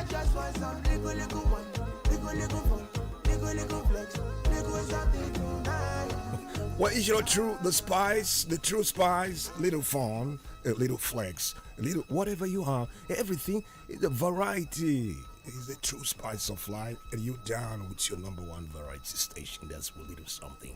just want some little one, little fun, little flex, little something tonight. Well, is your true the true spice, little fun, a little flex, a little whatever you are, everything, the variety is the true spice of life, and you down with your number one variety station. That's a little something.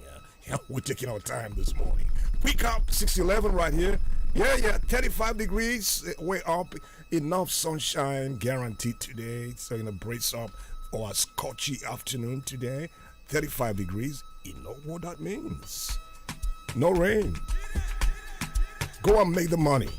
Yeah, we're taking our time this morning. Wake up, 6:11 right here. Yeah, 35 degrees, way up, enough sunshine guaranteed today. So gonna brace up for a scorchy afternoon today. 35 degrees. You know what that means? No rain. Go and make the money.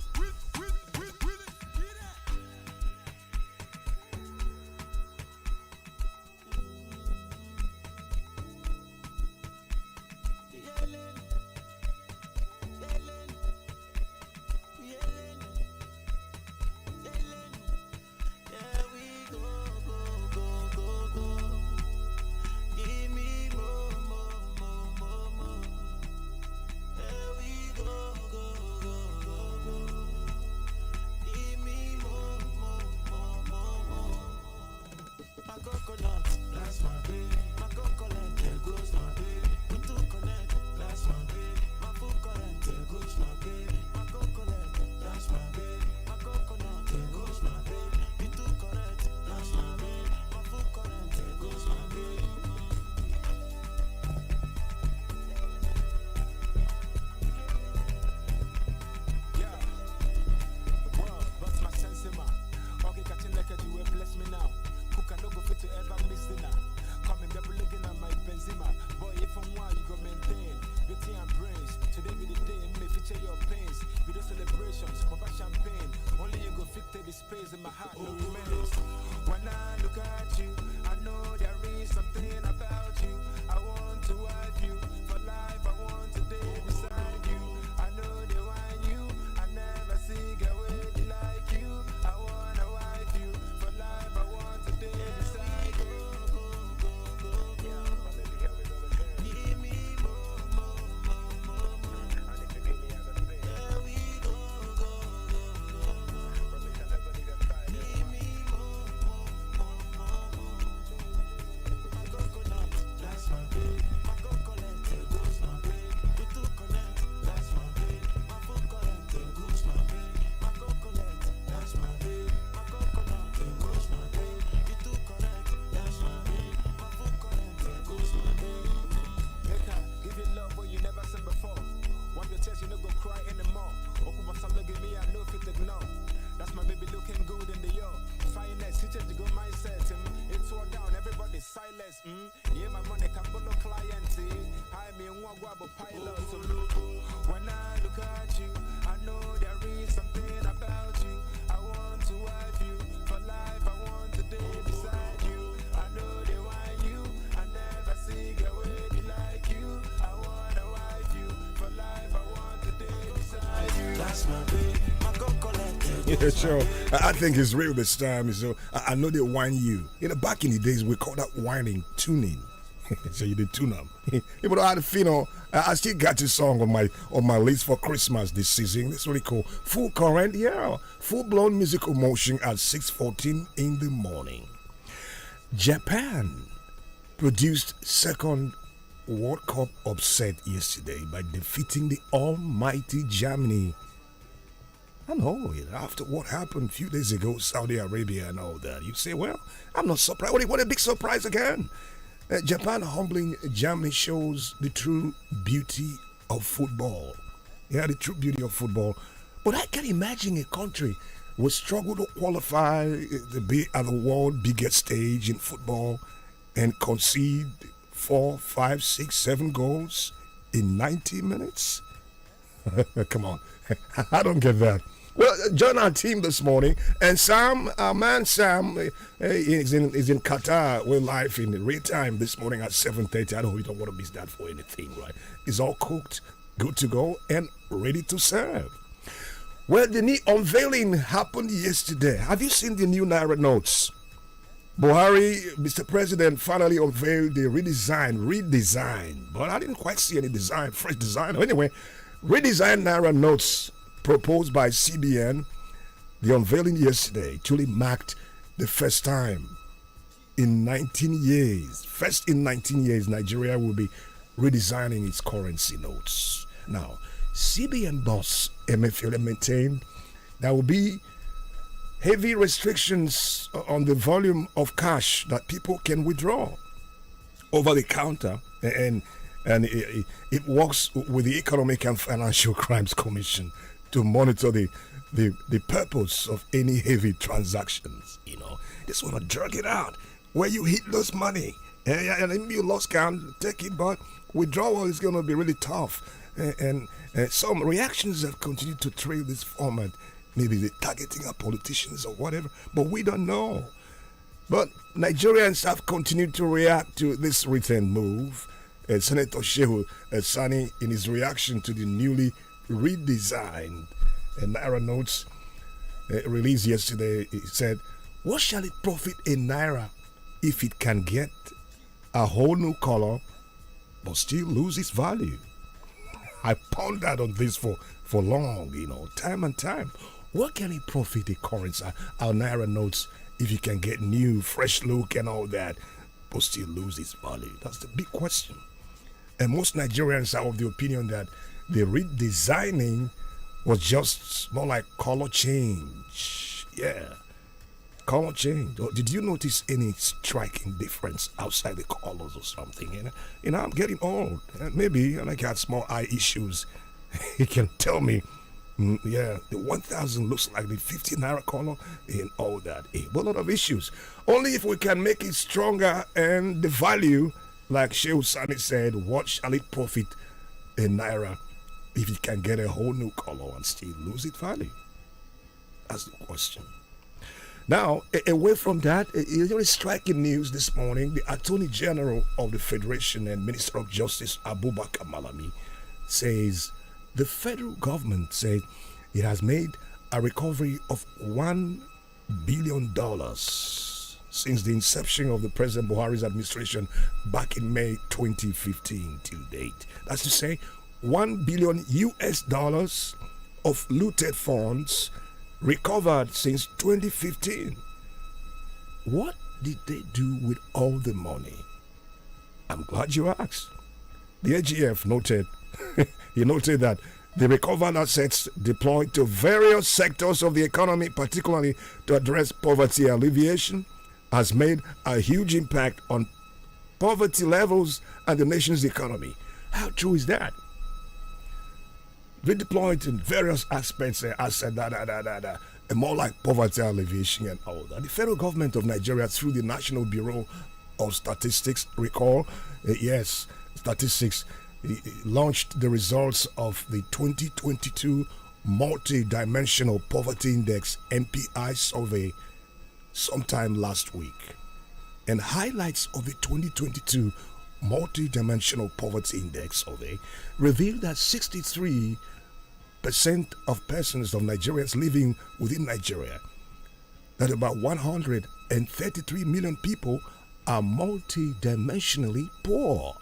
Yeah, sure. I think it's real this time. So I know they whine you. Back in the days, we call that whining tuning. So you did tune up. But I feel, I still got this song on my list for Christmas this season. It's really cool. Full current, yeah. Full blown musical motion at 6:14 in the morning. Japan produced second World Cup upset yesterday by defeating the almighty Germany. I know, after what happened a few days ago, Saudi Arabia and all that, you say, well, I'm not surprised. What a big surprise again. Japan humbling Germany shows the true beauty of football. Yeah, the true beauty of football. But I can imagine a country will struggle to qualify to be at the world biggest stage in football and concede 4, 5, 6, 7 goals in 90 minutes? Come on. I don't get that. Well, join our team this morning, and Sam, our man Sam, is in Qatar. We're live in real time this morning at 7:30. I know you don't want to miss that for anything, right? It's all cooked, good to go, and ready to serve. Well, the new unveiling happened yesterday. Have you seen the new Naira notes? Buhari, Mr. President, finally unveiled the redesign, but I didn't quite see any design, fresh design. Anyway, redesigned Naira notes proposed by CBN. The unveiling yesterday truly marked the first time in 19 years, first in 19 years, Nigeria will be redesigning its currency notes. Now, CBN boss Emefiele maintained there will be heavy restrictions on the volume of cash that people can withdraw over the counter, and it works with the Economic and Financial Crimes Commission to monitor the purpose of any heavy transactions. You know, just want to drag it out where you hit those money, and if you lost count, take it, but withdrawal is going to be really tough. And some reactions have continued to trail this format. Maybe they're targeting our politicians or whatever, but we don't know. But Nigerians have continued to react to this recent move. Senator Shehu Sani, in his reaction to the newly redesigned Naira notes released yesterday, he said, "What shall it profit a Naira if it can get a whole new color but still lose its value?" I pondered on this for long, time and time. What can it profit a currency, our Naira notes, if you can get new, fresh look and all that, but still lose its value? That's the big question. And most Nigerians are of the opinion that the redesigning was just more like color change. Yeah, color change. Or did you notice any striking difference outside the colors or something? I'm getting old. Maybe I got small eye issues. You can tell me, the 1000 looks like the 50 Naira color and all that. But a lot of issues. Only if we can make it stronger and the value, like Shehu Sani said, what shall it profit a Naira if it can get a whole new color and still lose its value? That's the question. Now, away from that, very striking news this morning. The Attorney General of the Federation and Minister of Justice, Abubakar Malami, says the federal government said it has made a recovery of $1 billion since the inception of the President Buhari's administration back in May 2015 till date. That's to say, $1 billion of looted funds recovered since 2015. What did they do with all the money? I'm glad you asked. The AGF noted that the recovered assets deployed to various sectors of the economy, particularly to address poverty alleviation, has made a huge impact on poverty levels and the nation's economy. How true is that? Redeployed in various aspects, and more like poverty alleviation and all that. The federal government of Nigeria, through the National Bureau of Statistics, statistics, launched the results of the 2022 Multi-Dimensional Poverty Index (MPI) survey sometime last week. And highlights of the 2022 Multi-Dimensional Poverty Index survey revealed that 63% of persons of Nigerians living within Nigeria, that about 133 million people, are multi-dimensionally poor.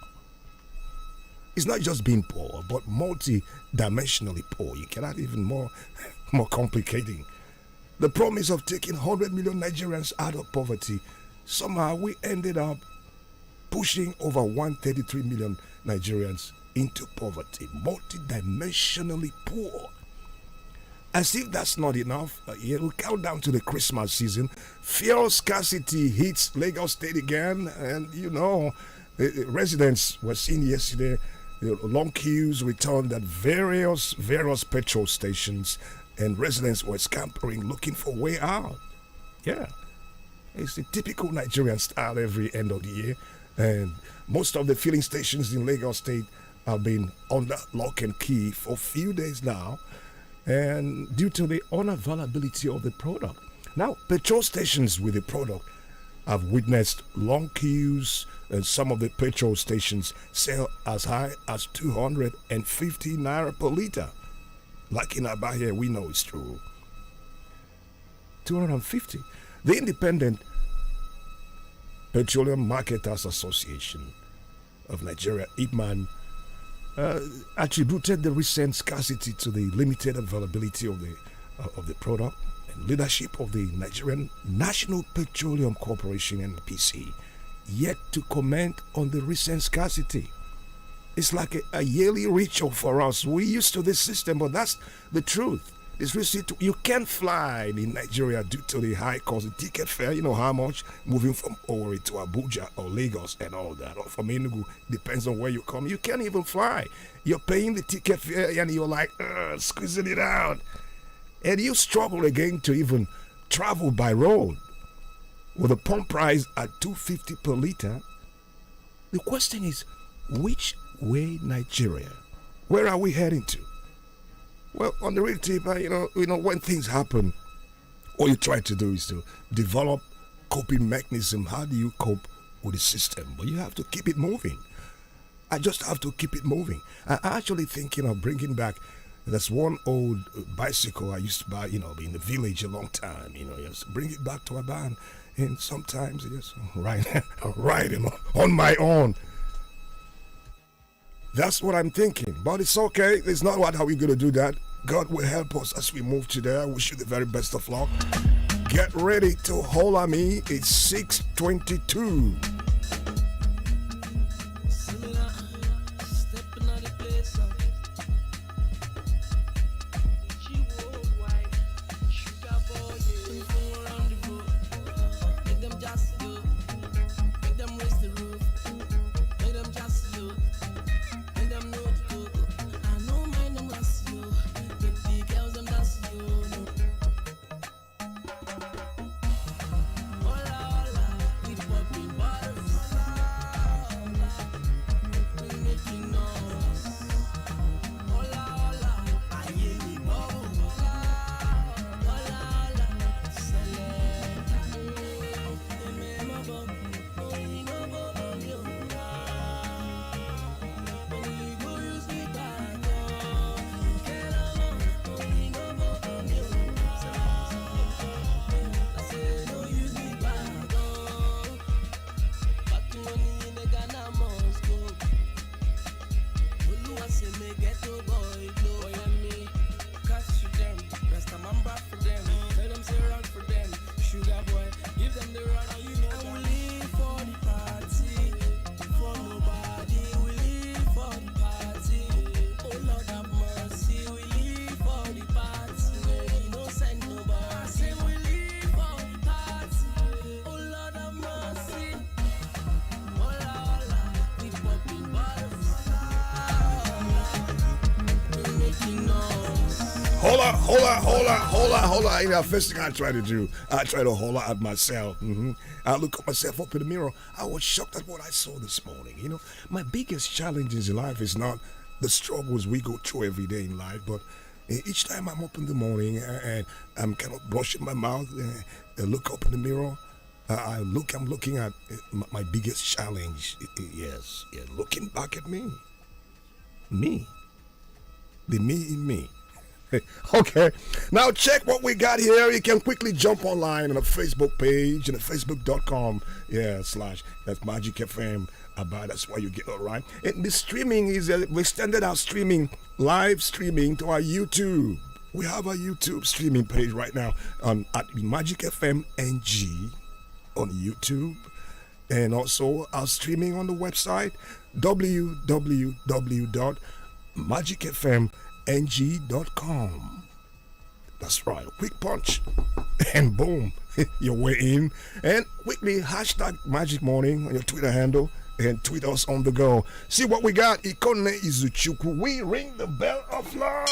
It's not just being poor, but multi-dimensionally poor. You cannot even more complicating. The promise of taking 100 million Nigerians out of poverty, somehow we ended up pushing over 133 million Nigerians into poverty, multi-dimensionally poor. As if that's not enough, we count down to the Christmas season. Fuel scarcity hits Lagos State again, and residents were seen yesterday. Long queues returned at various petrol stations, and residents were scampering looking for a way out. Yeah, it's the typical Nigerian style every end of the year, and most of the filling stations in Lagos State have been under lock and key for a few days now, and due to the unavailability of the product. Now, petrol stations with the product have witnessed long queues, and some of the petrol stations sell as high as 250 naira per liter. Like in Aba here, we know it's true. 250. The Independent Petroleum Marketers Association of Nigeria, IPMAN, attributed the recent scarcity to the limited availability of the product, and leadership of the Nigerian National Petroleum Corporation (NPC) yet to comment on the recent scarcity. It's like a yearly ritual for us. We're used to this system, but that's the truth. You can't fly in Nigeria due to the high cost of ticket fare. You know how much moving from Owerri to Abuja or Lagos and all that, or from Enugu, depends on where you come. You can't even fly. You're paying the ticket fare and you're like squeezing it out, and you struggle again to even travel by road with a pump price at 250 per liter. The question is, which way Nigeria? Where are we heading to? Well, on the real tip, when things happen, all you try to do is to develop coping mechanism. How do you cope with the system? But you have to keep it moving. I just have to keep it moving. I'm actually thinking of bringing back. There's one old bicycle I used to buy, in the village a long time. Just bring it back to a band, and sometimes just riding on my own. That's what I'm thinking. But it's okay. It's not how we're going to do that. God will help us as we move today. I wish you the very best of luck. Get ready to holler me. It's 6:22. Hola. First thing I try to do, I try to holla at myself. I look at myself up in the mirror. I was shocked at what I saw this morning. My biggest challenges in life is not the struggles we go through every day in life, but each time I'm up in the morning and I'm kind of brushing my mouth, I look up in the mirror. I'm looking at my biggest challenge. Yes, looking back at me. The me in me. Okay, now check what we got here. You can quickly jump online on the Facebook page and facebook.com that's Magic FM. That's why you get it right. And the streaming is we extended our live streaming to our YouTube. We have a YouTube streaming page right now at Magic FM NG on YouTube, and also our streaming on the website www.magicfmng.com. That's right, a quick punch and boom, you're way in. And quickly hashtag Magic Morning on your Twitter handle and tweet us on the go. See what we got. Ikone Izuchukwu. We ring the bell of love.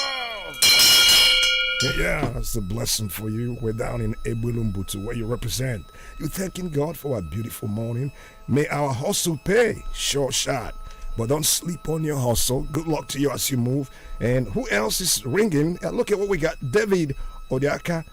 Yeah, that's a blessing for you. We're down in Ebulumbutu, where you represent. You're thanking God for a beautiful morning. May our hustle pay. Sure shot. But don't sleep on your hustle. Good luck to you as you move. And who else is ringing? Look at what we got. David Odiaka.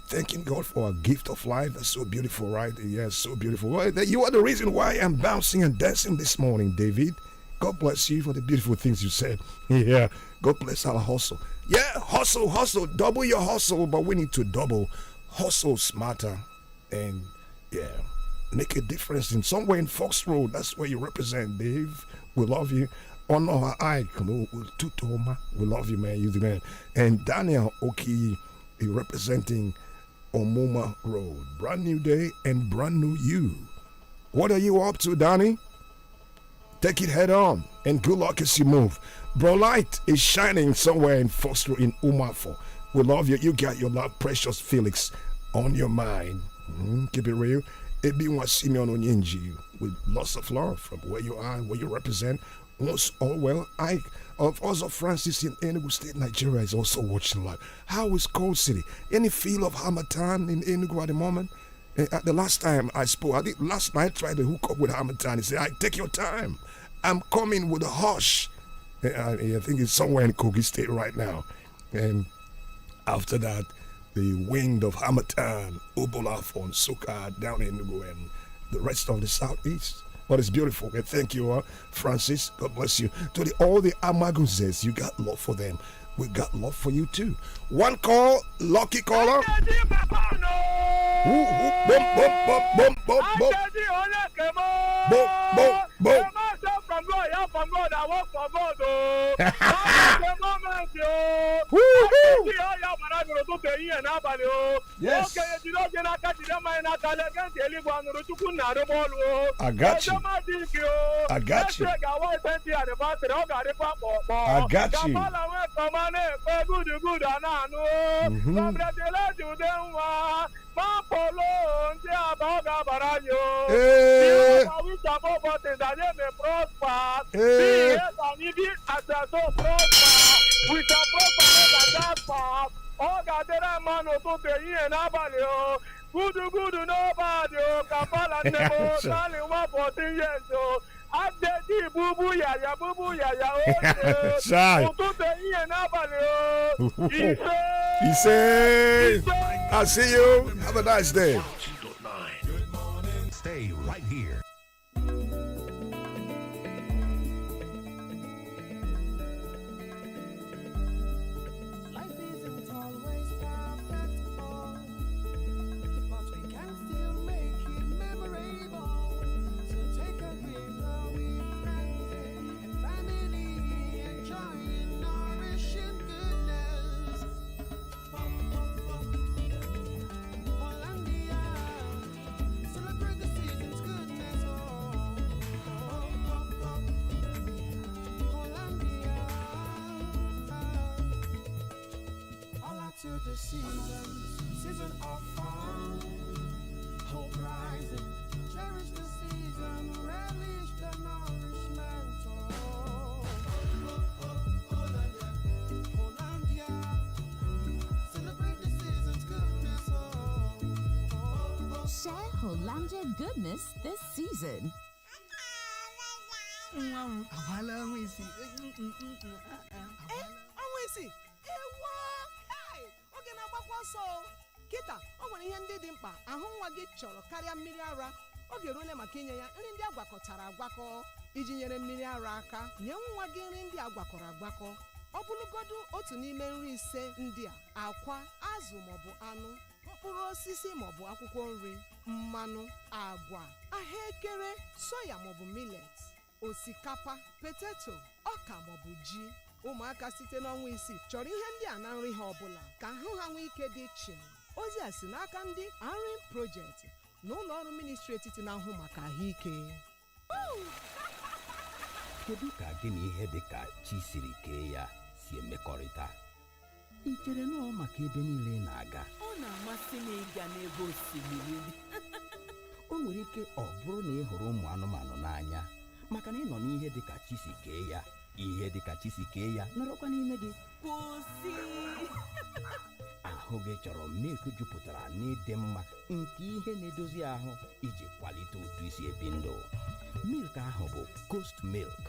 Thanking God for a gift of life. That's so beautiful, right? Yes, so beautiful. Well, you are the reason why I'm bouncing and dancing this morning, David. God bless you for the beautiful things you said. Yeah, God bless our hustle. Yeah, hustle. Double your hustle, but we need to double hustle smarter. And yeah, make a difference in somewhere in Fox Road. That's where you represent, Dave. We love you. On our eye, we love you, man. You the man. And Daniel Oki representing Omoma Road. Brand new day and brand new you. What are you up to, Donnie? Take it head on and good luck as you move. Bro, light is shining somewhere in Foster in Umafo. We love you. You got your love, precious Felix, on your mind. Keep it real. Ebi Simeon Onyenji with lots of love from where you are and where you represent. Once all well, I of also Francis in Enugu State, Nigeria is also watching live. How is Cold City? Any feel of Hamatan in Enugu at the moment? The last time I spoke, I think last night I tried to hook up with Hamatan. He said, "I take your time. I'm coming with a hush." I think it's somewhere in Kogi State right now. And after that, the wind of Hamatan, Obolafon, Suka, down in Enugu, and the rest of the southeast. But it's beautiful. And thank you, Francis. God bless you. To all the Amaguzes, you got love for them. We got love for you too. One call, lucky caller. From God, I work for God. Yes. I got you. I got you. I got you. He said, I'll see you. Have a nice day. Stay right here. Life isn't always perfect, but we can still make it memorable. So take a breather with friends and family, enjoying nourishing goodness. Hollandia, celebrate the season's goodness. Hollandia. All out to the season of fun. Hope rising, cherish the season, relish the nourishment. Hollandia, celebrate the season's goodness. Share Hollandia goodness this season. Oge na-agbakwa ọsọ kịta ọ nwere ihe ndị dị mkpa ahụ nwa gị chọrọ karịa mmiri ara. Oge rule maka inye ya nri ndị agwakọtara agwakọ iji nyere mmiri ara aka. Nye nwa gị nri ndị agwakọrọ agwakọ. Ọ bụrụgodu otu n'ime nri ise ndị a: akwa, azụ maọbụ anụ, mkpụrụ osisi maọbụ akwụkwọ nri, mmanụ, agwa, ahụekere, soya maọbụ millet, osikapa, poteto, ọka maọbụ ji. Ụmụaka site n'ọnwa isii chọrọ ihe ndị a na nri ha ọbụla ka ahụ ha nwee ike dị chill. Ozi a si n'aka ndị Arin Project na ụlọ ọrụ ministri etiti na-ahụ maka ahụike. Kedu ka gị na ihe dị ka chi siri kee ya si emekọrịta? Ị chere na ọ maka ebe niile na-aga? Ọ na-amasị m ịga n'ebe osimiri dị. O nwere ike ọ bụrụ na ị hụrụ ụmụ anụmanụ n'anya, maka na ị nọ n'ihe dị ka chi si kee ya. Ihe dị ka chi si kee ya nọrọkwa n'ime gị. Kwụsị. Ahụ gị chọrọ milk jupụtara n'ịdị mma nke ihe na-edozi ahụ iji kwalite otu isi ebi ndụ. Milk ahụ bụ Coast Milk.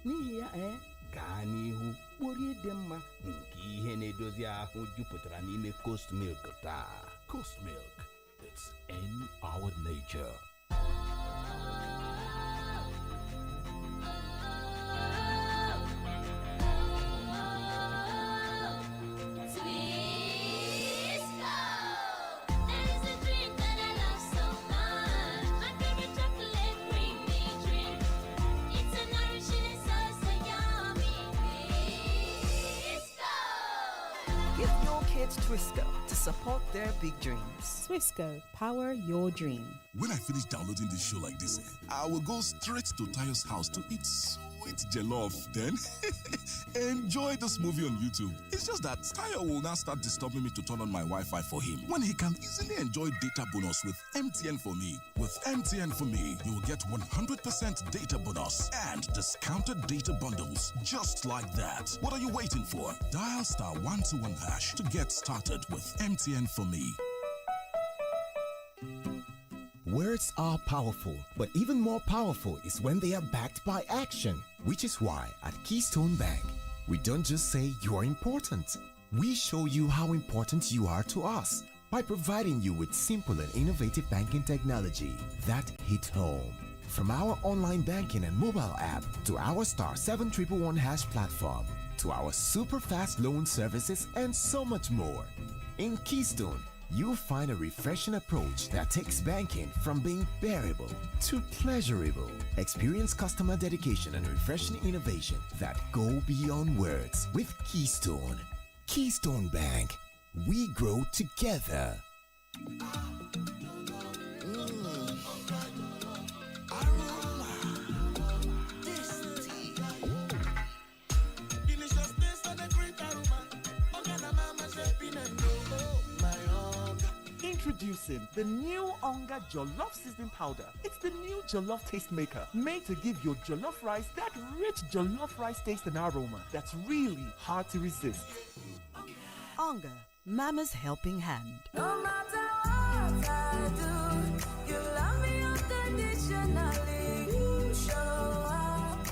N'ihi ya gaa n'ihu kporie dị mma nke ihe na-edozi ahụ jupụtara n'ime Coast Milk taa. Coast Milk, it's empowered nature. Give your kids Twisco to support their big dreams. Twisco, power your dream. When I finish downloading this show like this, I will go straight to Tayo's house to eat sweet jollof. Then enjoy this movie on YouTube. It's just that Tayo will now start disturbing me to turn on my Wi-Fi for him when he can easily enjoy data bonus with MTN for me. With MTN for me, you will get 100% data bonus and discounted data bundles just like that. What are you waiting for? Dial *121# to get started with MTN for me. Words are powerful, but even more powerful is when they are backed by action, which is why at Keystone Bank, we don't just say you are important. We show you how important you are to us by providing you with simple and innovative banking technology that hit home. From our online banking and mobile app to our *7111# platform to our super fast loan services and so much more. In Keystone, you'll find a refreshing approach that takes banking from being bearable to pleasurable. Experience customer dedication and refreshing innovation that go beyond words with Keystone. Keystone Bank. We grow together. Introducing the new Onga Jollof Seasoning Powder. It's the new Jollof Taste Maker, made to give your jollof rice that rich jollof rice taste and aroma that's really hard to resist. Onga, Mama's helping hand. No matter what I do, you love me unconditionally. You show up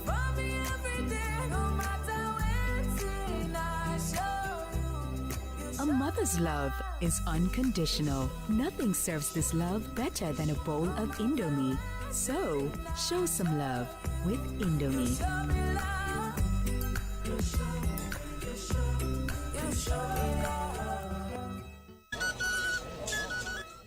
for me every day, no matter when I show you. A mother's love is unconditional. Nothing serves this love better than a bowl of Indomie. So, show some love with Indomie.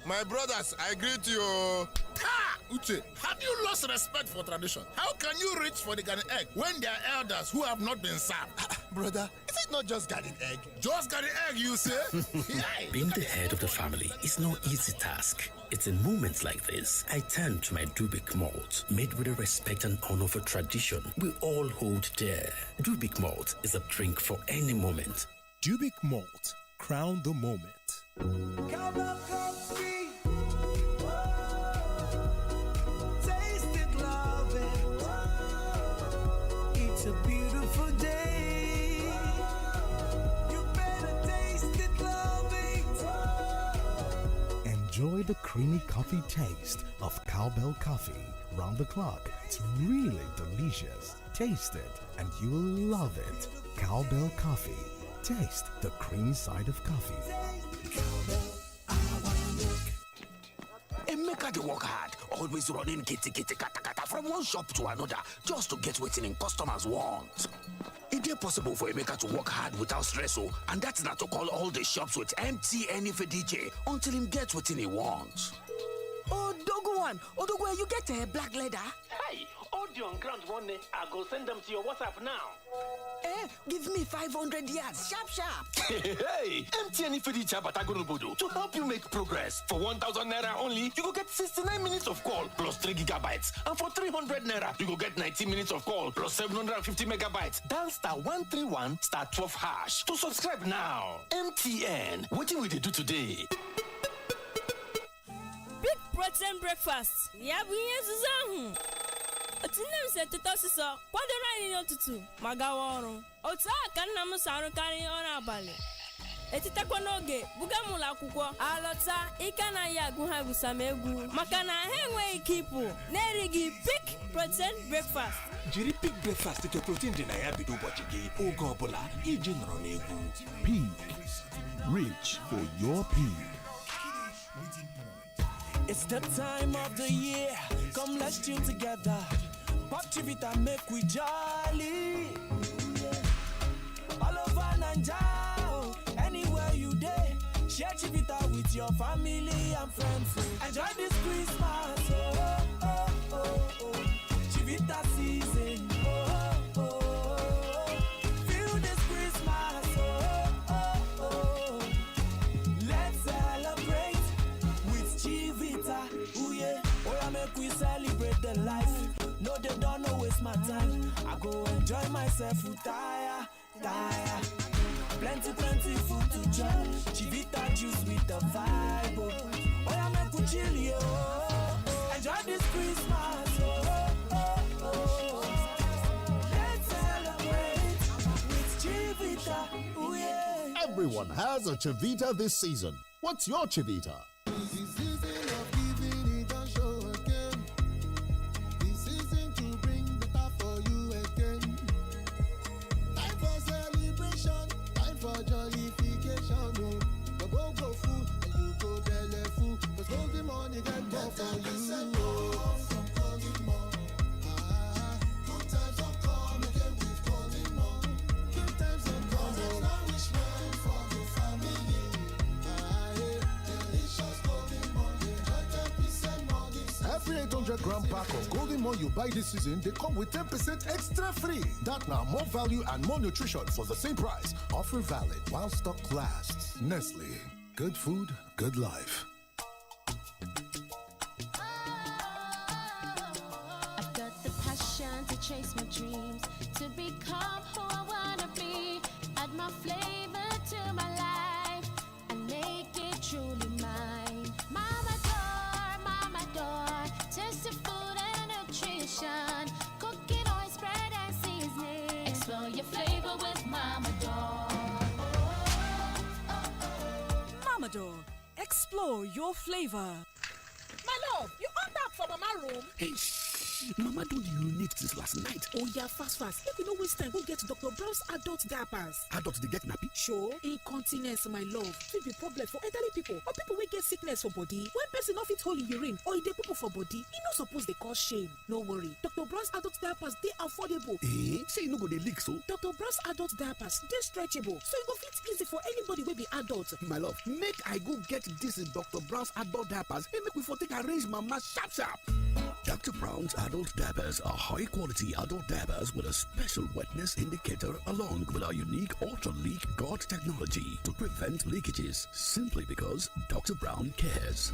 My brothers, I greet you. Ha! Uche, have you lost respect for tradition? How can you reach for the garden egg when there are elders who have not been served? Brother, is it not just garden egg? Just garden egg, you say? Being the head of the family is no easy task. It's in moments like this I turn to my Dubik malt, made with the respect and honor for tradition we all hold dear. Dubik malt is a drink for any moment. Dubik malt, crown the moment. Taste it, love it. It's a beautiful day. You better taste it, love it. Enjoy the creamy coffee taste of Cowbell coffee. Round the clock, it's really delicious. Taste it and you'll love it. Cowbell coffee. Taste the creamy side of coffee. Emeka dey work hard, always running kitty kata kata from one shop to another just to get waiting in customers want. It is possible for Emeka to work hard without stress, and that's not to call all the shops with MTN IKYEDGEE until him gets what he wants. Oh, Dogo1, you get a black leather? Hey, audio on ground one day, I go send them to your WhatsApp now. Give me 500 yards, sharp. Hey, MTN IKYEDGEE Batagonobodo to help you make progress. For 1,000 naira only, you go get 69 minutes of call plus 3 gigabytes. And for 300 naira, you go get 90 minutes of call plus 750 megabytes. Dial *131 *12# to subscribe now. MTN, what will they do today? Big protein breakfast. Ya bụ ihe nzuzo ahụ. Otu nne m si eteta ọsịsọ kwadoro anyị n'ụtụtụ ma gawa ọrụ. Otu a ka nna m si arụkarị ọrụ abalị. Etitekwa n'oge buga m ụlọ akwụkwọ alọta ike anaghị agụ ha egwusa m egwu maka na ha enweghị ike ịpụ na-erighị Big protein breakfast. Jiri Big breakfast nke protein dị na ya bido ụbọchị gị oge ọbụla iji nọrọ n'egwu. Peak. Reach for your peak. It's the time of the year. Come, let's chill together. Pop Chivita, make we jolly. All over Naija, anywhere you day. Share Chivita with your family and friends. Enjoy this Christmas. Oh, oh, oh, oh. Chivita season. Oh, oh, oh. Feel this Christmas. Oh, oh, myself who tire. Plenty food to chop. Chivita juice with the vibe. Oh, yeah, make we chill, yo. Enjoy this Christmas, Let's celebrate with Chivita, oh yeah. Everyone has a Chivita this season. What's your Chivita? Every 800-gram pack of Golden More you buy this season, they come with 10% extra free. That now more value and more nutrition for the same price. Offer valid while stock lasts. Nestle. Good food, good life. I've got the passion to chase my dreams, to become who I wanna be. Add my flavor to my life and make it truly mine. Mama door, taste of food and nutrition. Cooking oil, spread and seasoning. Explore your flavor with Mama door. Mama door, explore your flavor. My love, you on that for Mama room? Hey, Mama don't urinate since last night. Oh yeah, fast. If you no waste time, go get Dr. Brown's adult diapers. Adults, they get nappy. Sure, incontinence, my love, fit be problem for elderly people or people wey get sickness for body. When person no fit hold in urine or e dey poo for body, e no suppose dey cause shame. No worry, Dr. Brown's adult diapers dey affordable. Say you no go dey leak so? Dr. Brown's adult diapers dey stretchable, so e go fit easy for anybody wey be adult. My love, make I go get this in Dr. Brown's adult diapers and make we for take arrange Mama sharp. Dr. Brown's adult diapers are high-quality adult diapers with a special wetness indicator along with our unique ultra-leak guard technology to prevent leakages, simply because Dr. Brown cares.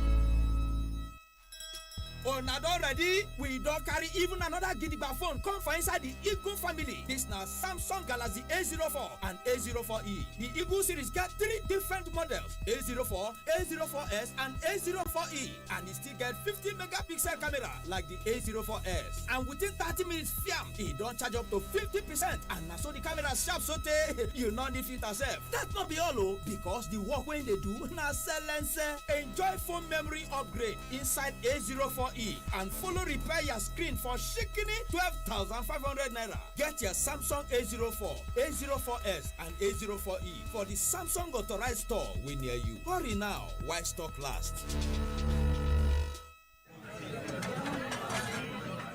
Una don ready? We don carry even another gidigba phone come for inside the Eagle family. This na Samsung Galaxy A04 and A04e. The Eagle series get 3 different models: A04, A04s, and A04e, and it still get 50 megapixel camera like the A04s. And within 30 minutes, fiam, e don charge up to 50%, and na so the camera sharp so tey you no need filter sef. That no be all o, because the work wey dey do na silence. Enjoy phone memory upgrade inside A04e and follow repair your screen for shikini 12,500 naira. Get your Samsung A04, A04s, and A04e for the Samsung authorized store wey near you. Hurry now while stock lasts.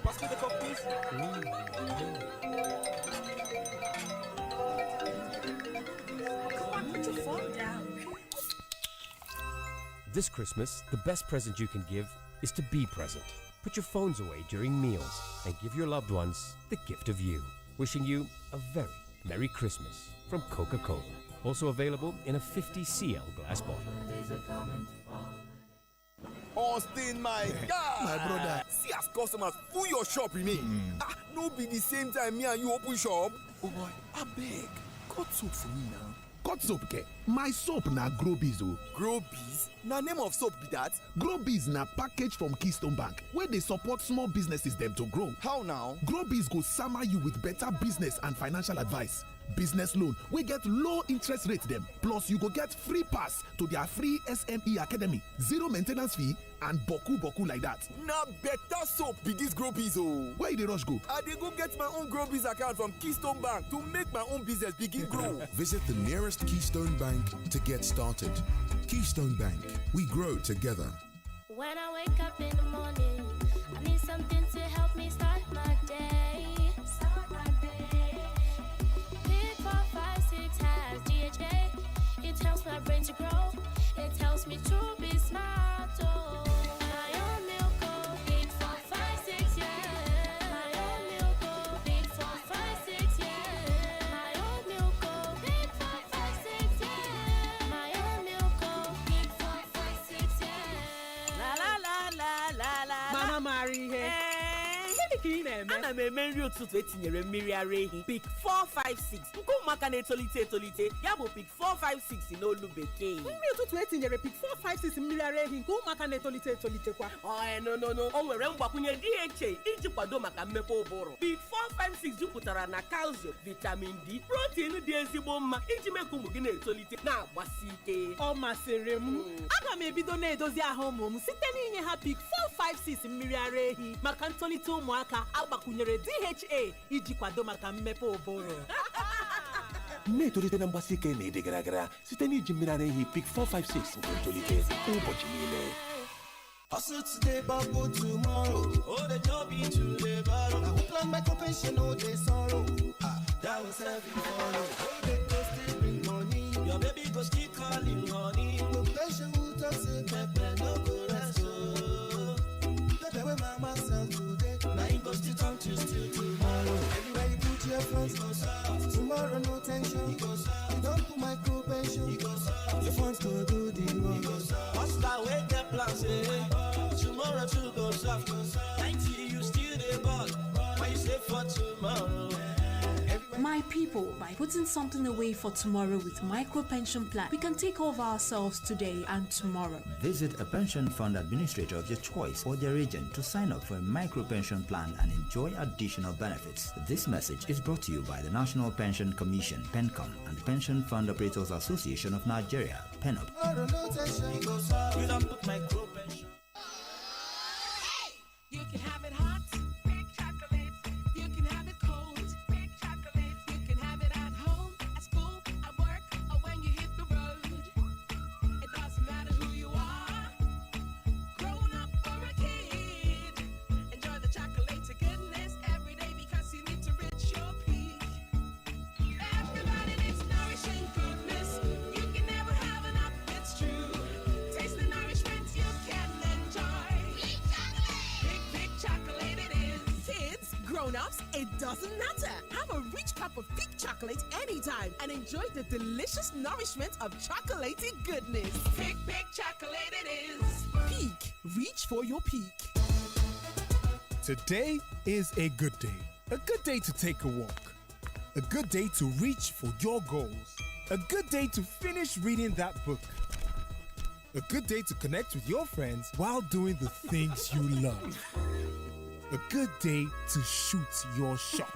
Pass me the cup, please. Come on, put your phone down. This Christmas, the best present you can give is to be present. Put your phones away during meals and give your loved ones the gift of you. Wishing you a very Merry Christmas from Coca-Cola. Also available in a 50 cl glass bottle. Austin, my God! My brother. See as customers full your shop remain. No be the same time me and you open shop. Oh boy, I beg. Cut soap for me now. Cut soap, ke? My soap na Grobies o. Grobies? Na name of soap be that? Grobies na package from Keystone Bank where they support small businesses them to grow. How now? Grobies go sama you with better business and financial advice. Business loan we get low interest rate them. Plus you go get free pass to their free SME Academy. Zero maintenance fee and boku like that. Na better soap be this Grobies o. Where you dey rush go? I dey go get my own Grobies account from Keystone Bank to make my own business begin grow. Visit the nearest Keystone Bank to get started. Keystone Bank, we grow together. When I wake up in the morning, I need something to help me start my day. Pick 4, 5, 6 has DHA. It helps my brain to grow. It helps me to be smart. Oh, my own milk, oh, Pick 4, 5, 6, yeah. My own milk, oh, Pick 4, 5, 6, yeah. My own milk, oh, Pick 4, 5, 6, yeah. My own milk, oh, Pick 4, 5, 6, yeah. La la la la la la. Mama Mary, hey. Ana ana m eme nri ụtụtụ etinyere mmiri ara ehi Peak 456 nke ụmụaka na-etolite etolite ya bụ Peak 456 n'olu bekee. Nri ụtụtụ etinyere Peak 456 mmiri ara ehi nke ụmụaka na-etolite etolitekwa. No, o nwere mgbakwunye DHA iji kwado maka mmepe ụbụrụ. Peak 456 jupụtara na calcium, vitamin D, protein dị ezigbo mma iji mee ka ụmụ gị na-etolite na-agbasi ike. Ọ masịrị m. Aga m ebido na-edozi ahụ ụmụ m site n'inye ha Peak 456 mmiri ara ehi maka ntolite ụmụaka agbakwunyere DHA iji kwado maka mmepe ụbụrụ. Na-etolite na mgbasi ike na ịdị gara gara site n'iji mmiri ara ehi Peak 456 nke ntolite ụbọchị niile. Hustle today, bubble tomorrow. Oh, the job be today, borrow. Now who plan my pension, oh, they sorrow. That was every follow. Oh, they go still bring money. Your baby go still calling honey. No pension, who talk say pepe, no go rest, oh. Pepe, where mama sell today. Now you go still come to steal tomorrow. Everywhere you put your funds, go south. Tomorrow, no tension. You go south. You don't put micro pension. You go south. Your funds go do the wrong. You go south. Hustler, wake up, plan, say. Tomorrow to go soft, 90 you still the ball. Why you say for tomorrow? My people, by putting something away for tomorrow with micro pension plan, we can take care of ourselves today and tomorrow. Visit a pension fund administrator of your choice or their agent to sign up for a micro pension plan and enjoy additional benefits. This message is brought to you by the National Pension Commission, PENCOM, and the Pension Fund Operators Association of Nigeria, PENOP. You don't put micro pension. You can have it hot, big chocolate. You can have it cold, big chocolate. You can have it at home, at school, at work, or when you hit the road. It doesn't matter who you are, grown up or a kid. Enjoy the chocolate to goodness every day because you need to reach your peak. Everybody needs nourishing goodness. You can never have enough, it's true. Taste the nourishment you can enjoy. Big chocolate it is. Kids, grown-ups, it doesn't matter. Have a rich cup of Peak chocolate anytime and enjoy the delicious nourishment of chocolatey goodness. Big chocolate it is. Peak, reach for your peak. Today is a good day. A good day to take a walk. A good day to reach for your goals. A good day to finish reading that book. A good day to connect with your friends while doing the things you love. A good day to shoot your shot.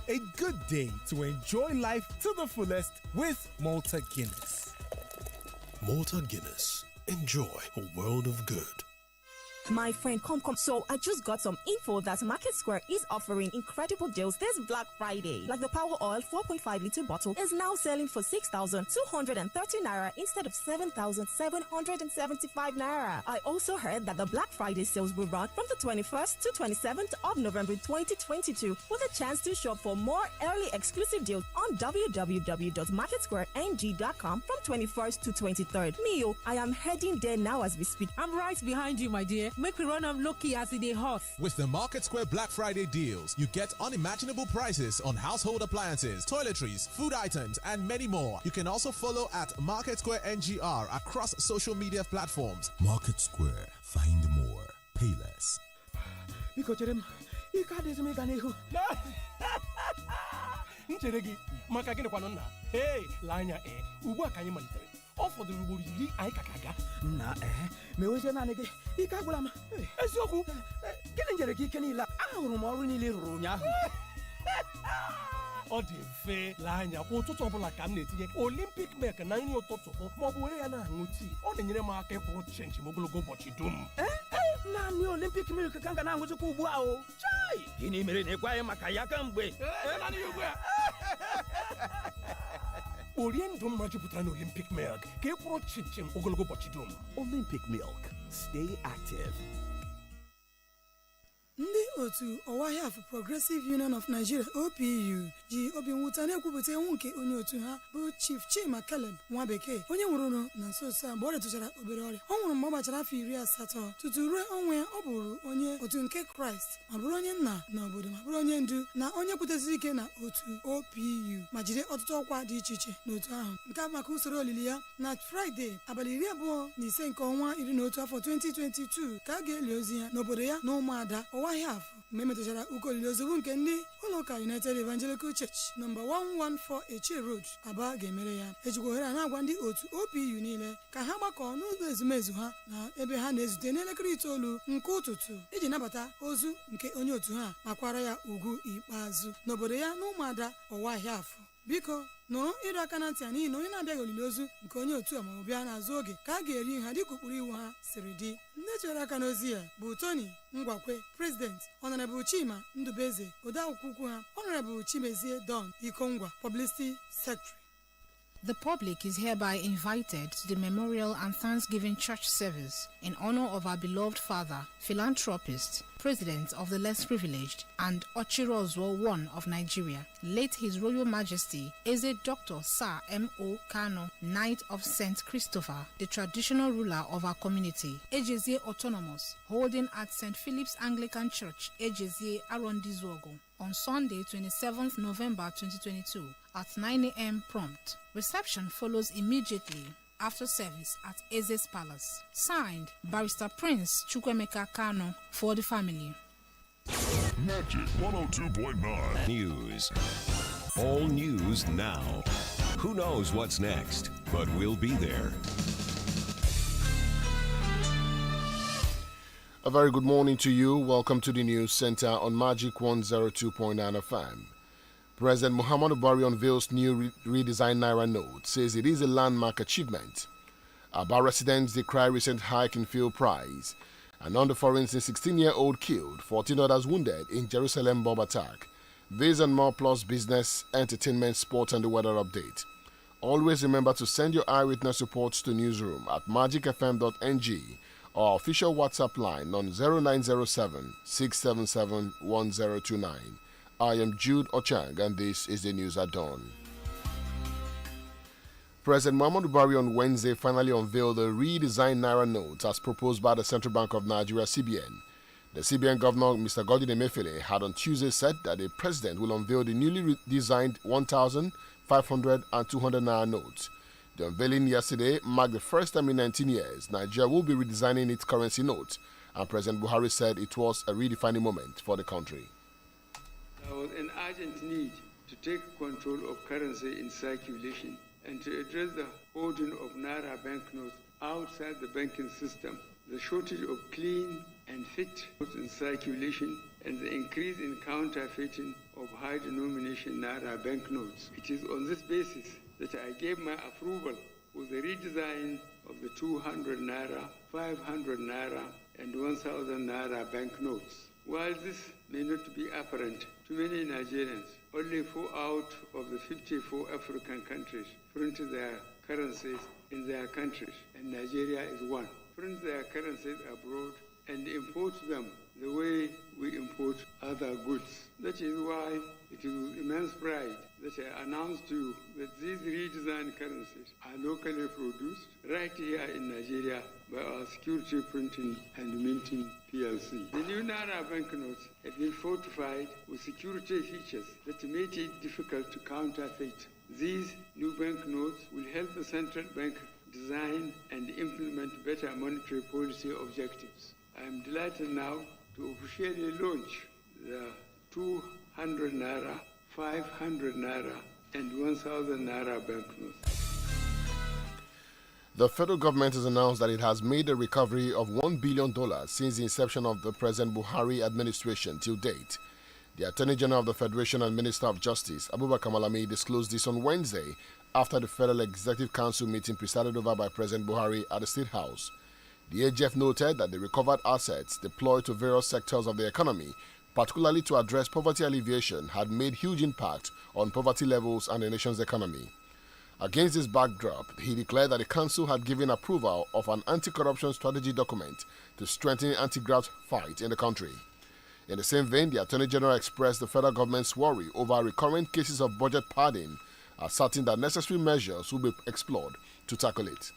A good day to enjoy life to the fullest with Malta Guinness. Malta Guinness. Enjoy a world of good. My friend, come. So I just got some info that Market Square is offering incredible deals this Black Friday. Like the Power Oil 4.5 liter bottle is now selling for 6,230 naira instead of 7,775 naira. I also heard that the Black Friday sales will run from the 21st to 27th of November 2022 with a chance to shop for more early exclusive deals on www.marketsquareng.com from 21st to 23rd. Mio, I am heading there now as we speak. I'm right behind you, my dear. Make we run am lucky as it dey hot. With the Market Square Black Friday deals, you get unimaginable prices on household appliances, toiletries, food items, and many more. You can also follow at Market Square NGR across social media platforms. Market Square. Find more. Pay less. Biko chere m, ike adịghịzi m ịga n'ihu. Nchere gị maka gịnị kwanụ nna? Hey, lee anya ugbu a ka anyị malitere. Ọ fọdụrụ ugboro 10 anyị ka ga. Nna mewezie naanị gị ike agwụla m. Eziokwu gịnị nyere gị ike niile? Ahụrụ m ọrụ niile rụrụ ụnyaahụ. Ọ dị mfe, lee anya kwa ụtụtụ ọbụla ka m na-etinye Olympic milk na nri ụtụtụ ma ọ bụ were ya na-aṅụ tii. Ọ na-enyere m aka ịkwụrụ chenji m ogologo ụbọchị dum. Naanị Olympic milk ka m ga na-aṅụzikwa ugbu a o. Chai! Gịnị mere na ịgwa ya maka ya kamgbe? Naanị ya ugbu a. Orie ndụ mma jupụtara na Olympic milk ka ị kwụrụ chinchin ogologo ụbọchị dum. Olympic milk. Stay active. Ndị otu Ọwahịafụ Progressive Union of Nigeria OPU ji obi mwute na-ekwupụta enwu nke onye otu ha bụ Chief Chima Caleb nwa bekee onye nwụrụ na nso nso a mgbe ọ retụchara obere ọrịa. Ọ nwụrụ mgbe ọ gbachara afọ 80 tutu ruo ọnwụ ya. Ọ bụrụ onye otu nke Kraịst ma bụrụ onye nna n'obodo ma bụrụ onye ndu na onye kwutesiri ike na otu OPU ma jide ọtụtụ ọkwa dị iche iche n'otu ahụ. Nke a maka usoro olili ya na Fraịde abalị 25 nke ọnwa 11 afọ 2022 ka a ga-eli ozi ya n'obodo ya na Ụmụada Ọwahịafụ mgbe emetụchara ụka olili ozu nke ndị ụlọụka United Evangelical Church nọmba 114 Eche Road Aba ga-emere ya. Ejikwa ohere a na-agwa ndị otu OPU niile ka ha gbakọọ n'ụlọ ezumezu ha na ebe ha na-ezute n'elekere 9 nke ụtụtụ iji nabata ozu nke onye otu ha ma kwara ya ugwu ikpeazụ n'obodo ya na ụmụada Ọwahịafọ. Biko nụrụ ịdọ aka na ntị a n'ihi na onye na-abịaghị olili ozu nke onye otu a ma ọ bịa n'azụ oge ka a ga-eri ha dịka ụkpụrụ iwu ha siri dị. Ndị chere aka n'ozi ya bụ Tony Ngwakwe, President, Honorable Chima Ndubeze, odeakwụkwọ ukwu ha, Honorable Chimezie Don Ikongwa, Publicity Secretary. The public is hereby invited to the Memorial and Thanksgiving Church service in honor of our beloved father, philanthropist, President of the Less Privileged, and Ochirozwo I of Nigeria, late His Royal Majesty Eze Dr. Sir M.O. Kano, Knight of St. Christopher, the traditional ruler of our community, Ejezie Autonomous, holding at St. Philip's Anglican Church, Ejezie Arondizuogo, on Sunday, 27th November 2022 at 9 a.m. prompt. Reception follows immediately after service at Eze's Palace. Signed, Barrister Prince Chukwemeka Kano, for the family. Magic 102.9 News. All news now. Who knows what's next, but we'll be there. A very good morning to you. Welcome to the News Center on Magic 102.9 FM. President Muhammadu Buhari unveils new redesigned Naira note, says it is a landmark achievement. Aba residents decry recent hike in fuel price. And on the foreign, 16-year-old killed, 14 others wounded in Jerusalem bomb attack. This and more plus business, entertainment, sports and the weather update. Always remember to send your eyewitness reports to newsroom at magicfm.ng or official WhatsApp line on 0907 677 1029. I am Jude Ochang and this is the news at dawn. President Muhammadu Buhari on Wednesday finally unveiled a redesigned Naira note as proposed by the Central Bank of Nigeria, CBN. The CBN Governor, Mr. Godwin Emefiele, had on Tuesday said that the president will unveil the newly redesigned 1,000, 500 and 200 Naira notes. The unveiling yesterday marked the first time in 19 years Nigeria will be redesigning its currency note, and President Buhari said it was a redefining moment for the country. There was an urgent need to take control of currency in circulation and to address the hoarding of Naira banknotes outside the banking system, the shortage of clean and fit notes in circulation, and the increase in counterfeiting of high-denomination Naira banknotes. It is on this basis that I gave my approval for the redesign of the 200 Naira, 500 Naira, and 1,000 Naira banknotes. While this may not be apparent to many Nigerians, only 4 out of the 54 African countries print their currencies in their countries, and Nigeria is one. Print their currencies abroad and import them the way we import other goods. That is why it is with immense pride that I announce to you that these redesigned currencies are locally produced right here in Nigeria by our Security Printing and Minting PLC. The new Naira banknotes have been fortified with security features that make it difficult to counterfeit. These new banknotes will help the central bank design and implement better monetary policy objectives. I am delighted now to officially launch the 200 Naira, 500 Naira, and 1,000 Naira banknotes. The federal government has announced that it has made a recovery of $1 billion since the inception of the President Buhari administration till date. The Attorney General of the Federation and Minister of Justice, Abubakar Malami, disclosed this on Wednesday after the Federal Executive Council meeting presided over by President Buhari at the State House. The AGF noted that the recovered assets deployed to various sectors of the economy, particularly to address poverty alleviation, had made huge impact on poverty levels and the nation's economy. Against this backdrop, he declared that the Council had given approval of an anti-corruption strategy document to strengthen the anti-graft fight in the country. In the same vein, the Attorney General expressed the federal government's worry over recurrent cases of budget padding, asserting that necessary measures will be explored to tackle it.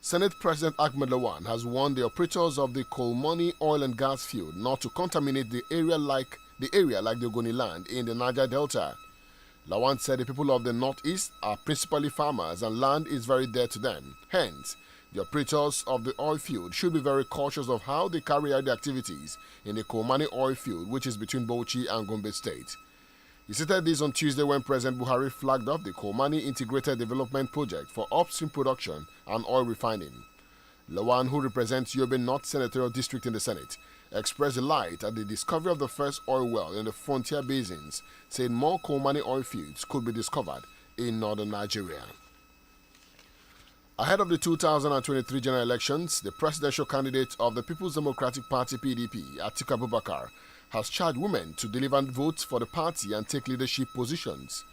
Senate President Ahmed Lawan has warned the operators of the coal money oil and gas field not to contaminate the area like the Ogoni land in the Niger Delta. Lawan said the people of the northeast are principally farmers and land is very dear to them. Hence, The operators of the oil field should be very cautious of how they carry out their activities in the Komani oil field, which is between Bauchi and Gombe State. He stated this on Tuesday when President Buhari flagged off the Komani Integrated Development Project for upstream production and oil refining. Lawan, who represents Yobe North Senatorial District in the Senate, expressed delight at the discovery of the first oil well in the frontier basins, saying more Komani oil fields could be discovered in northern Nigeria. Ahead of the 2023 general elections, the presidential candidate of the People's Democratic Party PDP, Atiku Abubakar, has charged women to deliver votes for the party and take leadership positions.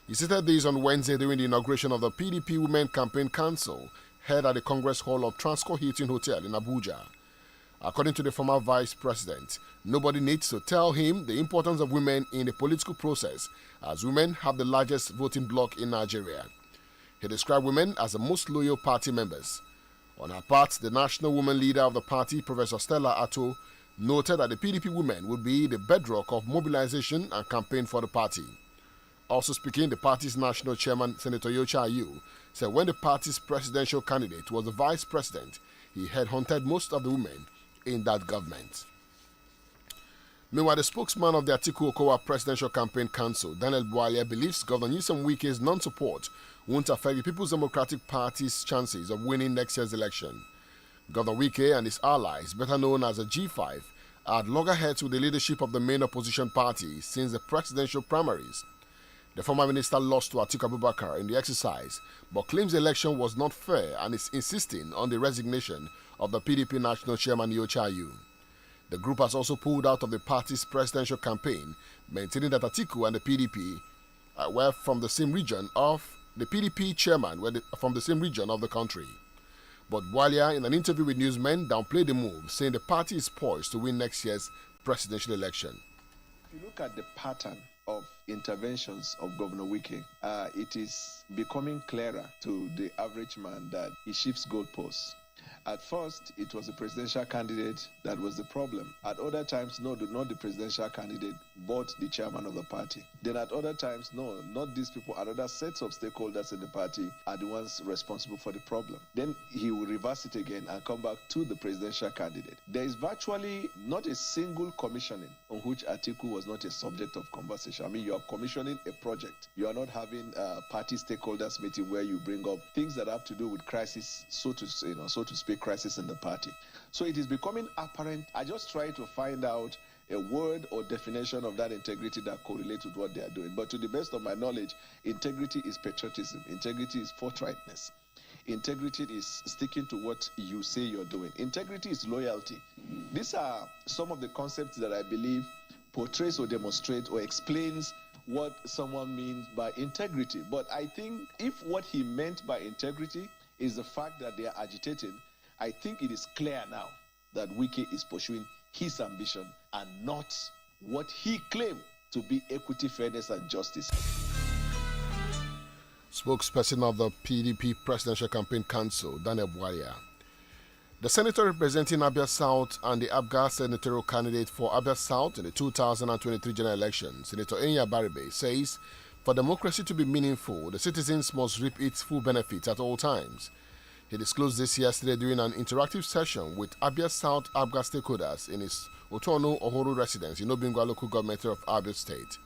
He stated this on Wednesday during the inauguration of the PDP Women Campaign Council held at the Congress Hall of Transcorp Hilton Hotel in Abuja. According to the former vice president, nobody needs to tell him the importance of women in the political process, as women have the largest voting bloc in Nigeria. He described women as the most loyal party members. On her part, the national woman leader of the party, Professor Stella Atto, noted that the PDP women would be the bedrock of mobilization and campaign for the party. Also speaking, the party's national chairman, Senator Yocha Ayu, said when the party's presidential candidate was the vice president, he had hunted most of the women in that government. Meanwhile, the spokesman of the Atiku Okowa Presidential Campaign Council, Daniel Bwalya, believes Governor Nyesom Wike's non-support won't affect the People's Democratic Party's chances of winning next year's election. Governor Wike and his allies, better known as the G5, are at loggerheads with the leadership of the main opposition party since the presidential primaries. The former minister lost to Atiku Abubakar in the exercise, but claims the election was not fair and is insisting on the resignation of the PDP national chairman Yocha Ayu. The group has also pulled out of the party's presidential campaign, maintaining that Atiku and the PDP were from the same region of the PDP chairman from the same region of the country. But Bwalya, in an interview with newsmen, downplayed the move, saying the party is poised to win next year's presidential election. If you look at the pattern of interventions of Governor Wike, it is becoming clearer to the average man that he shifts goalposts. At first, it was the presidential candidate that was the problem. At other times, no, not the presidential candidate, but the chairman of the party. Then at other times, no, not these people. Other sets of stakeholders in the party are the ones responsible for the problem. Then he will reverse it again and come back to the presidential candidate. There is virtually not a single commissioning on which Atiku was not a subject of conversation. I mean, you are commissioning a project. You are not having a party stakeholders meeting where you bring up things that have to do with crisis, so to speak, crisis in the party. So it is becoming apparent. I just try to find out a word or definition of that integrity that correlates with what they are doing. But to the best of my knowledge, integrity is patriotism. Integrity is forthrightness. Integrity is sticking to what you say you're doing. Integrity is loyalty. These are some of the concepts that I believe portrays or demonstrates or explains what someone means by integrity. But I think if what he meant by integrity is the fact that they are agitating, I think it is clear now that Wike is pursuing his ambition and not what he claimed to be equity, fairness, and justice. Spokesperson of the PDP Presidential Campaign Council, Daniel Bwalya. The senator representing Abia South and the Abga senatorial candidate for Abia South in the 2023 general election, Senator Enya Baribe, says for democracy to be meaningful, the citizens must reap its full benefits at all times. He disclosed this yesterday during an interactive session with Abia South Abga stakeholders in his Otono Ohoro residence in Obingwa local government of Abia State.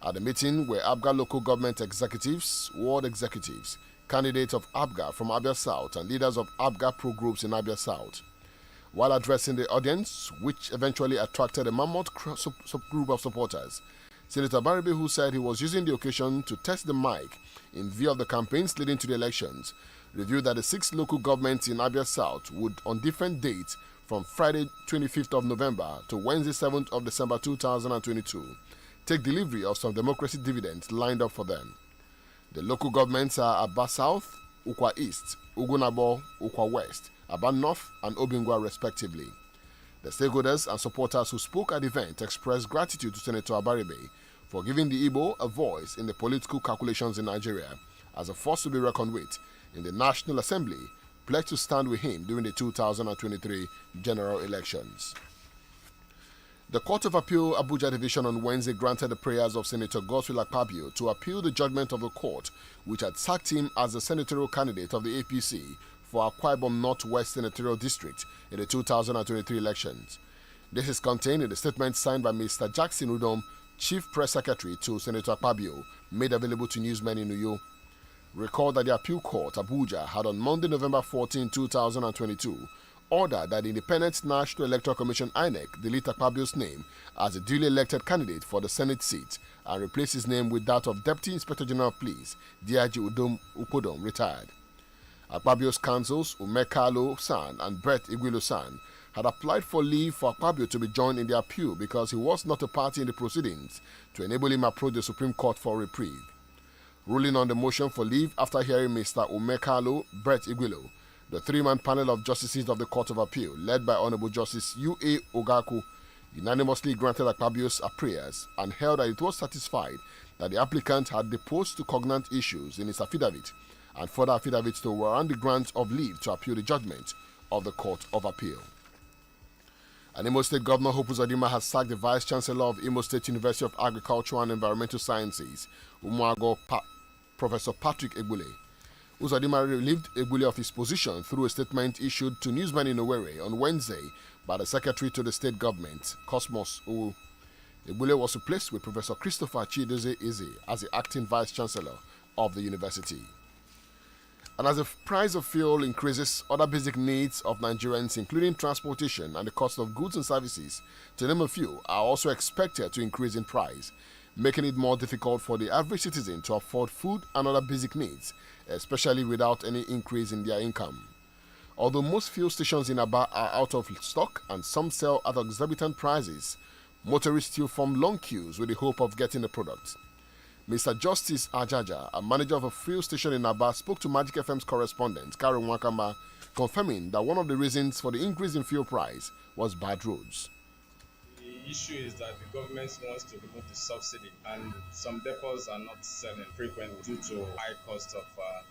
At the meeting were Abga local government executives, ward executives, candidates of Abga from Abia South, and leaders of Abga pro-groups in Abia South. While addressing the audience, which eventually attracted a mammoth group of supporters, Senator Baribe, who said he was using the occasion to test the mic in view of the campaigns leading to the elections, revealed that the 6 local governments in Abia South would, on different dates from Friday 25th of November to Wednesday 7th of December 2022, take delivery of some democracy dividends lined up for them. The local governments are Aba South, Ukwa East, Ugunabo, Ukwa West, Aba North, and Obingwa respectively. The stakeholders and supporters who spoke at the event expressed gratitude to Senator Abaribe for giving the Igbo a voice in the political calculations in Nigeria as a force to be reckoned with in the National Assembly, pledged to stand with him during the 2023 general elections. The Court of Appeal Abuja Division on Wednesday granted the prayers of Senator Godswill Akpabio to appeal the judgment of the court, which had sacked him as the senatorial candidate of the APC for Akwa Ibom Northwest Senatorial District in the 2023 elections. This is contained in the statement signed by Mr. Jackson Udom, Chief Press Secretary to Senator Akpabio, made available to newsmen in Uyo. Recall that the Appeal Court, Abuja, had on Monday, November 14, 2022, ordered that the Independent National Electoral Commission INEC delete Akpabio's name as a duly elected candidate for the Senate seat and replace his name with that of Deputy Inspector General of Police, DIG Udom Upodom, retired. Akpabio's counsels, Umekalo San and Brett Igwilo San, had applied for leave for Akpabio to be joined in the appeal because he was not a party in the proceedings to enable him approach the Supreme Court for reprieve. Ruling on the motion for leave after hearing Mr. Umekalo, Brett Igwilo, the three-man panel of justices of the Court of Appeal, led by Honorable Justice U.A. Ogaku, unanimously granted Akpabio's prayers and held that it was satisfied that the applicant had deposed to cognate issues in his affidavit and further affidavits to warrant the grant of leave to appeal the judgment of the Court of Appeal. And Imo State Governor Hope Uzodinma has sacked the Vice Chancellor of Imo State University of Agriculture and Environmental Sciences, Umuago Professor Patrick Egbule. Uzodinma relieved Egbule of his position through a statement issued to newsmen in Owerri on Wednesday by the Secretary to the State Government, Cosmos Owu. Egbule was replaced with Professor Christopher Chidozie Eze as the acting Vice Chancellor of the university. And as the price of fuel increases, other basic needs of Nigerians, including transportation and the cost of goods and services, to name a few, are also expected to increase in price, making it more difficult for the average citizen to afford food and other basic needs, especially without any increase in their income. Although most fuel stations in Aba are out of stock and some sell at exorbitant prices, motorists still form long queues with the hope of getting the product. Mr. Justice Ajaja, a manager of a fuel station in Aba, spoke to Magic FM's correspondent, Karen Wakama, confirming that one of the reasons for the increase in fuel price was bad roads. The issue is that the government wants to remove the subsidy, and some depots are not selling frequently due to high cost of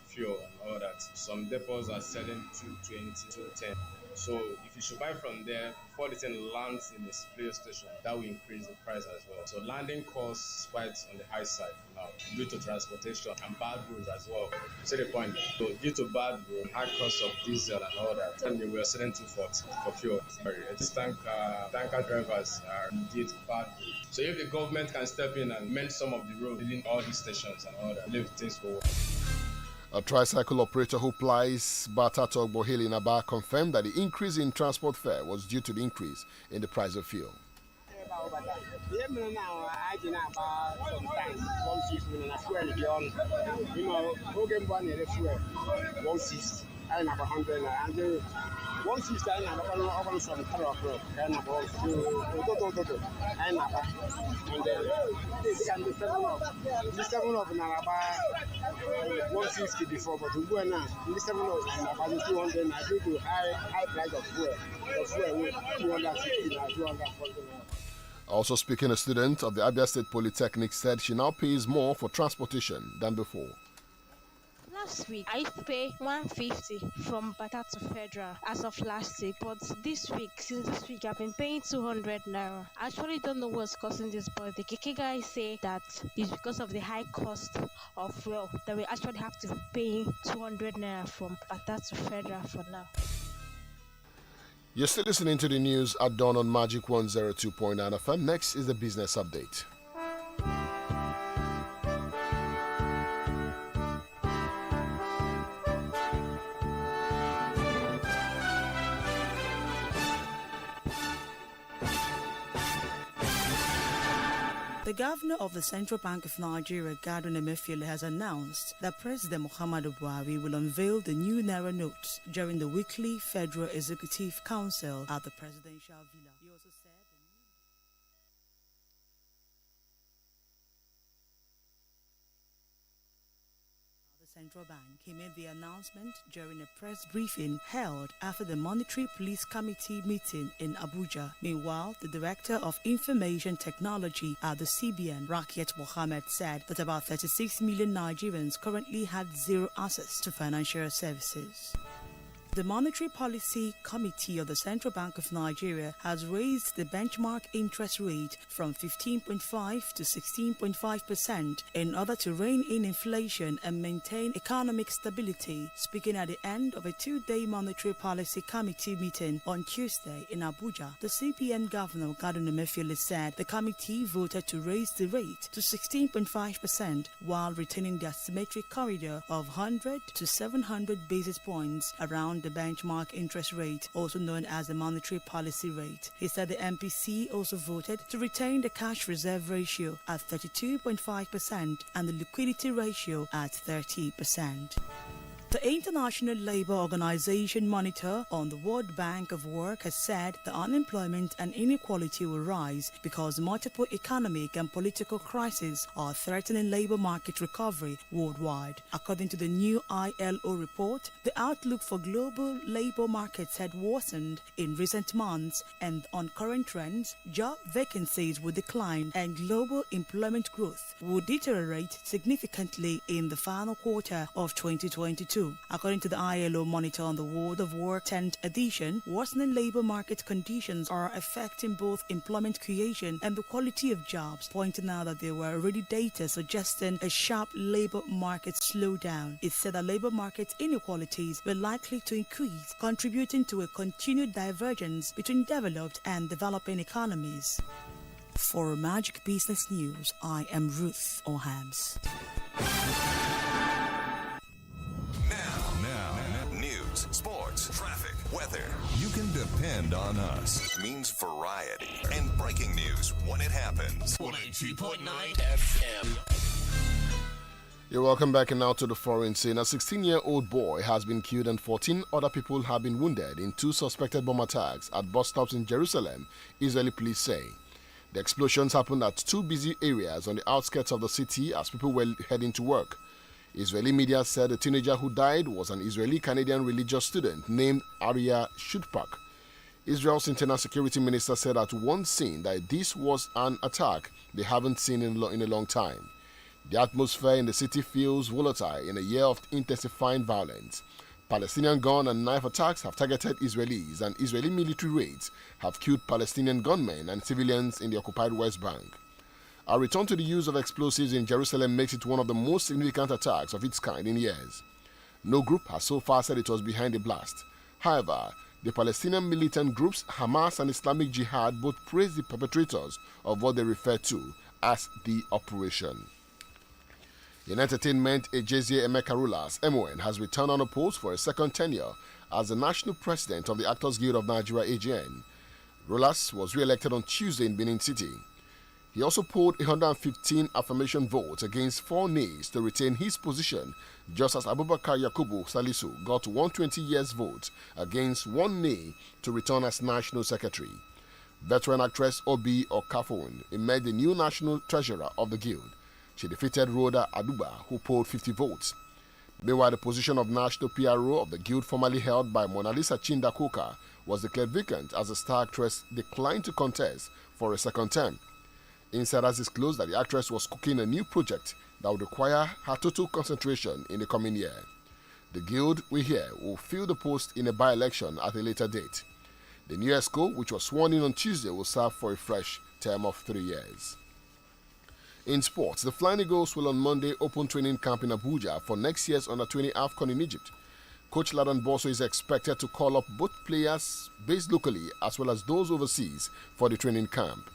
fuel and all that. Some depots are selling 220, 210. So if you should buy from there before the thing lands in this fuel station, that will increase the price as well. So landing costs quite on the high side now due to transportation and bad roads as well. You see the point? So due to bad road, high cost of diesel and all that, and we are selling 240 for fuel. These tanker drivers are indeed bad road. So if the government can step in and mend some of the roads within all these stations and all that, leave things go. A tricycle operator who plies Bata to Ogbohili in Aba confirmed that the increase in transport fare was due to the increase in the price of fuel. before, but we go now. In the 7 of 200 now due to high price of fuel. The fuel 260 now, 240 now. Also speaking, a student of the Abia State Polytechnic said she now pays more for transportation than before. Last week, I used to pay 150 from Bata to Federal as of last week, but since this week, I've been paying 200 naira. I actually don't know what's causing this, but the Keke guys say that it's because of the high cost of fuel that we actually have to be paying 200 naira from Bata to Federal for now. You're still listening to the news at dawn on Magic 102.9 FM. Next is the business update. The governor of the Central Bank of Nigeria, Godwin Emefiele, has announced that President Muhammadu Buhari will unveil the new Naira notes during the weekly Federal Executive Council at the Presidential Villa. He also said Central Bank. He made the announcement during a press briefing held after the Monetary Police Committee meeting in Abuja. Meanwhile, the Director of Information Technology at the CBN, Rakiat Mohammed, said that about 36 million Nigerians currently had zero access to financial services. The Monetary Policy Committee of the Central Bank of Nigeria has raised the benchmark interest rate from 15.5 to 16.5% in order to rein in inflation and maintain economic stability. Speaking at the end of a two-day Monetary Policy Committee meeting on Tuesday in Abuja, the CBN Governor Gadon Emefiele said the committee voted to raise the rate to 16.5% while retaining the asymmetric corridor of 100 to 700 basis points around the benchmark interest rate, also known as the monetary policy rate. He said the MPC also voted to retain the cash reserve ratio at 32.5% and the liquidity ratio at 30%. The International Labour Organization monitor on the World Bank of Work has said that unemployment and inequality will rise because multiple economic and political crises are threatening labour market recovery worldwide. According to the new ILO report, the outlook for global labour markets had worsened in recent months, and on current trends, job vacancies will decline and global employment growth will deteriorate significantly in the final quarter of 2022. According to the ILO Monitor on the World of Work 10th edition, worsening labor market conditions are affecting both employment creation and the quality of jobs, pointing out that there were already data suggesting a sharp labor market slowdown. It said that labor market inequalities were likely to increase, contributing to a continued divergence between developed and developing economies. For Magic Business News, I am Ruth Ohams. News, sports, traffic, weather. You can depend on us. Means variety and breaking news when it happens. 182.9 FM. You're welcome back, and now to the foreign scene. A 16-year-old boy has been killed and 14 other people have been wounded in two suspected bomb attacks at bus stops in Jerusalem, Israeli police say. The explosions happened at two busy areas on the outskirts of the city as people were heading to work. Israeli media said the teenager who died was an Israeli-Canadian religious student named Arya Shudpak. Israel's internal security minister said at one scene that this was an attack they haven't seen in a long time. The atmosphere in the city feels volatile in a year of intensifying violence. Palestinian gun and knife attacks have targeted Israelis, and Israeli military raids have killed Palestinian gunmen and civilians in the occupied West Bank. A return to the use of explosives in Jerusalem makes it one of the most significant attacks of its kind in years. No group has so far said it was behind the blast. However, the Palestinian militant groups Hamas and Islamic Jihad both praised the perpetrators of what they refer to as the operation. In entertainment, Ejezie Emeka Rulas, MON, has returned unopposed for a second tenure as the national president of the Actors Guild of Nigeria, AGN. Rulas was re-elected on Tuesday in Benin City. He also polled 115 affirmation votes against 4 nays to retain his position, just as Abubakar Yakubu Salisu got 120 yes votes against 1 nay to return as national secretary. Veteran actress Obi Okafor emerged the new national treasurer of the guild. She defeated Rhoda Aduba, who polled 50 votes. Meanwhile, the position of national PRO of the guild, formerly held by Mona Lisa Chinda Koka, was declared vacant as the star actress declined to contest for a second term. Insiders disclosed that the actress was cooking a new project that would require her total concentration in the coming year. The guild, we hear, will fill the post in a by-election at a later date. The new ESCO, which was sworn in on Tuesday, will serve for a fresh term of 3 years. In sports, the Flying Eagles will on Monday open training camp in Abuja for next year's Under-20 AFCON in Egypt. Coach Ladan Bosso is expected to call up both players based locally as well as those overseas for the training camp.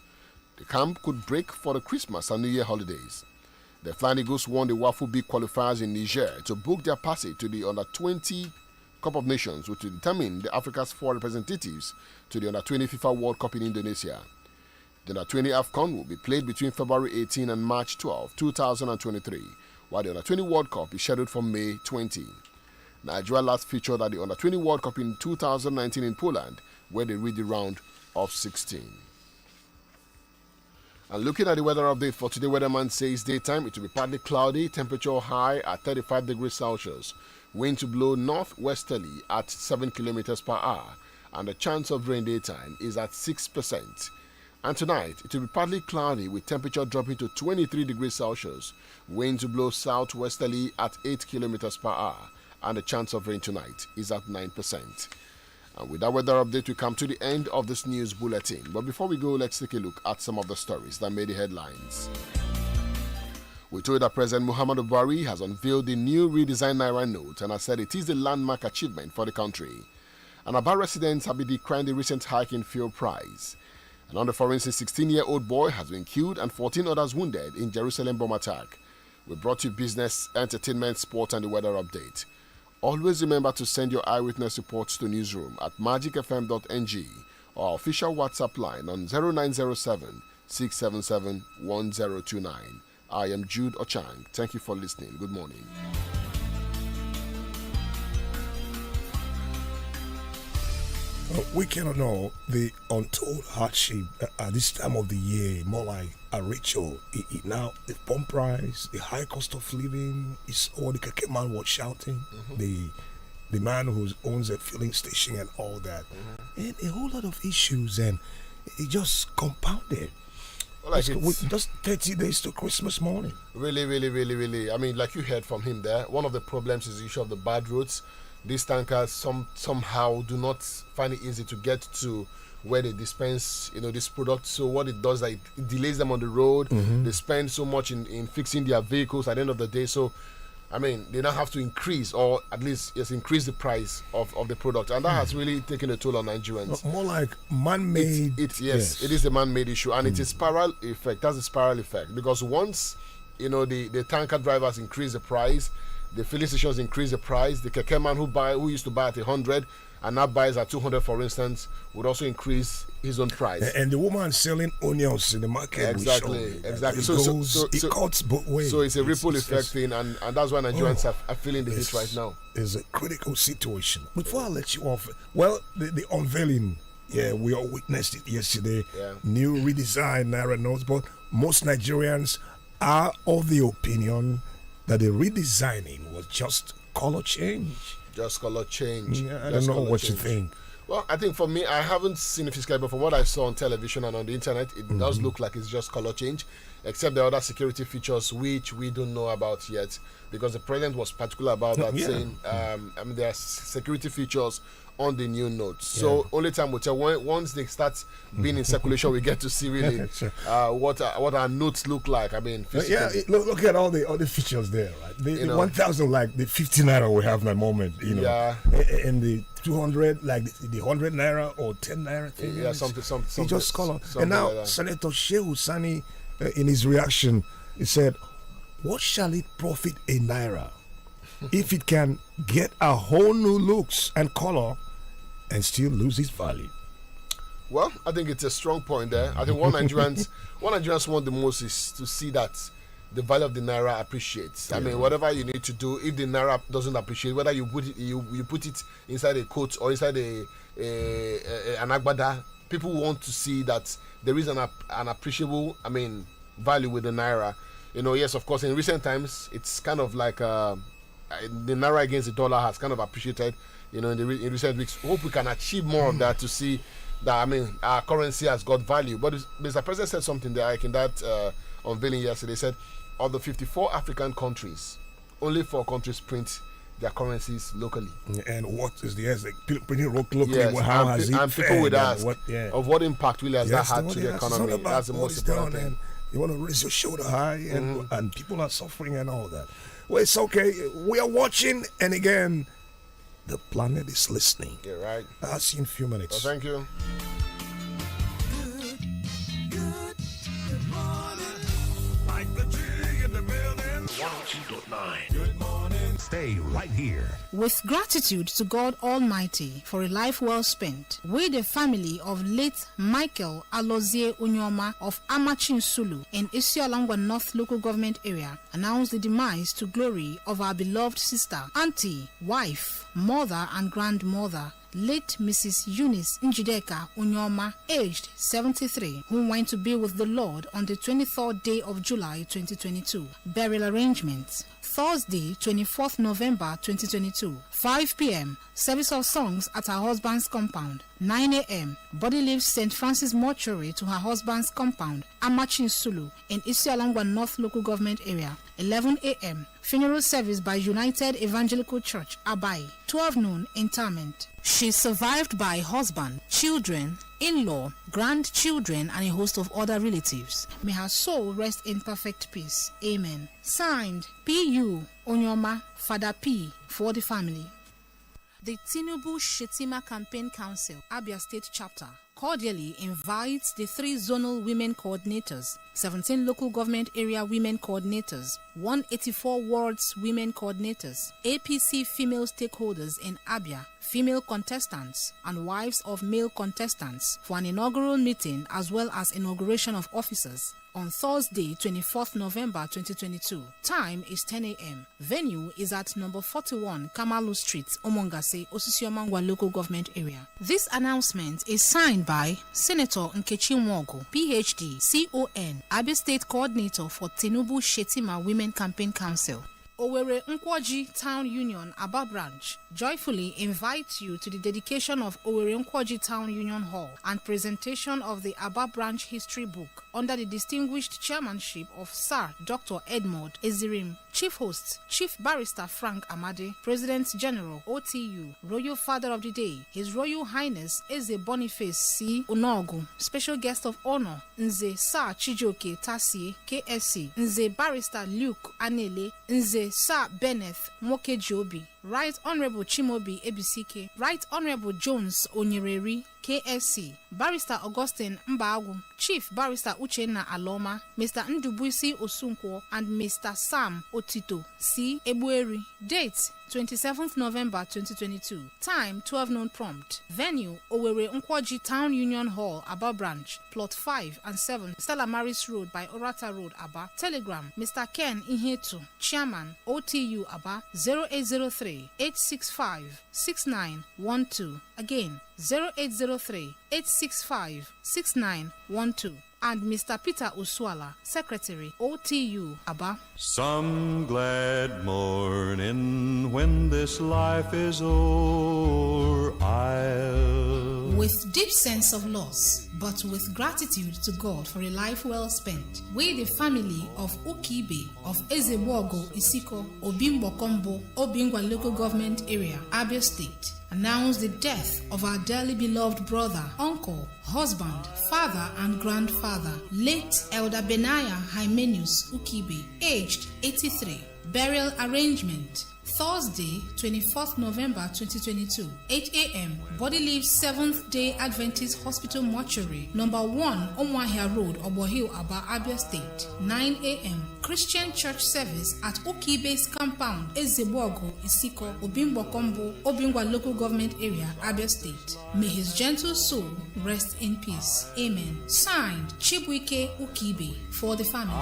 The camp could break for the Christmas and New Year holidays. The Flying Eagles won the Wafu B qualifiers in Niger to book their passage to the Under-20 Cup of Nations, which will determine the Africa's 4 representatives to the Under-20 FIFA World Cup in Indonesia. The Under-20 AFCON will be played between February 18 and March 12, 2023, while the Under-20 World Cup is scheduled for May 20. Nigeria last featured at the Under-20 World Cup in 2019 in Poland, where they reached the round of 16. And looking at the weather update for today, weatherman says daytime it will be partly cloudy, temperature high at 35 degrees Celsius, wind to blow northwesterly at 7 kilometers per hour, and the chance of rain daytime is at 6%. And tonight it will be partly cloudy with temperature dropping to 23 degrees Celsius, wind to blow southwesterly at 8 kilometers per hour, and the chance of rain tonight is at 9%. And with that weather update, we come to the end of this news bulletin. But before we go, let's take a look at some of the stories that made the headlines. We told that President Muhammadu Buhari has unveiled the new redesigned Naira note and has said it is a landmark achievement for the country. And Aba residents have been decrying the recent hike in fuel price. And on the foreign, 16-year-old boy has been killed and 14 others wounded in Jerusalem bomb attack. We brought you business, entertainment, sport, and the weather update. Always remember to send your eyewitness reports to newsroom at magicfm.ng or our official WhatsApp line on 0907 677 1029. I am Jude Ochang. Thank you for listening. Good morning. We cannot know the untold hardship at this time of the year, more like a ritual. Now, the pump price, the high cost of living, is all the keke man was shouting, the man who owns a filling station and all that. And a whole lot of issues, and it just compounded. Like with just 30 days to Christmas morning. Really. I mean, like you heard from him there, one of the problems is the issue of the bad roads. These tankers somehow do not find it easy to get to where they dispense, this product. So what it does, it delays them on the road. They spend so much in fixing their vehicles at the end of the day. So, I mean, they now have to increase, or at least increase the price of the product, and that has really taken a toll on Nigerians. More like man-made. Yes, it is a man-made issue, and it is spiral effect. That's a spiral effect, because once the tanker drivers increase the price, the filling stations increase the price. The keke man who used to buy at 100 and now buys at 200, for instance, would also increase his own price. And the woman selling onions in the market. Exactly. It cuts both ways. So it's a ripple effect thing, and that's why Nigerians are feeling the heat right now. It's a critical situation. Before I let you off, well, the unveiling, we all witnessed it yesterday. New redesigned Naira notes, but most Nigerians are of the opinion that the redesigning was just color change. Just color change. I don't know what you think. Well, I think for me, I haven't seen it physically, but from what I saw on television and on the internet, it does look like it's just color change, except the other security features which we don't know about yet, because the president was particular about that, saying there are security features on the new notes. So only time will tell. Once they start being in circulation, we get to see really what our notes look like. I mean, look at all the features there, right? The 1,000, like the 50 naira we have in the moment, and the 200, like the 100 naira or 10 naira thing. Something. Just color. And now like Senator Shehu Sani, in his reaction, he said, "What shall it profit a naira if it can get a whole new looks and color and still lose its value?" Well, I think it's a strong point there. I think what Nigerians want the most is to see that the value of the naira appreciates. I mean, whatever you need to do, if the naira doesn't appreciate, whether you put it inside a coat or inside an agbada, people want to see that there is an appreciable, value with the naira. Yes, of course, in recent times, it's kind of like the naira against the dollar has kind of appreciated, in recent weeks. Hope we can achieve more of that to see that, our currency has got value. But Mr. President said something there, like in that unveiling yesterday. He said, of the 54 African countries, only 4 countries print their currencies locally. And what is the printing locally? Yes, how has it and people would ask of what impact really has that had to the It's economy. not about That's the most important thing. You want to raise your shoulder high, and people are suffering and all that. Well, it's okay. We are watching, and again, the planet is listening. Yeah, right. I'll see you in a few minutes. Well, thank you. Good morning. Like the G in the building. 102.9. Good morning. Stay right here. With gratitude to God Almighty for a life well spent, we, the family of late Michael Alozie Unyoma of Amachin Sulu in Isialangwa North Local Government Area, announce the demise to glory of our beloved sister, auntie, wife, mother and grandmother, late Mrs. Eunice Njideka Unyoma, aged 73, who went to be with the Lord on the 23rd day of July 2022. Burial arrangements: Thursday, 24th November 2022, 5 p.m., service of songs at her husband's compound. 9 a.m., body leaves St. Francis Mortuary to her husband's compound, Amachin Sulu, in Isialangwa North Local Government Area. 11 a.m. Funeral service by United Evangelical Church, Abai. 12 noon, interment. She is survived by husband, children, in-law, grandchildren, and a host of other relatives. May her soul rest in perfect peace. Amen. Signed, P.U. Onyoma, Father P. for the family. The Tinubu Shetima Campaign Council, Abia State Chapter, cordially invites the 3 zonal women coordinators, 17 local government area women coordinators, 184 wards women coordinators, APC female stakeholders in Abia, female contestants, and wives of male contestants for an inaugural meeting as well as inauguration of officers on Thursday, 24th November 2022. Time is 10 a.m. Venue is at number 41 Kamalu Street, Omongase, Osisiomangwa local government area. This announcement is signed by Senator IKYEDGEE1, PhD, CON, Abia State Coordinator for Tinubu Shetima Women Campaign Council. IKYEDGEE Town Union Aba Branch joyfully invites you to the dedication of IKYEDGEE Town Union Hall and presentation of the Aba Branch History Book under the distinguished chairmanship of Sir Dr. Edmond Ezirim. Chief Host, Chief Barrister Frank Amade, President General, OTU, Royal Father of the Day, His Royal Highness Eze Boniface C. Onogu, Special Guest of Honor, Nze Sir Chijoke Tasie, KSC, Nze Barrister Luke Anele, Nze Sir Benneth Mokejobi, Right Honorable Chimobi Ebisike, Right Honorable Jones Onyereri, KSC, Barrister Augustine Mbagu, Chief Barrister Uchenna Aloma, Mr. Ndubuisi Osunkwo, and Mr. Sam Otito C. Ebueri. Date 27th November 2022. Time 12 noon prompt. Venue IKYEDGEE Town Union Hall, Aba Branch, Plot 5 and 7, Stella Maris Road by Orata Road, Aba. Telegram Mr. Ken Ihetu, Chairman, OTU Aba, 0803 865 6912. Again, 0803 865 6912. And Mr. Peter Uswala, Secretary, OTU Aba. Some glad morning when this life is o'er, I'll... With deep sense of loss, but with gratitude to God for a life well spent, we, the family of Ukibe of Ezebogo Isiko, Obimbokombo, Obingwa local government area, Abia State, announce the death of our dearly beloved brother, uncle, husband, father, and grandfather, late Elder Benaiah Hymenius Ukibe, aged 83. Burial arrangement: Thursday, 24th November 2022, 8 a.m. Body leaves Seventh Day Adventist Hospital Mortuary, number 1 Omwahia Road, Obohill, Aba, Abia State. 9 a.m. Christian church service at Ukibe's compound, Ezebogo, Isiko, Obimbokombo, Obingwa local government area, Abia State. May his gentle soul rest in peace. Amen. Signed, Chibuike Ukibe, for the family.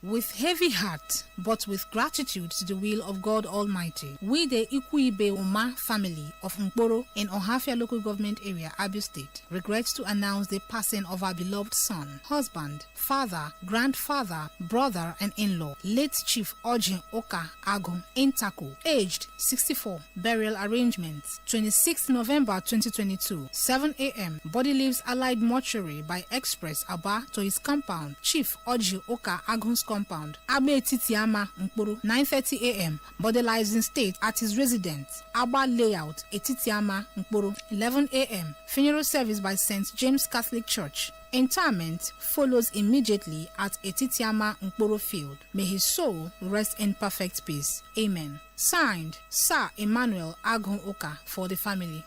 With heavy heart, but with gratitude to the will of God Almighty, we, the IKYEDGEE1 family of Nkporo in Ohafia local government area, Abia State, regret to announce the passing of our beloved son, husband, father, grandfather, brother, and in-law, late Chief Ojin Oka Agu Intako, aged 64. Burial arrangements: 26th November 2022, 7 a.m. Body leaves Allied Mortuary by Express Aba to his compound, Chief Ojin Oka Agun's compound, Abe Titiama Nkporo. 9:30 a.m. Body lies in state at his residence, Aba Layout, Etitiama Nkporo. 11 a.m. Funeral service by St. James Catholic Church. Interment follows immediately at Etitiama Nkporo Field. May his soul rest in perfect peace. Amen. Signed, Sir Emmanuel Agun Oka, for the family.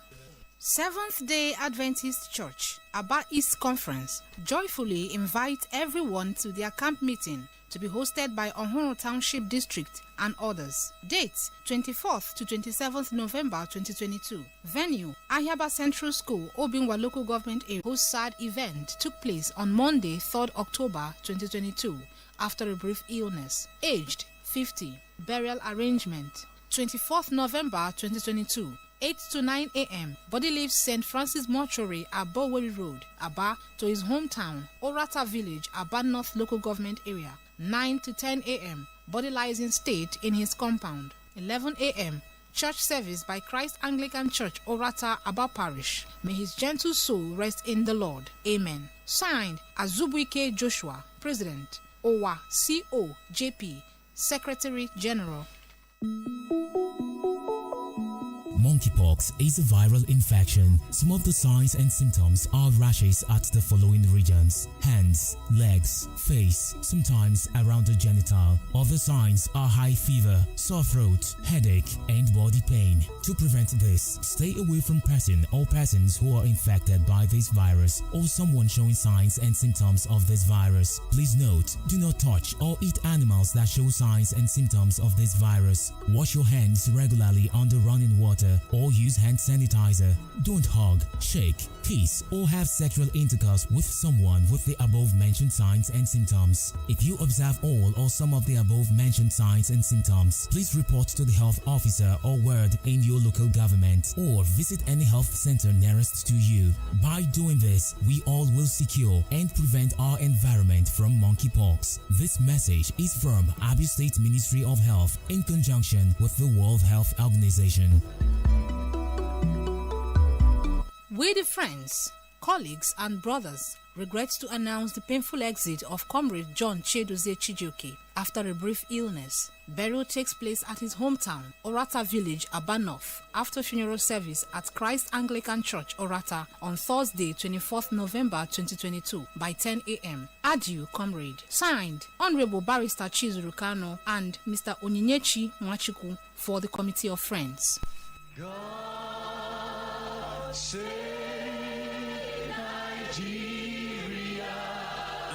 Seventh Day Adventist Church, Aba East Conference, joyfully invite everyone to their camp meeting to be hosted by Ohuru Township District and others. Dates: 24th to 27th November 2022. Venue: Ahiaba Central School, Obingwa Local Government Area. Host sad event took place on Monday, 3rd October 2022 after a brief illness. Aged 50. Burial arrangement: 24th November 2022. 8 to 9 a.m. Body leaves St. Francis Mortuary, Aboweri Road, Aba, to his hometown, Orata Village, Aba North Local Government Area. 9 to 10 a.m. Body lies in state in his compound. 11 a.m. Church service by Christ Anglican Church, Orata, Aba Parish. May his gentle soul rest in the Lord. Amen. Signed, Azubuike Joshua, President. Owa CO JP, Secretary General. Monkeypox is a viral infection. Some of the signs and symptoms are rashes at the following regions: hands, legs, face, sometimes around the genital. Other signs are high fever, sore throat, headache, and body pain. To prevent this, stay away from person or persons who are infected by this virus or someone showing signs and symptoms of this virus. Please note, do not touch or eat animals that show signs and symptoms of this virus. Wash your hands regularly under running water or use hand sanitizer. Don't hug, shake, kiss, or have sexual intercourse with someone with the above mentioned signs and symptoms. If you observe all or some of the above mentioned signs and symptoms, please report to the health officer or ward in your local government or visit any health center nearest to you. By doing this, we all will secure and prevent our environment from monkeypox. This message is from Abia State Ministry of Health in conjunction with the World Health Organization. We, the friends, colleagues, and brothers, regret to announce the painful exit of Comrade John Chedozie Chijioke after a brief illness. Burial takes place at his hometown, Orata Village, Abanoff, after funeral service at Christ Anglican Church, Orata, on Thursday, 24th November 2022 by 10 a.m. Adieu, Comrade. Signed, Honorable Barrister Chizuru Kano and Mr. Onyinyechi Mwachuku for the Committee of Friends. God save Nigeria.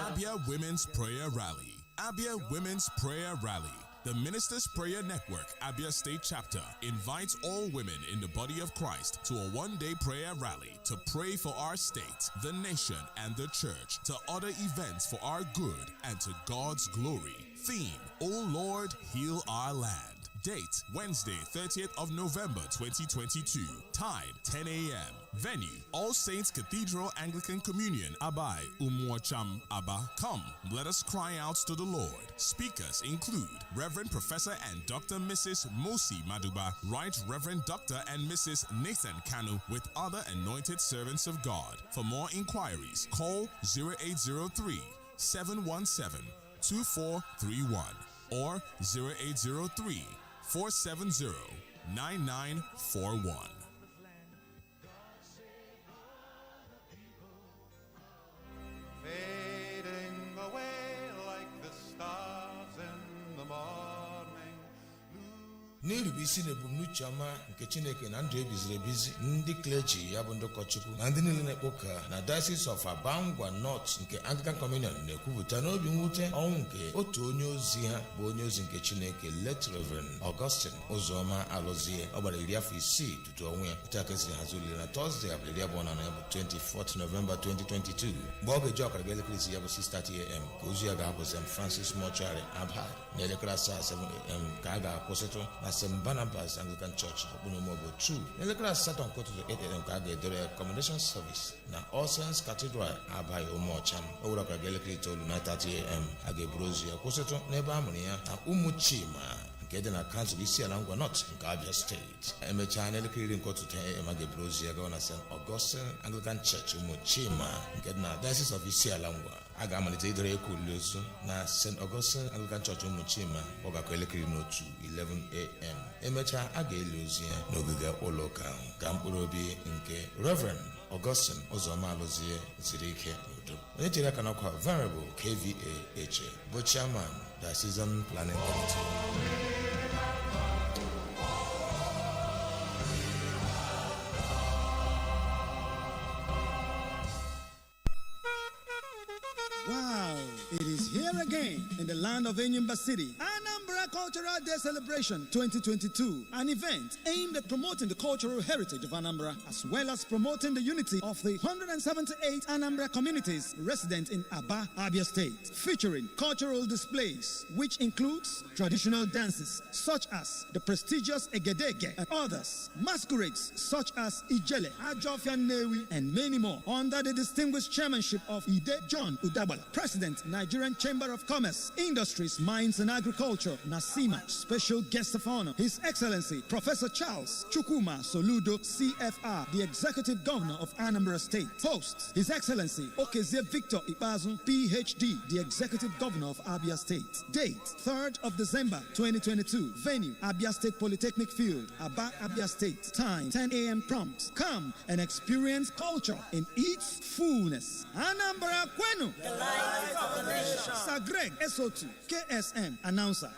Abia Women's Prayer Rally. Abia Women's Prayer Rally. The Ministers' Prayer Network, Abia State Chapter, invites all women in the body of Christ to a one-day prayer rally to pray for our state, the nation, and the church, to other events for our good and to God's glory. Theme, O Lord, heal our land. Date, Wednesday, 30th of November 2022. Time, 10 a.m. Venue, All Saints Cathedral Anglican Communion, Abai, Umuacham, Abba. Come, let us cry out to the Lord. Speakers include Reverend Professor and Dr. Mrs. Mosi Maduba, Right Reverend Dr. and Mrs. Nathan Kanu, with other anointed servants of God. For more inquiries, call 0803 717 2431 or 0803 470 9941. Fading away like the stars in the morning. n'irubisi na ebumnuche ọma nke Chineke na ndụ ebiziri ebizi ndị kleji ya bụ ndị ụkọchukwu na ndị niile na-ekpe ụka na Diocese of Abangwa North nke Anglican Communion na-ekwupụta n'obi mwute ọnwụ nke otu onye ozi ha bụ onye ozi nke Chineke Late Reverend Augustine Uzoma Alozie. Ọ gbara 60 tutu ọnwụ ya. Otu aka esiri hazi olili na Thursday abalị 24 November 2022 mgbe ọ ga-eji ọkara elekere isi ya bụ 6:30 a.m. ka ozu ya ga-abụ St. Francis Mortuary Aba na elekere 7 a.m. ka a ga-akwụsịtụ na St. Barnabas Anglican Church Okpunomobo 2 n'elekere 8 nke ụtụtụ 8 a.m. ka a ga-edore accommodation service na All Saints Cathedral Abai Umuocham. O were ọkara elekere 9 na 30 a.m. a ga-eburu ozu ya kwụsịtụ n'ebe a mụrụ ya na Umuchima nke dị na kansụl Isiala Ngwa North nke Abia steeti. Emechaa n'elekere 10 nke ụtụtụ a.m. a ga-eburu ozu ya gawa na St. Augustine Anglican Church Umuchima nke dị na Diocese of Isiala Ngwa. A ga-amalite idore ekwu olili ozu na St. Augustine Anglican Church Umuchima ọ ga-akụ elekere 11 a.m. Emechaa a ga-eli ozu ya n'ogige ụlọ ụka ahụ ka mkpụrụ obi nke Reverend Augustine Uzoma Alozie ziri ike n'udo. Onye chere aka n'ọkwa Venerable KVA Eche bụ Chairman Diocesan Planning Committee. Wow, it is here again in the land of Enyimba City. Anambra Cultural Day Celebration 2022, an event aimed at promoting the cultural heritage of Anambra, as well as promoting the unity of the 178 Anambra communities resident in Aba, Abia State, featuring cultural displays, which includes traditional dances such as the prestigious Egedege and others, masquerades such as Ijele, Ajofian Newi, and many more, under the distinguished chairmanship of Ide John Udabala, President, Nigerian Chamber of Commerce, Industries, Mines and Agriculture, NASIMA. Special guest of honor, His Excellency Professor Charles Chukwuma Soludo, CFR, the Executive Governor of Anambra State. Hosts, His Excellency Okezie Victor Ipazu, PhD, the Executive Governor of Abia State. Date, 3rd of December 2022. Venue, Abia State Polytechnic Field, Aba, Abia State. Time, 10 a.m. prompt. Come and experience culture in its fullness. Anambra Kwenu, the life of the nation. Sir Greg SO2, KSM, announcer.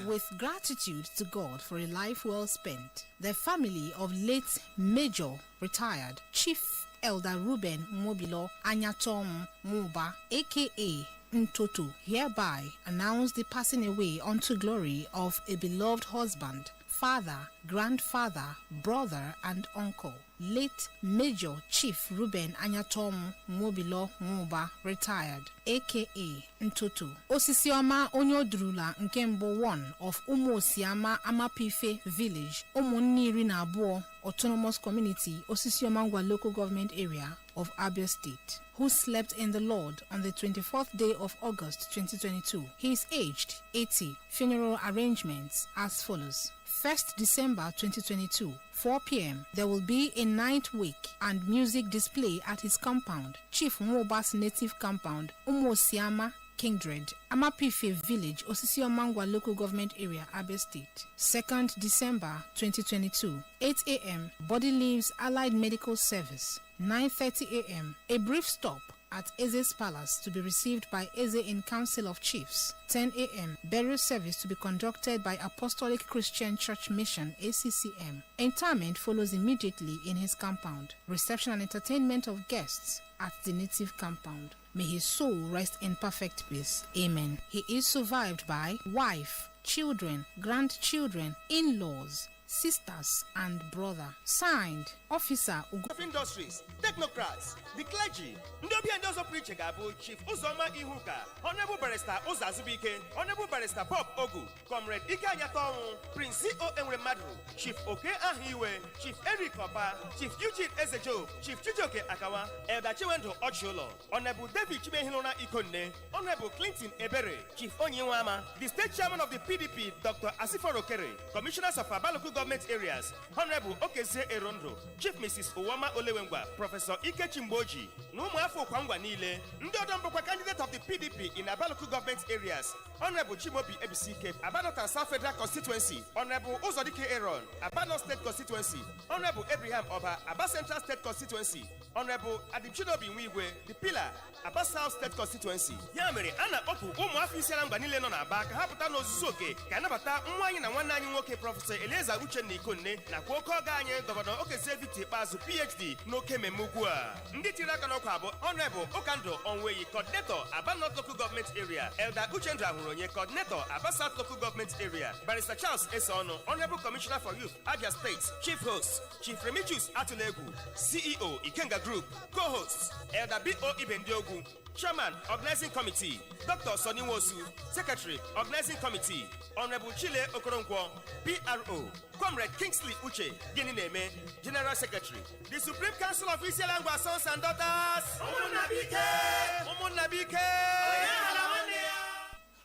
With gratitude to God for a life well spent, the family of late Major retired Chief Elder Ruben Mobilo Anyatom Muba, aka Ntoto, hereby announce the passing away unto glory of a beloved husband, father, grandfather, brother, and uncle, late Major Chief Ruben Anyatom Mobilo Muba, retired, aka Ntoto. Osisioma Onyodrula Nkembo 1 of Umosiama Amapife Village, Umuniri na Abo Autonomous Community, Osisioma Local Government Area of Abia State, who slept in the Lord on the 24th day of August 2022. He is aged 80. Funeral arrangements as follows. 1st December 2022, 4 p.m. There will be a night wake and music display at his compound, Chief Moba's native compound, Umosiama Kindred, Amapife Village, Osisiomangwa Local Government Area, Abia State. 2nd December 2022, 8 a.m. Body leaves Allied Medical Service. 9:30 a.m. A brief stop at Eze's Palace to be received by Eze in Council of Chiefs. 10 a.m. Burial service to be conducted by Apostolic Christian Church Mission, ACCM. Interment follows immediately in his compound. Reception and entertainment of guests at the native compound. May his soul rest in perfect peace. Amen. He is survived by wife, children, grandchildren, in-laws, sisters, and brother. Signed, Officer of Industries, Technocrats, the clergy, Ndobi and also preacher Gabu, Chief Uzoma Ihuka, Honorable Barrister Uzazubike, Honorable Barrister Bob Ogu, Comrade Ike Anyatom, Prince C.O. Enwemadu, Chief Oke Ahiwe, Chief Eric Opa, Chief Eugene Ezejo, Chief Chijoke Akawa, Elder Chiwendo Ocholo, Honorable David Chimehilona Ikonne, Honorable Clinton Ebere, Chief Onyiwama, the State Chairman of the PDP, Dr. Asifo Okere, Commissioners of Abaloku Government Areas, Honorable Okeze Erondo, Chief Mrs. Owama Olewengwa, Professor Ike Chimboji, Numuafo Kwangwa Nile, Ndodombokwa candidate of the PDP in Abaloku Government Areas, Honorable Chimobi Ebisike, Abadota South Federal Constituency, Honorable Uzodike Aaron, Abano State Constituency, Honorable Abraham Oba, Aba Central State Constituency, Honorable Adipchinobi Nwiwe, the Pillar, Aba South State Constituency. Yamere, Ana Opu, Umuafi Isialangwa Nile Nona Aba, Kahaputa no Zuzoke, Kanabata, Mwanyi na Wananyi Nwoke, Professor Eleza Uche Nikonne, na Kwoko Ganye, Governor Okeze Viti Bazu, PhD, Noke Memugua. Ndi Tiraka Nokwabo, Honorable Okando Onweyi, Coordinator, Aba North Local Government Area, Elder Uchendra Huronye, Coordinator, Aba South Local Government Area, Barrister Charles Esono, Honorable Commissioner for Youth, Abia State, Chief Host, Chief Remigius Atulegu, CEO, Ikenga Group, Co-Host, Elder B.O. Ibendiogu, Chairman, Organizing Committee, Dr. Sonny Wosu, Secretary, Organizing Committee, Honorable Chile Okoronkwo, PRO, Comrade Kingsley Uche, Neme, General Secretary, the Supreme Council of Isialangwa Sons and Daughters, Omunabike,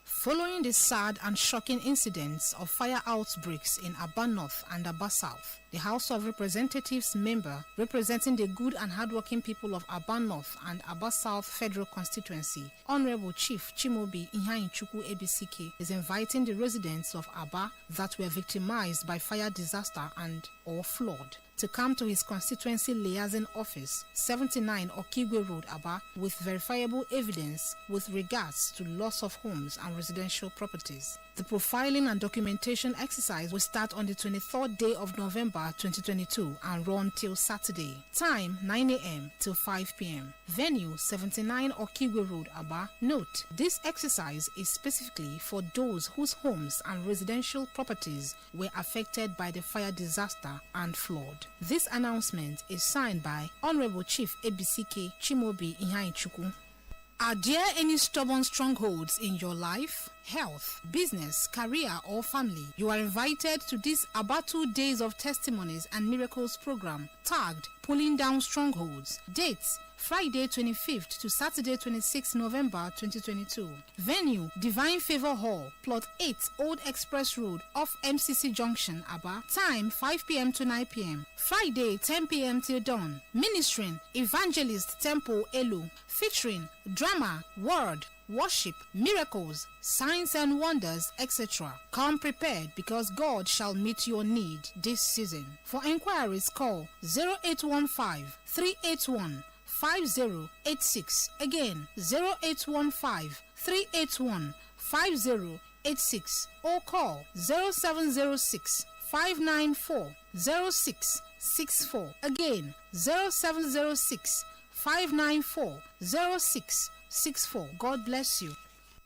Following the sad and shocking incidents of fire outbreaks in Aba North and Aba South, the House of Representatives member representing the good and hardworking people of Aba North and Aba South Federal Constituency, Honorable Chief Chimobi Ihanychuku Ebisike, is inviting the residents of Aba that were victimized by fire disaster and or flood to come to his constituency liaison office, 79 Okigwe Road, Aba, with verifiable evidence with regards to loss of homes and residential properties. The profiling and documentation exercise will start on the 23rd day of November 2022 and run till Saturday. Time 9 a.m. till 5 p.m. Venue 79 Okigwe Road, Aba. Note, this exercise is specifically for those whose homes and residential properties were affected by the fire disaster and flood. This announcement is signed by Honorable Chief Ebisike Chimobi Ihanychuku. Are there any stubborn strongholds in your life, health, business, career, or family? You are invited to this about 2 days of testimonies and miracles program tagged Pulling Down Strongholds. Dates Friday 25th to Saturday 26th November 2022. Venue, Divine Favor Hall, Plot 8, Old Express Road, off MCC Junction, Aba. Time 5 p.m. to 9 p.m. Friday 10 p.m. till dawn. Ministering, Evangelist Temple Elu, featuring drama, word, worship, miracles, signs and wonders, etc. Come prepared because God shall meet your need this season. For inquiries, call 0815-381-5086. Again, 0815-381-5086 or call 0706-594-0664. Again, 0706-594-0664. God bless you.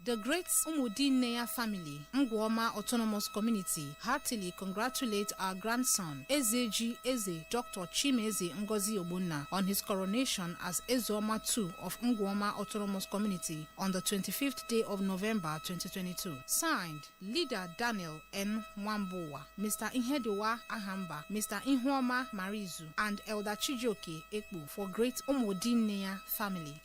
The great Umudineya family, Ngwoma Autonomous Community, heartily congratulate our grandson, IKYEDGEE Dr. Chimeze Ngozi Obunna, on his coronation as Ezeoma II of Ngwoma Autonomous Community on the 25th day of November 2022. Signed, Leader Daniel N. Wambowa, Mr. Inhedowa Ahamba, Mr. Inhuoma Marizu, and Elder Chijoke Ekbu for great Umudineya family.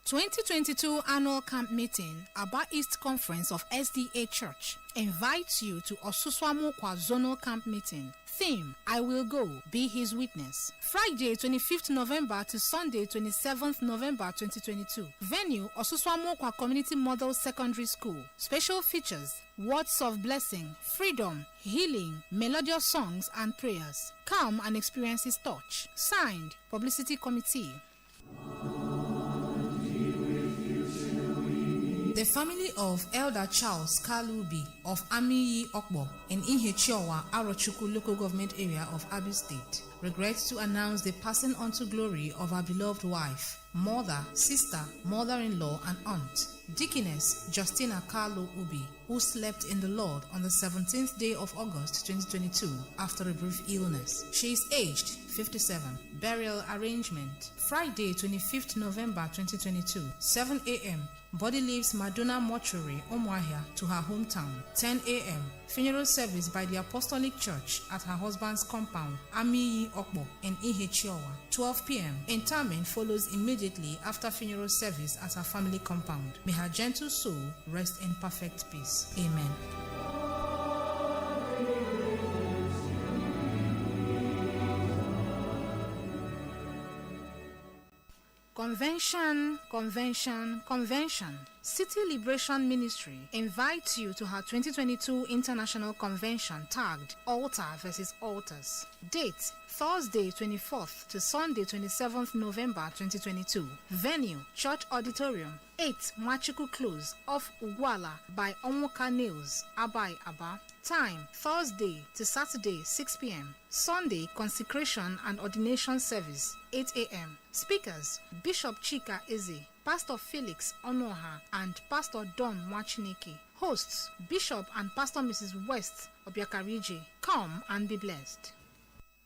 2022 Annual Camp Meeting, Aba East Conference of SDA Church, invites you to Osuswamokwa Zonal Camp Meeting. Theme, I will go, be his witness. Friday 25th November to Sunday 27th November 2022. Venue, Osuswamokwa Community Model Secondary School. Special features, words of blessing, freedom, healing, melodious songs and prayers. Come and experience his touch. Signed, Publicity Committee. The family of Elder Charles Kalubi of IKYEDGEE1 in Ihechiowa, Arochukwu local government area of Abia State regrets to announce the passing on to glory of our beloved wife, mother, sister, mother-in-law, and aunt, Deaconess Justina Carlo Ubi, who slept in the Lord on the 17th day of August 2022 after a brief illness. She is aged 57. Burial arrangement, Friday 25th November 2022, 7 a.m. Body leaves Madonna Mortuary, Umuahia, to her hometown. 10 a.m. Funeral service by the Apostolic Church at her husband's compound, IKYEDGEE1 in Ihechiowa. 12 p.m. Interment follows immediately after funeral service at her family compound. May her gentle soul rest in perfect peace. Amen. Convention. City Liberation Ministry invites you to her 2022 International Convention tagged Altar vs. Altars. Date, Thursday 24th to Sunday 27th November 2022. Venue, Church Auditorium, 8 Machiku Close, off Ugwala by Onwoka Nails, Abai Aba. Time, Thursday to Saturday, 6 p.m. Sunday, Consecration and Ordination Service, 8 a.m. Speakers, Bishop Chika Eze, Pastor Felix Onoha, and Pastor Don Mwachineke. Hosts, Bishop and Pastor Mrs. West Obiakarije. Come and be blessed.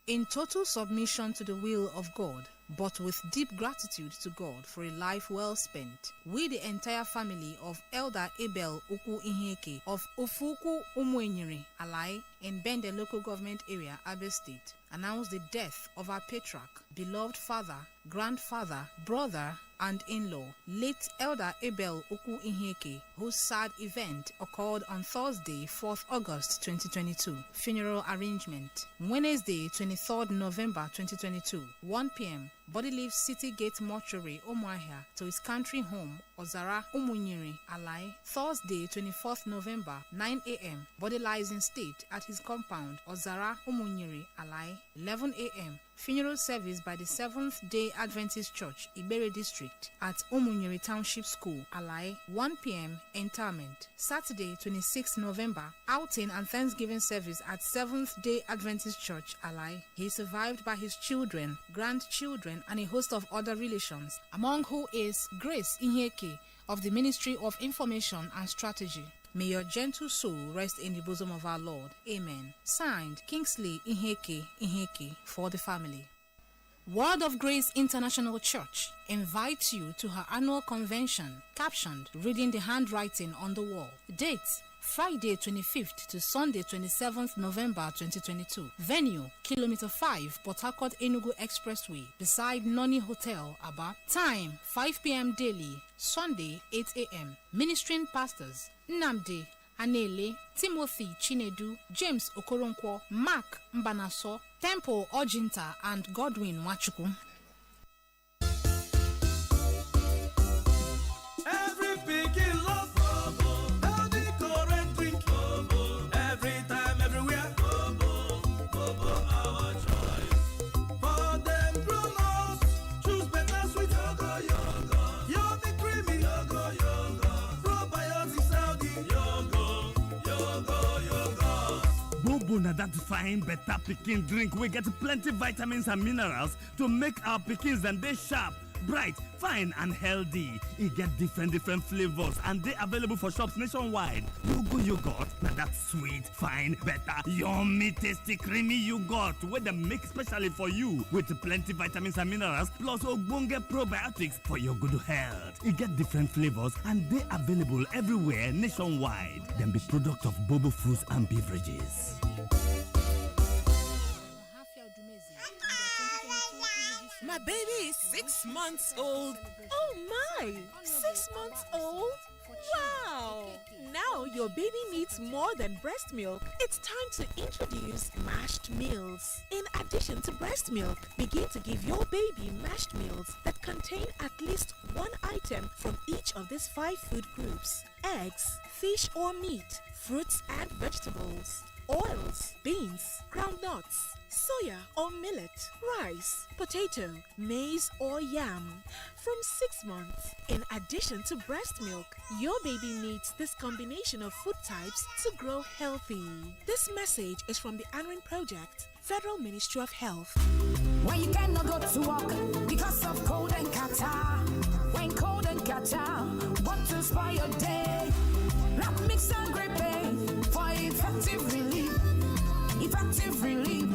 In total submission to the will of God, but with deep gratitude to God for a life well spent, we, the entire family of Elder Abel Ukwu Iheke of Ofuku Umuenyere, Alai, in Bende local government area, Abia State, announce the death of our patriarch, beloved father, grandfather, brother, and in-law, late Elder Abel Ukwu Iheke, whose sad event occurred on Thursday, 4th August 2022. Funeral arrangement, Wednesday, 23rd November 2022, 1 p.m. Body leaves City Gate Mortuary, Umuahia, to his country home, Ozara Umunyere, Alai. Thursday, 24th November, 9 a.m. Body lies in state at his compound, Ozara Umunyere, Alai. 11 a.m. Funeral service by the Seventh-day Adventist Church, Ibere District, at Umunyere Township School, Alai. 1 p.m. Interment. Saturday, 26th November, outing and Thanksgiving service at Seventh-day Adventist Church, Alai. He is survived by his children, grandchildren, and a host of other relations, among who is Grace Iheke of the Ministry of Information and Strategy. May your gentle soul rest in the bosom of our Lord. Amen. Signed, Kingsley Iheke for the family. Word of Grace International Church invites you to her annual convention, captioned Reading the Handwriting on the Wall. Date, Friday 25th to Sunday 27th November 2022. Venue, Kilometer 5, Port Harcourt Enugu Expressway, beside Noni Hotel, Aba. Time, 5 p.m. daily, Sunday 8 a.m. Ministering pastors, Nnamdi Anele, Timothy Chinedu, James Okoronkwo, Mark Mbanaso, Temple Ojinta, and Godwin Wachuku. Every picking love Bobo, healthy current drink Bobo, every time, everywhere Bobo, Bobo our choice. For them grown-ups, choose better sweet yogo, yummy creamy yogo, probiotics healthy yogo. Bobo na that fine better pikin drink. We get plenty vitamins and minerals to make our pikins and they sharp, bright, fine and healthy. It get different flavors and they available for shops nationwide. Yogo yogurt, now that sweet, fine, better, yummy, tasty, creamy yogurt where they make specially for you with plenty vitamins and minerals plus ogbonge probiotics for your good health. It get different flavors and they available everywhere nationwide. Them be product of Bobo Fruits and Beverages. My baby is 6 months old. Oh my! 6 months old? Wow! Now your baby needs more than breast milk. It's time to introduce mashed meals. In addition to breast milk, begin to give your baby mashed meals that contain at least one item from each of these 5 food groups: eggs, fish or meat, fruits and vegetables, oils, beans, groundnuts, soya or millet, rice, potato, maize or yam. From 6 months, in addition to breast milk, your baby needs this combination of food types to grow healthy. This message is from the ANRIN Project, Federal Ministry of Health. When you cannot go to work because of cold and catarrh, when cold and catarrh want to spoil your day, not mix and grape for effective relief. Effective relief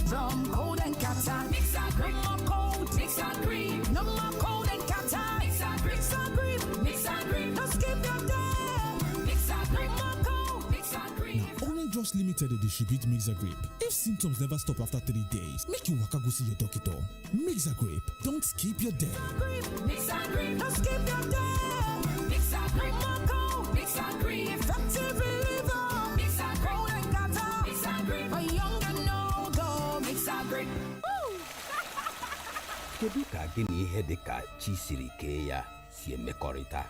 from cold and catarrh. Mix and grip, no more cold. Mix and grip, no more cold and catarrh. Mix and grip, mix and grip, mix and grip. Don't skip your day. Mix and grip, no more cold. Mix and grip. Now, Orange Drugs Limited they distribute Mixagrape. If symptoms never stop after 3 days, make you waka go see your doctor. Mixagrape, don't skip your day. Mix and grip, don't skip your day. Mix and grip, no more cold. Mix and grip, effective reliever. Mix and cold and catarrh. Mix and grip, for young and old. Mix and grip. Kedu ka gị na ihe dị ka chi siri kee ya si emekọrịta?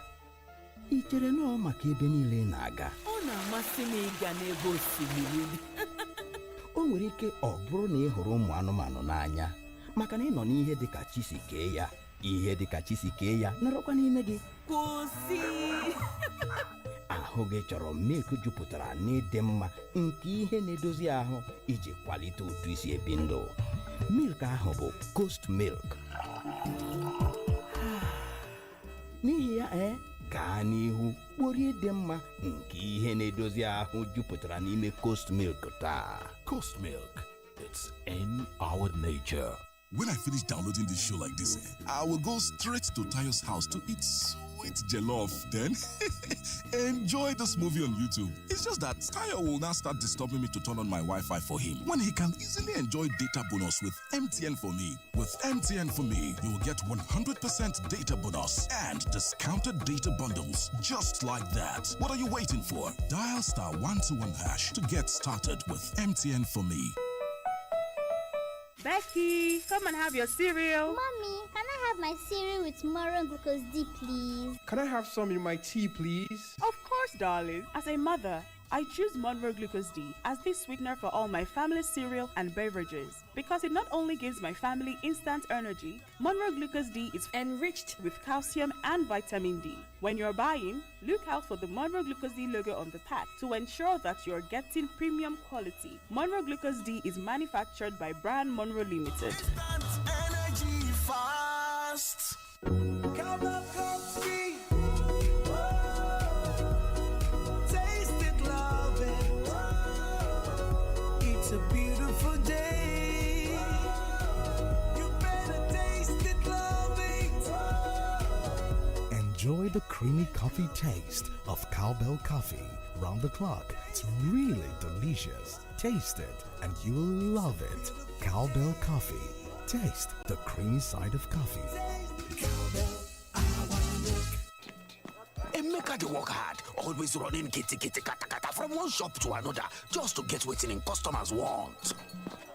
I chere na ọ maka ebe niile na-aga? Ọ na-amasị m ịga n'ebe osimiri. O nwere ike ọ bụrụ na ị hụrụ ụmụ anụmanụ n'anya maka na ị nọ n'ihe dị ka chi si kee ya. Ihe dị ka chi si kee ya nọrọkwa n'ime gị. Kwụsị. Ahụ gị chọrọ milk jupụtara n'ịdị mma nke ihe na-edozi ahụ iji kwalite otu isi ebi ndụ. Milk ahụ bụ Coast Milk. N'ihi ya gaa n'ihu kporie dị mma nke ihe na-edozi ahụ jupụtara n'ime Coast Milk taa. Coast Milk, it's in our nature. When I finish downloading this show like this, I will go straight to Tayo's house to eat sweet jollof. Then enjoy this movie on YouTube. It's just that Tayo will now start disturbing me to turn on my Wi-Fi for him when he can easily enjoy data bonus with MTN for me. With MTN for me, you will get 100% data bonus and discounted data bundles just like that. What are you waiting for? Dial *121# to get started with MTN for me. Becky, come and have your cereal. Mommy, can I have my cereal with Moron Glucose D, please? Can I have some in my tea, please? Of course, darling. As a mother, I choose Monroe Glucose D as the sweetener for all my family's cereal and beverages because it not only gives my family instant energy, Monroe Glucose D is enriched with calcium and vitamin D. When you're buying, look out for the Monroe Glucose D logo on the pack to ensure that you're getting premium quality. Monroe Glucose D is manufactured by Brand Monroe Limited. Instant energy fast. Come up, Coffee. It's a beautiful day. You better taste it, love it. Enjoy the creamy coffee taste of Cowbell coffee. Round the clock, it's really delicious. Taste it and you will love it. Cowbell coffee. Taste the creamy side of coffee. Emeka dey work hard, always running kitty kata from one shop to another just to get waiting in customers want.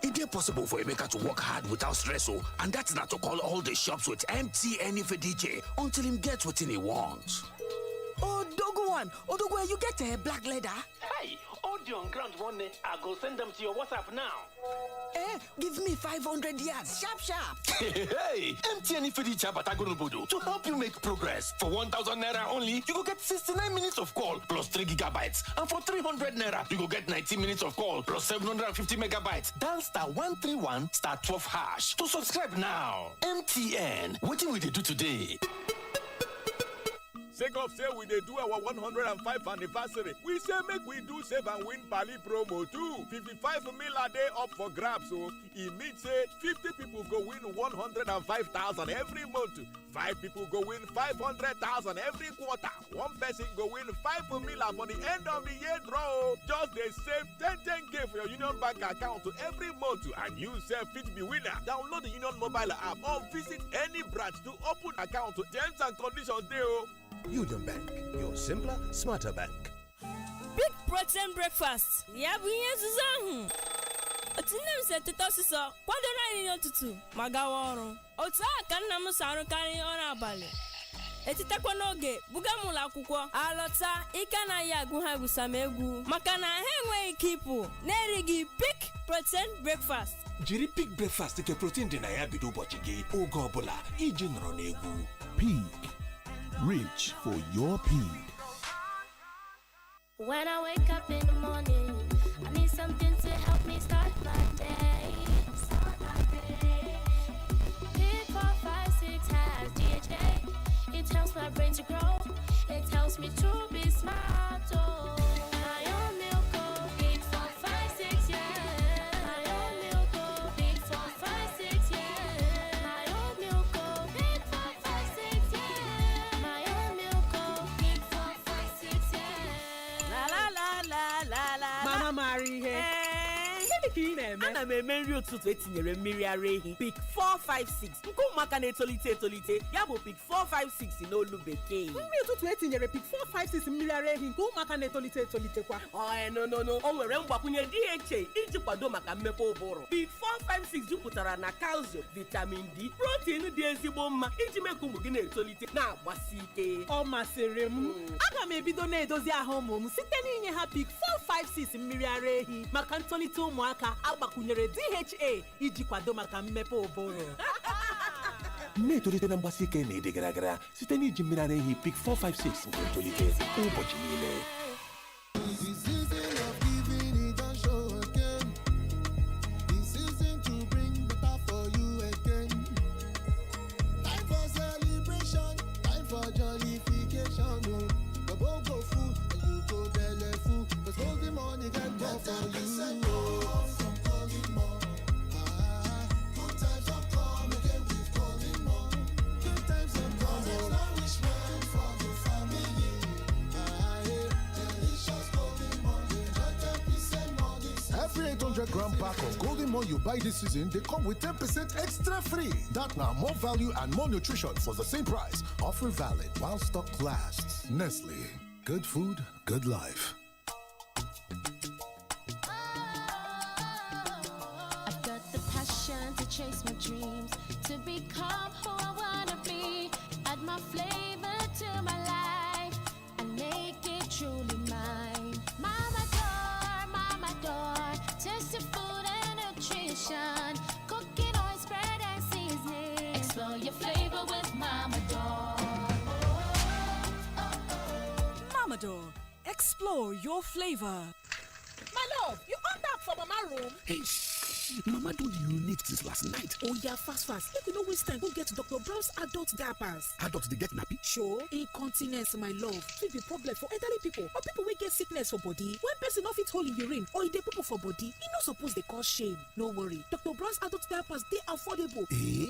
It is possible for Emeka to work hard without stress, and that's not to call all the shops with MTN IKYEDGEE until him get what he wants. Oh, Odogo, you get a black leather? Hey, all the on ground one, I go send them to your WhatsApp now. Give me 500 yards, sharp. Hey, MTN IKYEDGEE Batagonobodo to help you make progress. For 1,000 naira only, you go get 69 minutes of call plus 3 gigabytes. And for 300 naira, you go get 90 minutes of call plus 750 megabytes. Dial *131 *12 hash to subscribe now. MTN, what will they do today? Sake of say we dey do our 105th anniversary. We say make we do save and win Pali promo too. 55 mil a day up for grabs. So it means say 50 people go win 105,000 every month. 5 people go win 500,000 every quarter. 1 person go win 5 mil for the end of the year draw. Just the same 10k for your Union Bank account every month, and you self fit be winner. Download the Union mobile app or visit any branch to open account. Terms and conditions dey. Union Bank, your simpler, smarter bank. Big protein breakfast. Ya bụ ihe nzuzo ahụ. Otu nne m si eteta ọsịsọ kwadoro anyị n'ụtụtụ ma gawa ọrụ. Otu a ka nna m si arụkarị ọrụ abalị. Etitekwa n'oge buga m ụlọ akwụkwọ. Alọta ike anaghị agụ ha egwusa m egwu maka na ha enweghị ike ịpụ na-erighị Peak Protein Breakfast. Jiri Peak Breakfast nke protein dị na ya bido ụbọchị gị oge ọbụla iji nọrọ n'egwu. Peak. Reach for your peak. When I wake up in the morning, I need something to help me start my day. Pick 4, 5, 6 has DHA. It helps my brain to grow. It helps me to be smart. Oh, my own milk, oh, Pick 4, 5, 6, yeah. My own milk, oh, Pick 4, 5, 6, yeah. My own milk, oh, Pick 4, 5, 6, yeah. My own milk, oh, Pick 4, 5, 6, yeah. Mama Mari here. Ana m eme nri ụtụtụ etinyere mmiri ara ehi Peak 456 nke ụmụaka na-etolite etolite ya bụ Peak 456 n'olu bekee. Nri ụtụtụ etinyere Peak 456 mmiri ara ehi nke ụmụaka na-etolite etolitekwa. No, o nwere mgbakwunye DHA iji kwado maka mmepe ụbụrụ. Peak 456 jupụtara na calcium, vitamin D, protein dị ezigbo mma iji mee ka ụmụ gị na-etolite na-agbasi ike. Ọ masịrị m. Aga m ebido na-edozi ahụ ụmụ m site n'inye ha Peak 456 mmiri ara ehi maka ntolite ụmụaka agbakwunyere DHA iji kwado maka mmepe ụbụrụ. Na-etolite na mgbasi ike na ịdị gara gara site n'iji mmiri ara ehi Peak 456 nke ntolite ụbọchị niile. Every 800-gram pack of Golden More you buy this season, they come with 10% extra free. That now more value and more nutrition for the same price. Offer valid while stock lasts. Nestle. Good food, good life. I've got the passion to chase my dreams, to become who I wanna be. Add my flavor to my life and make it truly mine. Mama door, tasty food and nutrition, cooking oil, spread and seasoning. Explore your flavor with Mama Door. Mama Door, explore your flavor. My love, you on that for Mama room? Hey, Mama don't urinate since last night. Oh yeah, fast. If we no waste time, go get Dr. Brown's adult diapers. Adults they get nappy. Sure, incontinence, my love, fit be problem for elderly people or people wey get sickness for body. When person no fit hold in urine or e dey poo for body, e no suppose dey cause shame. No worry, Dr. Brown's adult diapers dey affordable.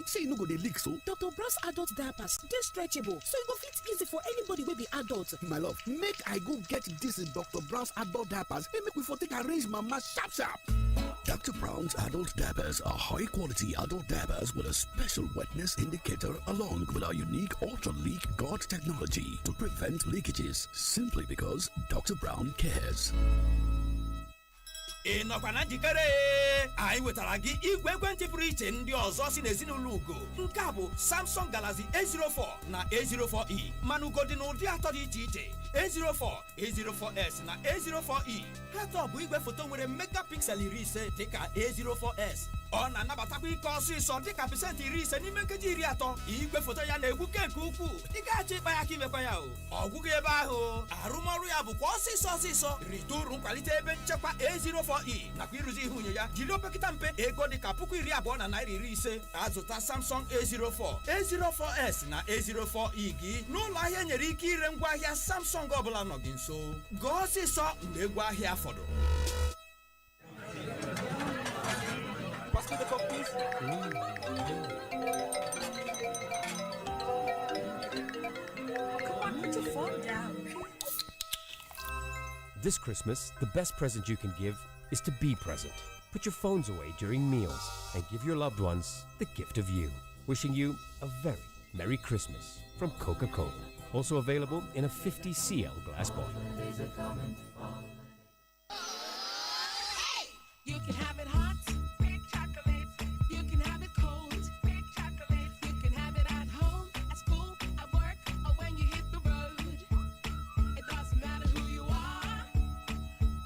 Say you no go dey leak so. Dr. Brown's adult diapers dey stretchable, so e go fit easy for anybody wey be adult. My love, make I go get this Dr. Brown's adult diapers and make we for take arrange mama sharp. Dr. Brown's adult diapers are high-quality adult diapers with a special wetness indicator along with our unique ultra-leak guard technology to prevent leakages, simply because Dr. Brown cares. ị nọkwa na njikere anyị wetara gị igwe ekwentị pụrụ iche ndị ọzọ si n'ezinụlọ Ugo nke a bụ Samsung Galaxy A04 na A04e mana ugo dị n'ụdị atọ dị iche iche A04, A04s na A04e ha atọ bụ igwe foto nwere megapixel 50 dịka A04s ọ na-anabatakwa ike ọsịsọ dịka pasentị 50 n'ime nkeji 30 igwe foto ya na-egbuke nke ukwuu ị gaghị ịkpa ya aka imekwa ya ọgwụgwụ ebe ahụ arụmọrụ ya bụkwa ọsịsọ rite uru nkwalite ebe nchekwa A04e nakwa ịrụzi ihe unyo ya jiri opekịta mpe ego dịka $20,50 azụta Samsung A04, A04s na A04e gị n'ụlọ ahịa nyere ike ire ngwaahịa Samsung ọbụla nọ gị nso gụọ ọsịsọ mgbe egwu ahịa fọdụrụ. Pass me the cup, please. Come on, put your phone down. This Christmas, the best present you can give is to be present. Put your phones away during meals and give your loved ones the gift of you. Wishing you a very Merry Christmas from Coca-Cola. Also available in a 50cl glass bottle. You can have it hot, big chocolate. You can have it cold, big chocolate. You can have it at home, at school, at work, or when you hit the road. It doesn't matter who you are,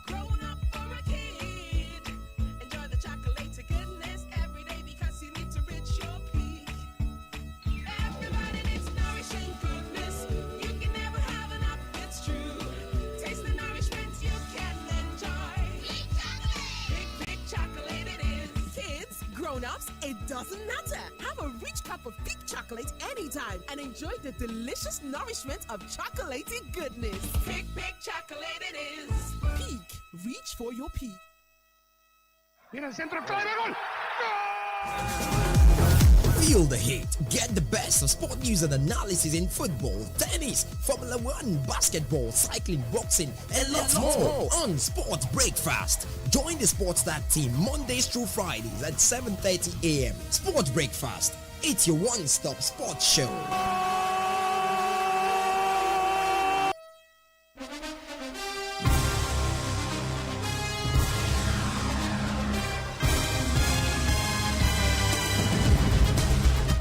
grown up or a kid. Enjoy the chocolate to goodness every day because you need to reach your peak. Everybody needs nourishing goodness. You can never have enough, it's true. Taste the nourishment you can enjoy. Big chocolate it is. Kids, grown-ups, it doesn't matter. Have a rich cup of peak chocolate anytime and enjoy the delicious nourishment of chocolatey goodness. Big chocolate it is. Peak. Reach for your peak. Mira el centro, clave, gol! Feel the heat. Get the best of sport news and analysis in football, tennis, Formula 1, basketball, cycling, boxing, and lots more on Sports Breakfast. Join the Sports Tag team Mondays through Fridays at 7:30 a.m. Sports Breakfast. It's your one-stop sports show.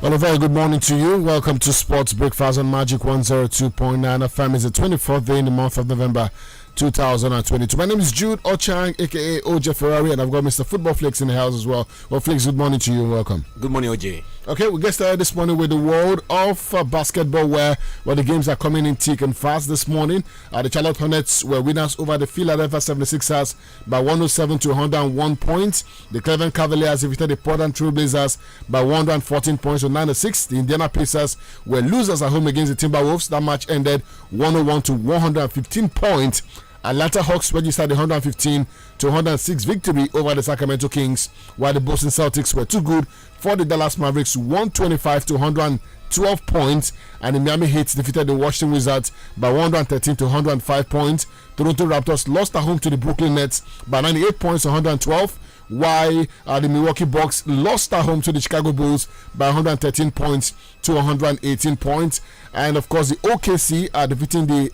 Well, a very good morning to you. Welcome to Sports Breakfast on Magic 102.9 FM. It's the 24th day in the month of November 2022. My name is Jude Ochang, aka OJ Ferrari, and I've got Mr. Football Flex in the house as well. Well, Flex, good morning to you. Welcome. Good morning, OJ. Okay, we get started this morning with the world of basketball, where the games are coming in thick and fast this morning. The Charlotte Hornets were winners over the Philadelphia 76ers by 107 to 101 points. The Cleveland Cavaliers defeated the Portland Trail Blazers by 114 points to 96. The Indiana Pacers were losers at home against the Timberwolves. That match ended 101 to 115 points. Atlanta Hawks registered a 115 to 106 victory over the Sacramento Kings, while the Boston Celtics were too good for the Dallas Mavericks, 125 to 112 points, and the Miami Heat defeated the Washington Wizards by 113 to 105 points. Toronto Raptors lost at home to the Brooklyn Nets by 98 points to 112. While the Milwaukee Bucks lost at home to the Chicago Bulls by 113 points to 118 points. And of course, the OKC are defeating the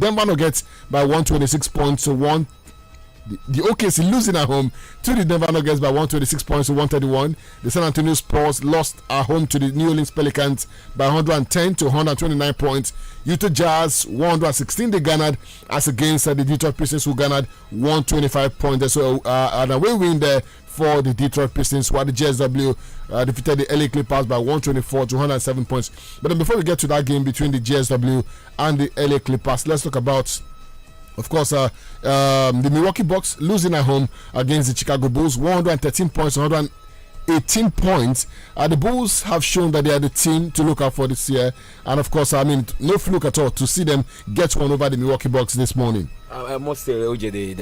Denver Nuggets by 126 points to 1. The OKC losing at home to the Denver Nuggets by 126 points to 131. The San Antonio Spurs lost at home to the New Orleans Pelicans by 110 to 129 points. Utah Jazz 116 they garnered as against the Detroit Pistons, who garnered 125 points. So an away win there for the Detroit Pistons, while the GSW defeated the LA Clippers by 124 to 107 points. But then before we get to that game between the GSW and the LA Clippers, let's talk about Of course, the Milwaukee Bucks losing at home against the Chicago Bulls, 113 points, 118 points. The Bulls have shown that they are the team to look out for this year, and of course, I mean, no fluke at all to see them get one over the Milwaukee Bucks this morning. I must say, OJ,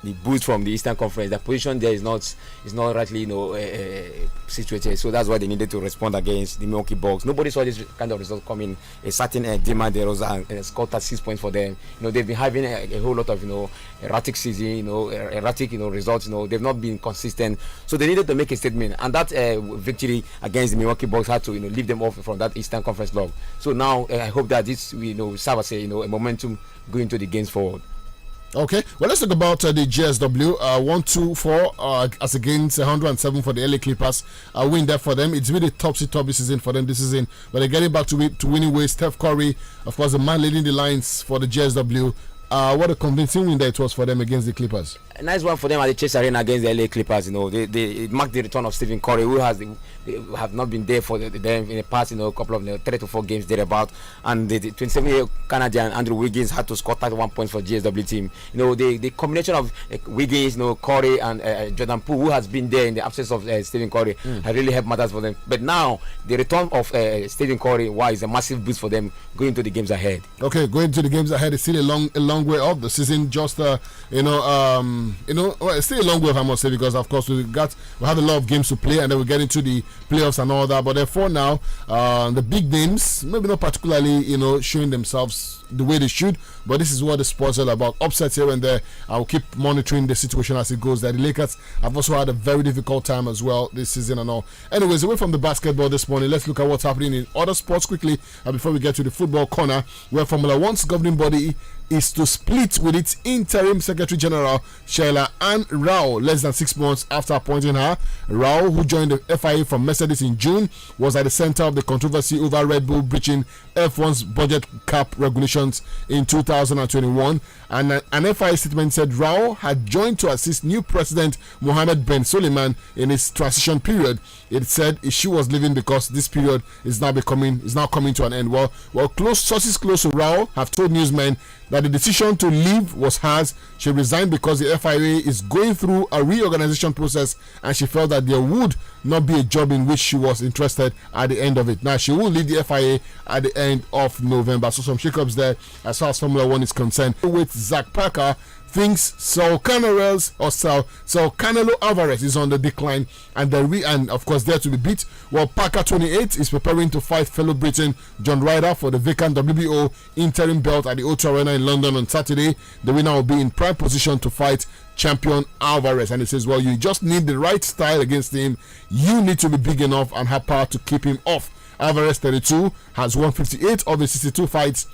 the Bulls from the Eastern Conference, their position there is not rightly situated. So that's why they needed to respond against the Milwaukee Bucks. Nobody saw this kind of result coming. A certain demand there was scored 36 points for them. They've been having a whole lot of erratic season, erratic results. They've not been consistent. So they needed to make a statement, and that victory against the Milwaukee Bucks had to leave them off from that Eastern Conference log. So now I hope that this will serve as a momentum going to the games forward. Okay, well, let's talk about the GSW. 124 as against 107 for the LA Clippers. Win there for them. It's really topsy-turvy season for them this season, but they're getting back to winning ways. Steph Curry, of course, the man leading the lines for the GSW. What a convincing win that it was for them against the Clippers. A nice one for them at the Chase Arena against the LA Clippers. They marked the return of Stephen Curry, who have not been there for them in the past, a couple of 3 to 4 games thereabout. And the 27-year Canadian Andrew Wiggins had to score 31 points for GSW team. The combination of Wiggins, Curry, and Jordan Poole, who has been there in the absence of Stephen Curry, has really helped matters for them. But now the return of Stephen Curry, is a massive boost for them going into the games ahead. Okay, going to the games ahead is still a long way up. The season just it's still a long way, I must say, because of course we have a lot of games to play, and then we get into the playoffs and all that. But therefore now, the big names maybe not particularly showing themselves the way they should, but this is what the sports are about. Upsets here and there. I'll keep monitoring the situation as it goes there. The Lakers have also had a very difficult time as well this season and all. Anyways, away from the basketball this morning, let's look at what's happening in other sports quickly before we get to the football corner, where Formula One's governing body is to split with its interim Secretary General, Sheila Ann Rao, less than 6 months after appointing her. Rao, who joined the FIA from Mercedes in June, was at the center of the controversy over Red Bull breaching F1's budget cap regulations in 2021. And an FIA statement said Rao had joined to assist new President Mohammed bin Suleiman in his transition period. It said she was leaving because this period is now coming to an end. Well, sources close to Rao have told newsmen that the decision to leave was hers. She resigned because the FIA is going through a reorganization process, and she felt that there would not be a job in which she was interested at the end of it. Now, she will leave the FIA at the end of November. So some shakeups there as far as Formula One is concerned. With Zach Parker, thinks Canelo Alvarez is on the decline, and of course there to be beat. Well, Parker, 28, is preparing to fight fellow Briton John Ryder for the vacant WBO interim belt at the O2 Arena in London on Saturday. The winner will be in prime position to fight champion Alvarez, and he says, well, you just need the right style against him. You need to be big enough and have power to keep him off. Alvarez, 32, has won 58 of his 62 fights,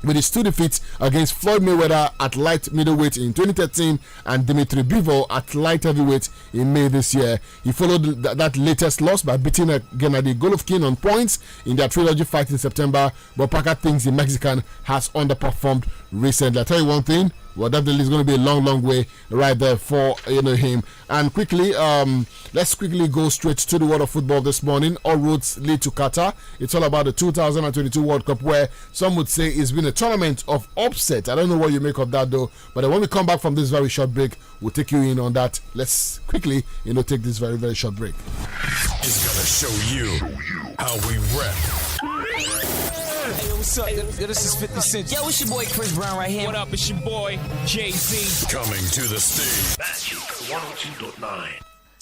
with his 2 defeats against Floyd Mayweather at light middleweight in 2013 and Dimitri Bivol at light heavyweight in May this year. He followed that latest loss by beating Gennady Golovkin on points in their trilogy fight in September, but Parker thinks the Mexican has underperformed recently. I'll tell you one thing, well, definitely it's going to be a long way right there for him. And quickly, let's quickly go straight to the world of football this morning. All roads lead to Qatar. It's all about the 2022 World Cup, where some would say it's been a tournament of upset. I don't know what you make of that though, but when we come back from this very short break, we'll take you in on that. Let's quickly take this very short break. It's gonna show you how we rep. Hey, what's up? Yo, this is 50 Cent. Yo, it's your boy Chris Brown right here. What up? It's your boy Jay-Z. Coming to the stage. Magic 102.9.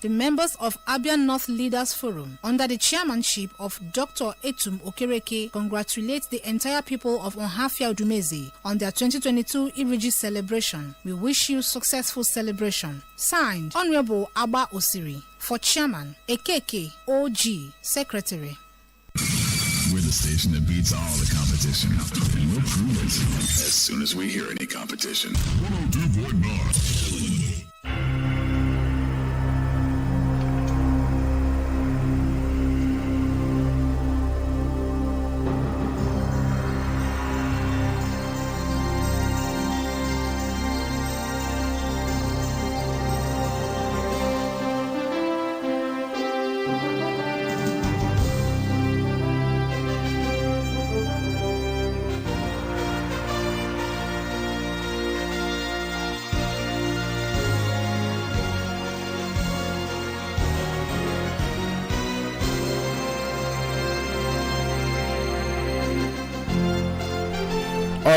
The members of Abia North Leaders Forum, under the chairmanship of Dr. Etum Okereke, congratulate the entire people of Onhafia Udumezi on their 2022 IKYEDGEE celebration. We wish you successful celebration. Signed, Honorable Abba Osiri, for Chairman, Ekeke OG, Secretary. We're the station that beats all the competition, and we'll prove it as soon as we hear any competition. 102.9.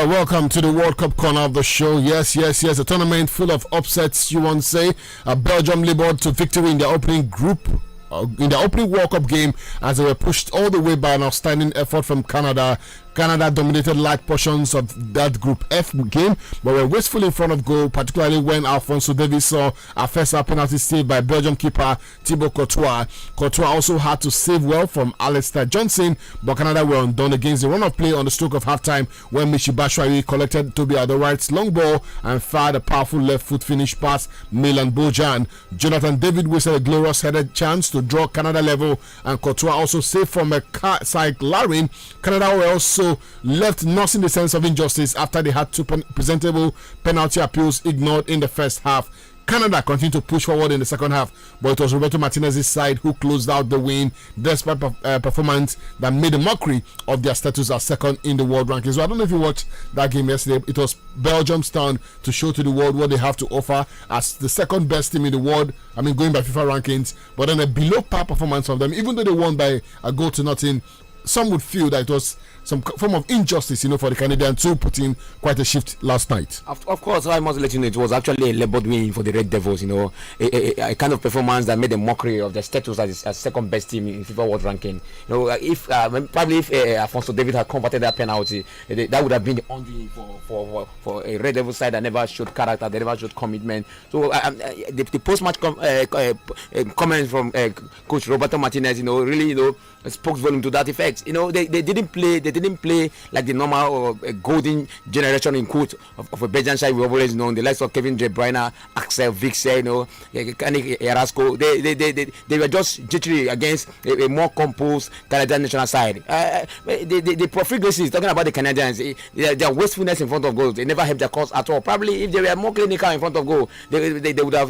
welcome to the World Cup corner of the show. Yes. A tournament full of upsets, you want to say. Belgium labored to victory in their opening World Cup game as they were pushed all the way by an outstanding effort from Canada. Canada dominated large portions of that Group F game, but were wasteful in front of goal, particularly when Alphonso Davies saw a first-half penalty saved by Belgium keeper Thibaut Courtois. Courtois also had to save well from Alistair Johnson, but Canada were undone against the run of play on the stroke of halftime when Michy Batshuayi collected Toby Alderweireld's long ball and fired a powerful left-foot finish past Milan Bojan. Jonathan David wasted a glorious headed chance to draw Canada level, and Courtois also saved from a side Larin. Canada were also left nursing the sense of injustice after they had two presentable penalty appeals ignored in the first half. Canada continued to push forward in the second half, but it was Roberto Martinez's side who closed out the win despite performance that made a mockery of their status as second in the world rankings. So I don't know if you watched that game yesterday. It was Belgium's turn to show to the world what they have to offer as the second best team in the world. I mean, going by FIFA rankings, but then a below par performance from them, even though they won by a goal to nothing. Some would feel that it was some form of injustice, for the Canadians to put in quite a shift last night. Of course, I must let you know it was actually a labored win for the Red Devils. A kind of performance that made a mockery of their status as second best team in FIFA World Ranking. If Alphonso Davies had converted that penalty, that would have been the only for a Red Devil side that never showed character, they never showed commitment. So the post-match comments from Coach Roberto Martinez, really, spoke volume to that effect. They didn't play like the normal golden generation in quote of a Belgian side we've always known, the likes of Kevin De Bruyne, Axel Witsel, Yannick Erasco. They were just jittery against a more composed Canadian national side. The profligacy is talking about the Canadians. Their wastefulness in front of goals, they never helped their cause at all. Probably if they were more clinical in front of goal, they would have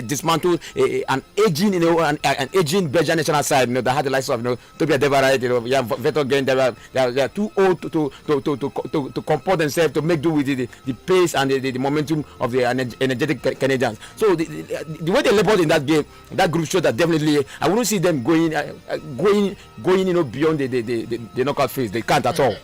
dismantled an aging Belgian national side that had the likes of Toby Alderweireld, Veto Gain. They are too old to comport themselves to make do with the pace and the momentum of the energetic Canadians. So the way they labored in that game, that group showed that definitely I wouldn't see them going beyond the knockout phase. They can't at all.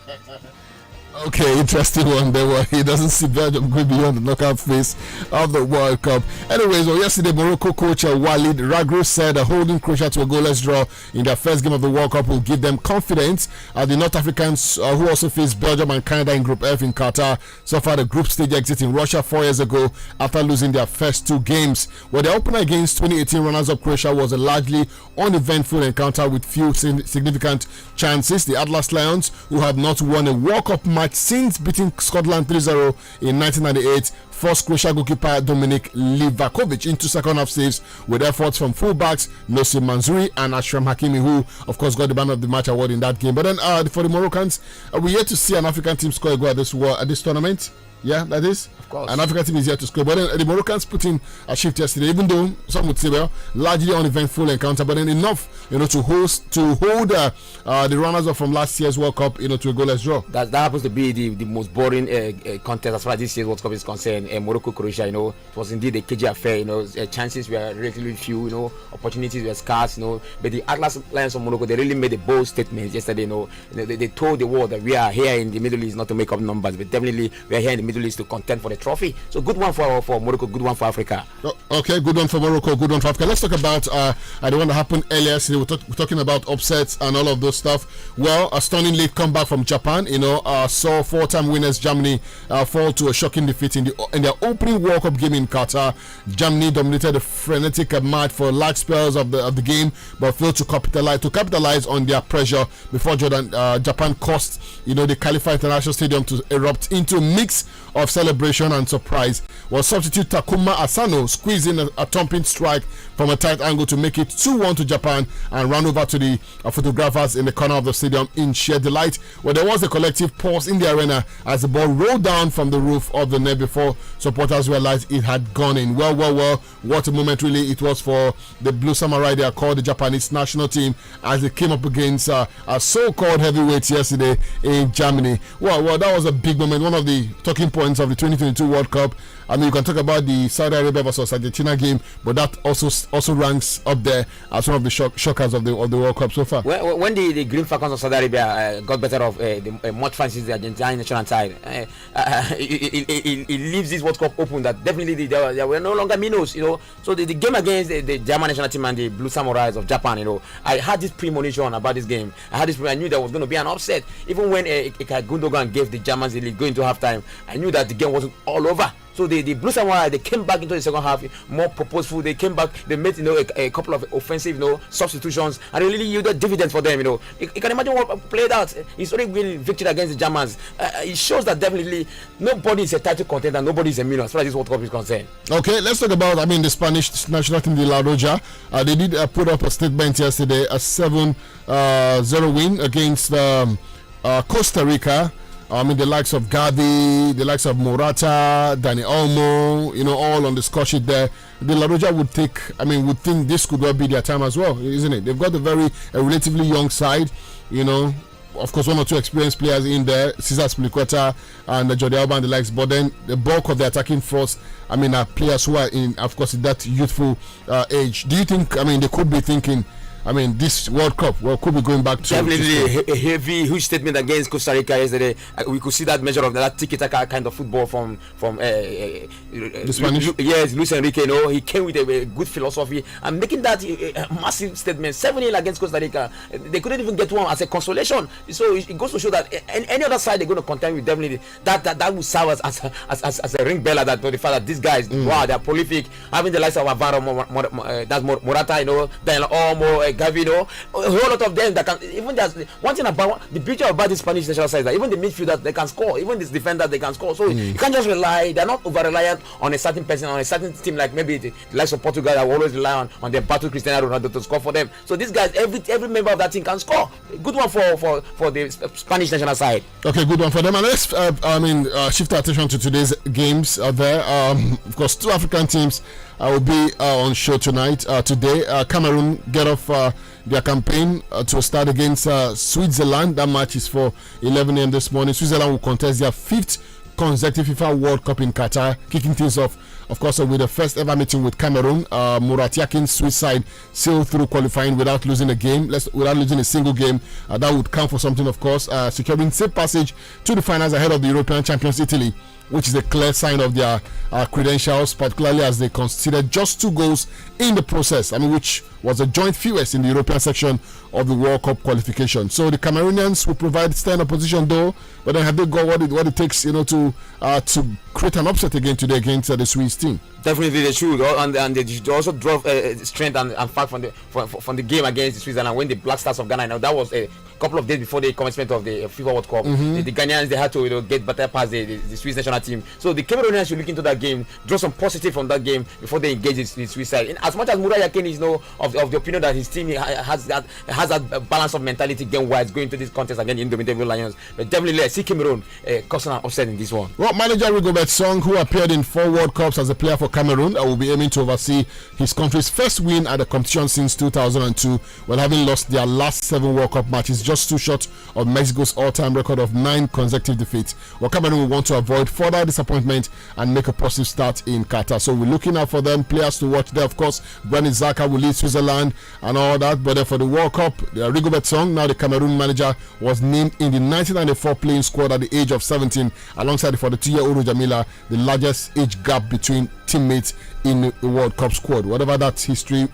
Okay, interesting one there. Well, he doesn't see Belgium going beyond the knockout phase of the World Cup. Anyways, yesterday Morocco coach Walid Regragui said holding Croatia to a goalless draw in their first game of the World Cup will give them confidence. The North Africans who also faced Belgium and Canada in Group F in Qatar suffered a group stage exit in Russia 4 years ago after losing their first two games. Well, the opener against 2018 runners-up Croatia was a largely uneventful encounter with few significant chances. The Atlas Lions, who had not won a World Cup match since beating Scotland 3-0 in 1998, forced Croatia goalkeeper Dominik Livakovic into second half saves with efforts from fullbacks Nossi Manzouri and Ashraf Hakimi, who of course got the man of the match award in that game. But then for the Moroccans, we're yet to see an African team score a goal at this tournament. Yeah, that is. Of course. An African team is here to score. But then the Moroccans put in a shift yesterday, even though some would say, well, largely uneventful encounter, but then enough, to hold the runners up from last year's World Cup, to a goalless draw. That happens to be the most boring contest as far as this year's World Cup is concerned. Morocco, Croatia, it was indeed a cagey affair. Chances were relatively few, opportunities were scarce, But the Atlas Lions of Morocco, they really made a bold statement yesterday. They told the world that we are here in the Middle East not to make up numbers, but definitely we are here in the Middle East to contend for the trophy. So good one for Morocco, good one for Africa. Okay, good one for Morocco, good one for Africa. Let's talk about the one that happened earlier. So we're talking about upsets and all of those stuff. Well, a stunning late comeback from Japan. Saw four-time winners Germany fall to a shocking defeat in their opening World Cup game in Qatar. Germany dominated the frenetic match for large spells of the game, but failed to capitalize on their pressure before Japan caused the Khalifa International Stadium to erupt into a mix of celebration and surprise. Was substitute Takuma Asano squeezed in a thumping strike from a tight angle to make it 2-1 to Japan and ran over to the photographers in the corner of the stadium in sheer delight. Well, there was a collective pause in the arena as the ball rolled down from the roof of the net before supporters realized it had gone in. Well, what a moment really it was for the Blue Samurai. They are called the Japanese national team as they came up against a so-called heavyweights yesterday in Germany. Well, that was a big moment, one of the talking points of the 2022 World Cup. I mean, you can talk about the Saudi Arabia versus Argentina game, but that also ranks up there as one of the shockers of the World Cup so far. When the Green Falcons of Saudi Arabia got better of the much fancies the Argentine national side, it leaves this World Cup open that definitely there were no longer minnows, So the game against the German national team and the Blue Samurais of Japan, I had this premonition about this game. I knew there was going to be an upset. Even when Gundogan gave the Germans the lead going to halftime, I knew that the game wasn't all over. So the Blue Samurai, they came back into the second half more purposeful. They came back, they made a couple of offensive substitutions, and it really yielded dividends for them. You can imagine what played out. It's only winning victory against the Germans. It shows that definitely nobody is a title contender, nobody is a million as far as this World Cup is concerned. Okay, let's talk about the Spanish national team, the La Roja. They did put up a statement yesterday, a 7-0 win against Costa Rica. The likes of Gavi, the likes of Morata, Dani Olmo, all on the score sheet there. The La Roja would think this could well be their time as well, isn't it? They've got a relatively young side, Of course, one or two experienced players in there, Cesar Spilicueta and Jordi Alba and the likes. But then the bulk of the attacking force, are players who are in that youthful age. Do you think, they could be thinking, this World Cup could be going back to definitely a heavy, huge statement against Costa Rica yesterday. We could see that measure of that tiki-taka kind of football from the Spanish. Yes, Luis Enrique. He came with a good philosophy and making that a massive statement. 7-0 against Costa Rica. They couldn't even get one as a consolation. So it goes to show that any other side they're going to contend with, definitely that will serve as a ring bell that notify that these guys, wow, they're prolific. Having the likes of Alvaro, that's Morata, Daniel Olmo, Gavi, a whole lot of them that can. Even just one thing about the beauty about the Spanish national side is that even the midfielders they can score, even this defender they can score. So you can't just rely. They're not over reliant on a certain person, on a certain team like maybe the likes of Portugal that will always rely on their battle Cristiano Ronaldo to score for them. So these guys, every member of that team can score. Good one for the Spanish national side. Okay, good one for them. And let's shift our attention to today's games there. Of course, two African teams will be on show tonight. Today, Cameroon get off their campaign to start against Switzerland. That match is for 11 a.m. this morning. Switzerland will contest their 5th consecutive FIFA World Cup in Qatar, kicking things off, of course, with the first ever meeting with Cameroon. Murat Yakin's Swiss side sailed through qualifying without losing without losing a single game. That would count for something, of course, securing safe passage to the finals ahead of the European champions Italy, which is a clear sign of their credentials, particularly as they conceded just 2 goals in the process, which was a joint fewest in the European section of the World Cup qualification. So the Cameroonians will provide stern opposition though, but then have they got what it takes, to create an upset again today against the Swiss team? Definitely they should, and they should also draw strength and fact from the game against Switzerland when the Black Stars of Ghana. Now that was a couple of days before the commencement of the FIFA World Cup. The Ghanaians, they had to get better past the Swiss national team. So the Cameroonians should look into that game, draw some positive from that game before they engage the Swiss side. And as much as Murat Yakin is of the opinion that his team has that balance of mentality game-wise going into this contest against the Indomitable Lions, but definitely let's see Cameroon causing an upset in this one. Well, manager Rigobert Song, who appeared in 4 World Cups as a player for Cameroon, will be aiming to oversee his country's first win at the competition since 2002, while having lost their last 7 World Cup matches, just 2 short of Mexico's all-time record of 9 consecutive defeats. Well, Cameroon will want to avoid further disappointment and make a positive start in Qatar. So we're looking out for them, players to watch there. Of course, Granit Xhaka will lead Switzerland and all that. But then for the World Cup, Rigobert Song, now the Cameroon manager, was named in the 1994 playing squad at the age of 17, alongside the 42-year-old Jamila, the largest age gap between teammates in the World Cup squad. Whatever that history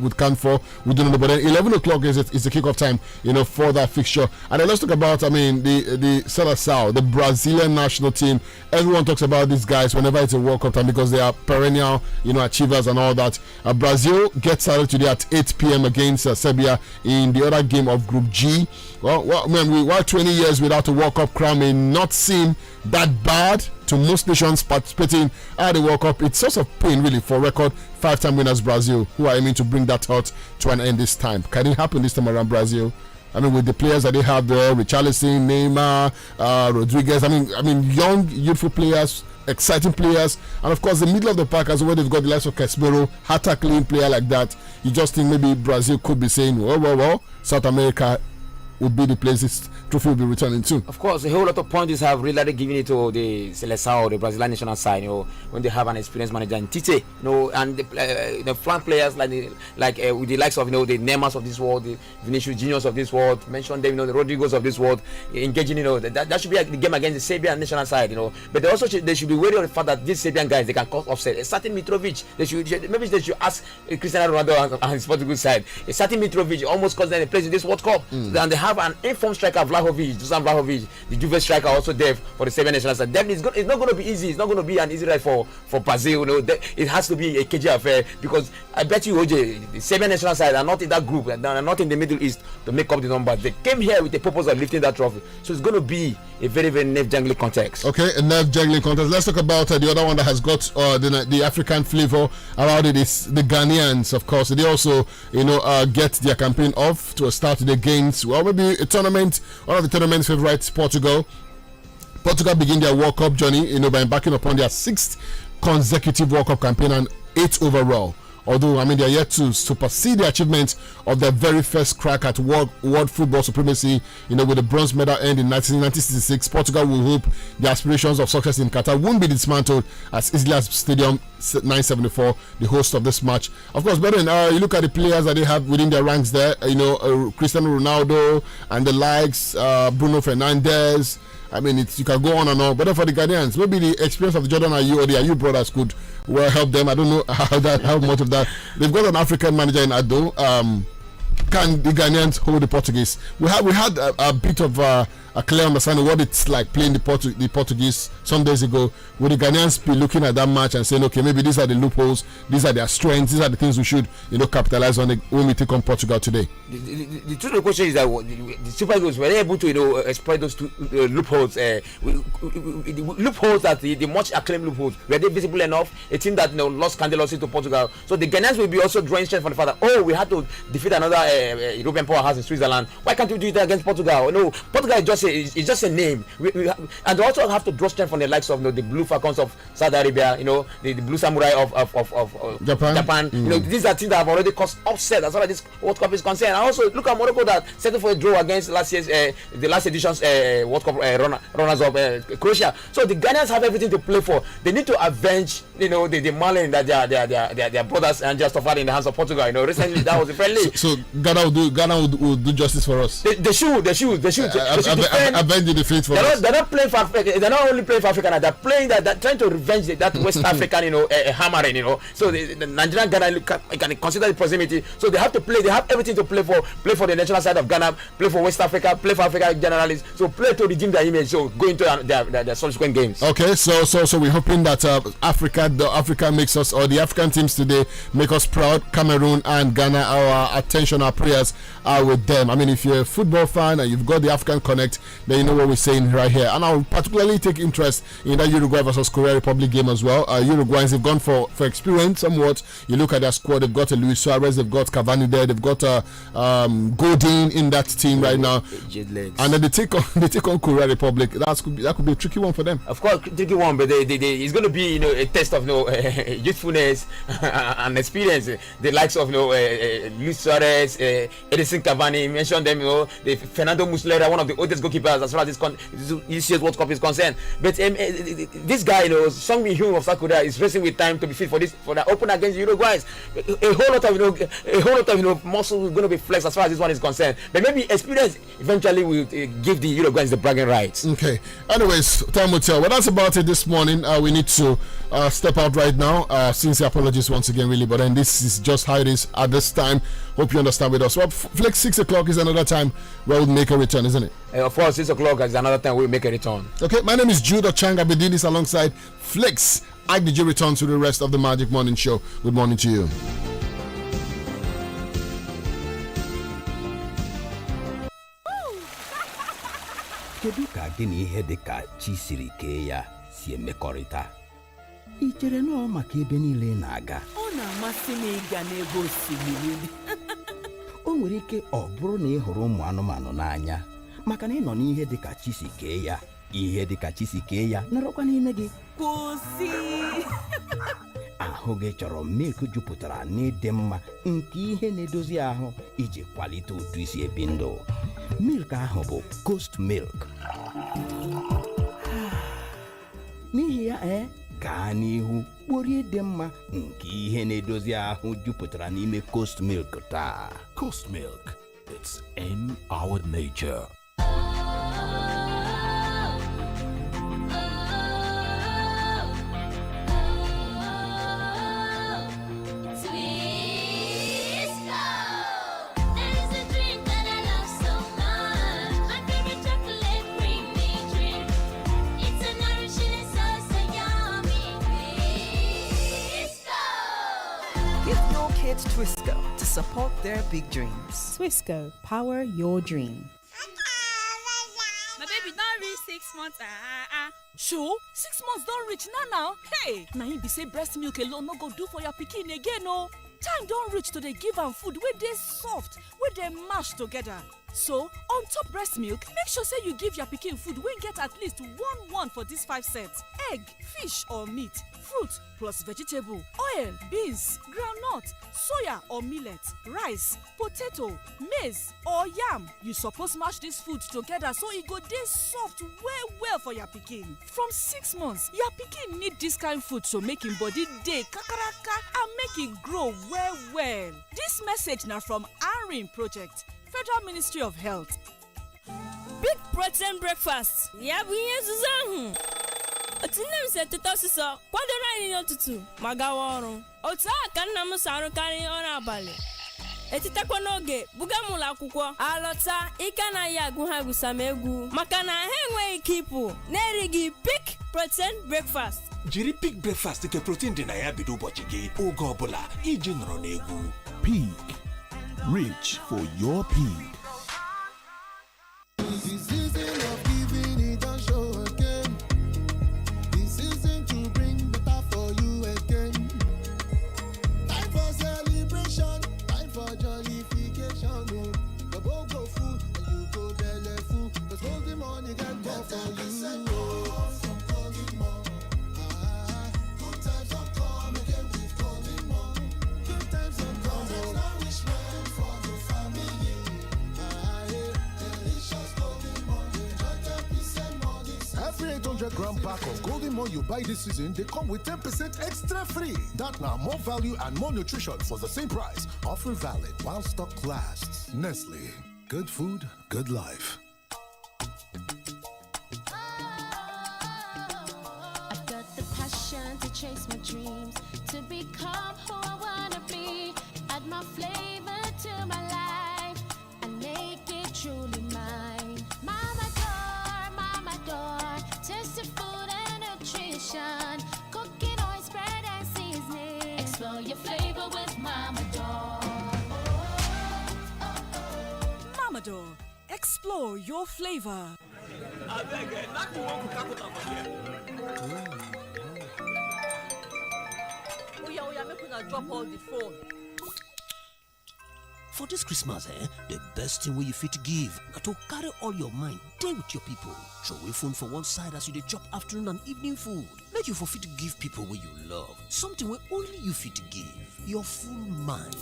would count for, we don't know. But then 11 o'clock is the kickoff time, for that fixture. And then let's talk about, the Seleção, the Brazilian national team. Everyone talks about these guys whenever it's a World Cup time because they are perennial, achievers and all that. Brazil gets started today at 8 p.m. against Serbia in the other game of Group G. Well, while 20 years without a World Cup crown may not seem that bad to most nations participating at the World Cup, it's source of pain really for record 5-time winners Brazil, who are aiming to bring that hurt to an end this time. Can it happen this time around Brazil? With the players that they have there, Richarlison, Neymar, Rodriguez, young, youthful players, exciting players, and of course the middle of the pack as well. They've got the likes of Casemiro, attack-clean player like that. You just think maybe Brazil could be saying, well, South America, would be the place this trophy will be returning to? Of course, a whole lot of points have really given it to the Seleção, the Brazilian national side. When they have an experienced manager in Tite, and the flank players with the likes of the Neymars of this world, the Vinicius Juniors of this world. Mention them, the Rodrigos of this world, engaging. That should be the game against the Serbian national side. But they should be wary of the fact that these Serbian guys, they can cause offset. A certain Mitrovic, they should ask Cristiano Ronaldo and his Portugal side. A certain Mitrovic almost caused them a place in this World Cup. And they have an informed striker, Dusan Vlahovic, the Juve striker, also there for the Serbian national side. It's not going to be easy. It's not going to be an easy ride for Brazil. It has to be a KG affair, because I bet you, OJ, the Serbian national side are not in that group. They are not in the Middle East to make up the numbers. They came here with the purpose of lifting that trophy. So it's going to be a very, very nerve-jangling context. Okay, a nerve-jangling context. Let's talk about the other one that has got the African flavor about it is the Ghanaians, of course. They also, get their campaign off to start the games. Well, maybe a tournament, one of the tournament's favorites, Portugal. Portugal begin their World Cup journey, by embarking upon their 6th consecutive World Cup campaign and 8th overall. Although, they are yet to supersede the achievement of their very first crack at world football supremacy, with the bronze medal earned in 1966. Portugal will hope the aspirations of success in Qatar won't be dismantled as easily as Stadium 974, the host of this match. Of course, but then you look at the players that they have within their ranks there, Cristiano Ronaldo and the likes, Bruno Fernandes. You can go on and on. But then for the Ghanaians, maybe the experience of the Jordan Ayew or the Ayew brothers could help them. I don't know how much of that. They've got an African manager in Ado. Can the Ghanaians hold the Portuguese? We had a bit of a clear understanding what it's like playing the Portuguese some days ago. Will the Ghanaians be looking at that match and saying, okay, maybe these are the loopholes, these are their strengths, these are the things we should capitalize on when we take on Portugal today? The truth of the question is that the Super Eagles were able to exploit those two loopholes. Loopholes that the much acclaimed loopholes, were they visible enough? A team that lost candidacy to Portugal. So the Ghanaians will be also drawing strength from the fact that we had to defeat another European powerhouse in Switzerland. Why can't we do it against Portugal? No, Portugal is just a name. And they also have to draw strength from the likes of the Blue Falcons of Saudi Arabia, the Blue Samurai of Japan. These are teams that have already caused upset as far as this World Cup is concerned. And also look at Morocco that settled for a draw against the last edition's World Cup runners-up Croatia. So the Ghanaians have everything to play for. They need to avenge the malice that their brothers and just suffered in the hands of Portugal. Recently that was a friendly. So Ghana will do justice for us. They should avenge the defeat for us. They're not playing for Africa. They're not only playing for Africa. They're playing they're trying to revenge that West African hammering. So the Nigerian Ghana can consider the proximity. So they have to play. They have everything to play for the national side of Ghana, play for West Africa, play for Africa generally. So play to redeem their image. So go into their subsequent games. Okay, so we're hoping that Africa makes us, or the African teams today make us proud. Cameroon and Ghana, our attention, our prayers are with them. If you're a football fan and you've got the African Connect, then you know what we're saying right here. And I'll particularly take interest in that Uruguay versus Korea Republic game as well. Uruguayans have gone for experience somewhat. You look at their squad, they've got Luis Suarez, they've got Cavani there, they've got Godin in that team right now. And then they take on Korea Republic. That could be a tricky one for them. Of course, tricky one, but it's going to be a test of youthfulness and experience. The likes of Luis Suarez, Edison Cavani, mentioned them. The Fernando Muslera, one of the oldest goalkeepers as far as this year's World Cup is concerned. But this guy, Song Min-hyun of South Korea, is racing with time to be fit for the open against Uruguayans. A whole lot of muscle is going to be flexed as far as this one is concerned. But maybe experience eventually will give the Uruguayans the bragging rights. Okay. Anyways, time will tell. Well, that's about it this morning. We need to step out right now. Sincere apologies once again, really. But then this is just how it is at this time. Hope you understand with us. Well, Flex 6 o'clock is another time where we'll make a return, isn't it? Of course, 6 o'clock is another time we'll make a return. Okay, my name is Jude Ochang. I'll be doing this alongside Flex. IKYEDGEE return to the rest of the Magic Morning Show. Good morning to you. Kedu ka gị na ihe dị ka chi siri kee ya si emekọrịta? I chere na ọ maka ebe niile na-aga? Ọ na-amasị m ịga n'ebe osimiri dị. O nwere ike ọ bụrụ na ị hụrụ ụmụ anụmanụ n'anya, maka na ị nọ n'ihe dị ka chi si kee ya. Ihe dị ka chi si kee ya nọrọkwa n'ime gị. Kwụsị. ahụ gị chọrọ milk jupụtara n'ịdị mma nke ihe na-edozi ahụ iji kwalite otu isi ebi ndụ. Milk ahụ bụ Coast Milk. N'ihi ya gaa n'ihu kporie dị mma nke ihe na-edozi ahụ jupụtara n'ime Coast Milk taa. Coast Milk, it's in our nature. Twisco to support their big dreams. Twisco, power your dream. My baby don't reach 6 months. Sure, 6 months don't reach now. Hey, now you be say breast milk alone no go do for your pikin again, no. Time don't reach to dey give am food where they soft, where they mash together. So, on top breast milk, make sure say you give your pikin food wey get at least one for these 5 sets. Egg, fish or meat, fruit plus vegetable, oil, beans, groundnut, soya or millet, rice, potato, maize or yam. You suppose mash this food together so e go dey soft well for your pikin. From 6 months, your pikin need this kind food to make him body dey kakaraka and make e grow well. This message na from ARIN Project, Federal Ministry of Health. Big protein breakfast. Ya bụ ihe nzuzo ahụ. Otu nne m si eteta ọsịsọ kwadoro anyị n'ụtụtụ ma gawa ọrụ. Otu a ka nna m si arụkarị ọrụ abalị. Etitekwa n'oge buga m ụlọ akwụkwọ. Alọta ike anaghị agụ ha egwusa m egwu maka na ha enweghị ike ịpụ na-erighị Peak Protein Breakfast. Jiri Peak Breakfast nke protein dị na ya bido ụbọchị gị oge ọbụla iji nọrọ n'egwu. Peak. Reach for your peak. The season of giving it don't show again. The season to bring better for you again. Time for celebration, time for jollification. Oh, the boat go full and you go belly full. Cause golden money get more for you. Oh, from Golden Money. Good times don't come again with Golden Money. Good times don't come. There's no wish for the family. Delicious Golden Money. Enjoy 10% money. Every 800-gram pack of Golden Mon you buy this season, they come with 10% extra free. That now more value and more nutrition for the same price. Offer valid while stock lasts. Nestle. Good food, good life. I've got the passion to chase my dreams, to become who I wanna be. Add my flavor to my life and make it truly mine. Mama door, tasty food and nutrition, cooking oil, spread and seasoning. Explore your flavor with Mama Door. Mama Door, explore your flavor. Oh yeah, make una drop all the phone. For this Christmas, the best thing you fit give na to carry all your mind dey with your people. Throw away phone for one side as you dey chop afternoon and evening food. Make you for fit give people wey you love something wey only you fit give. Your full mind.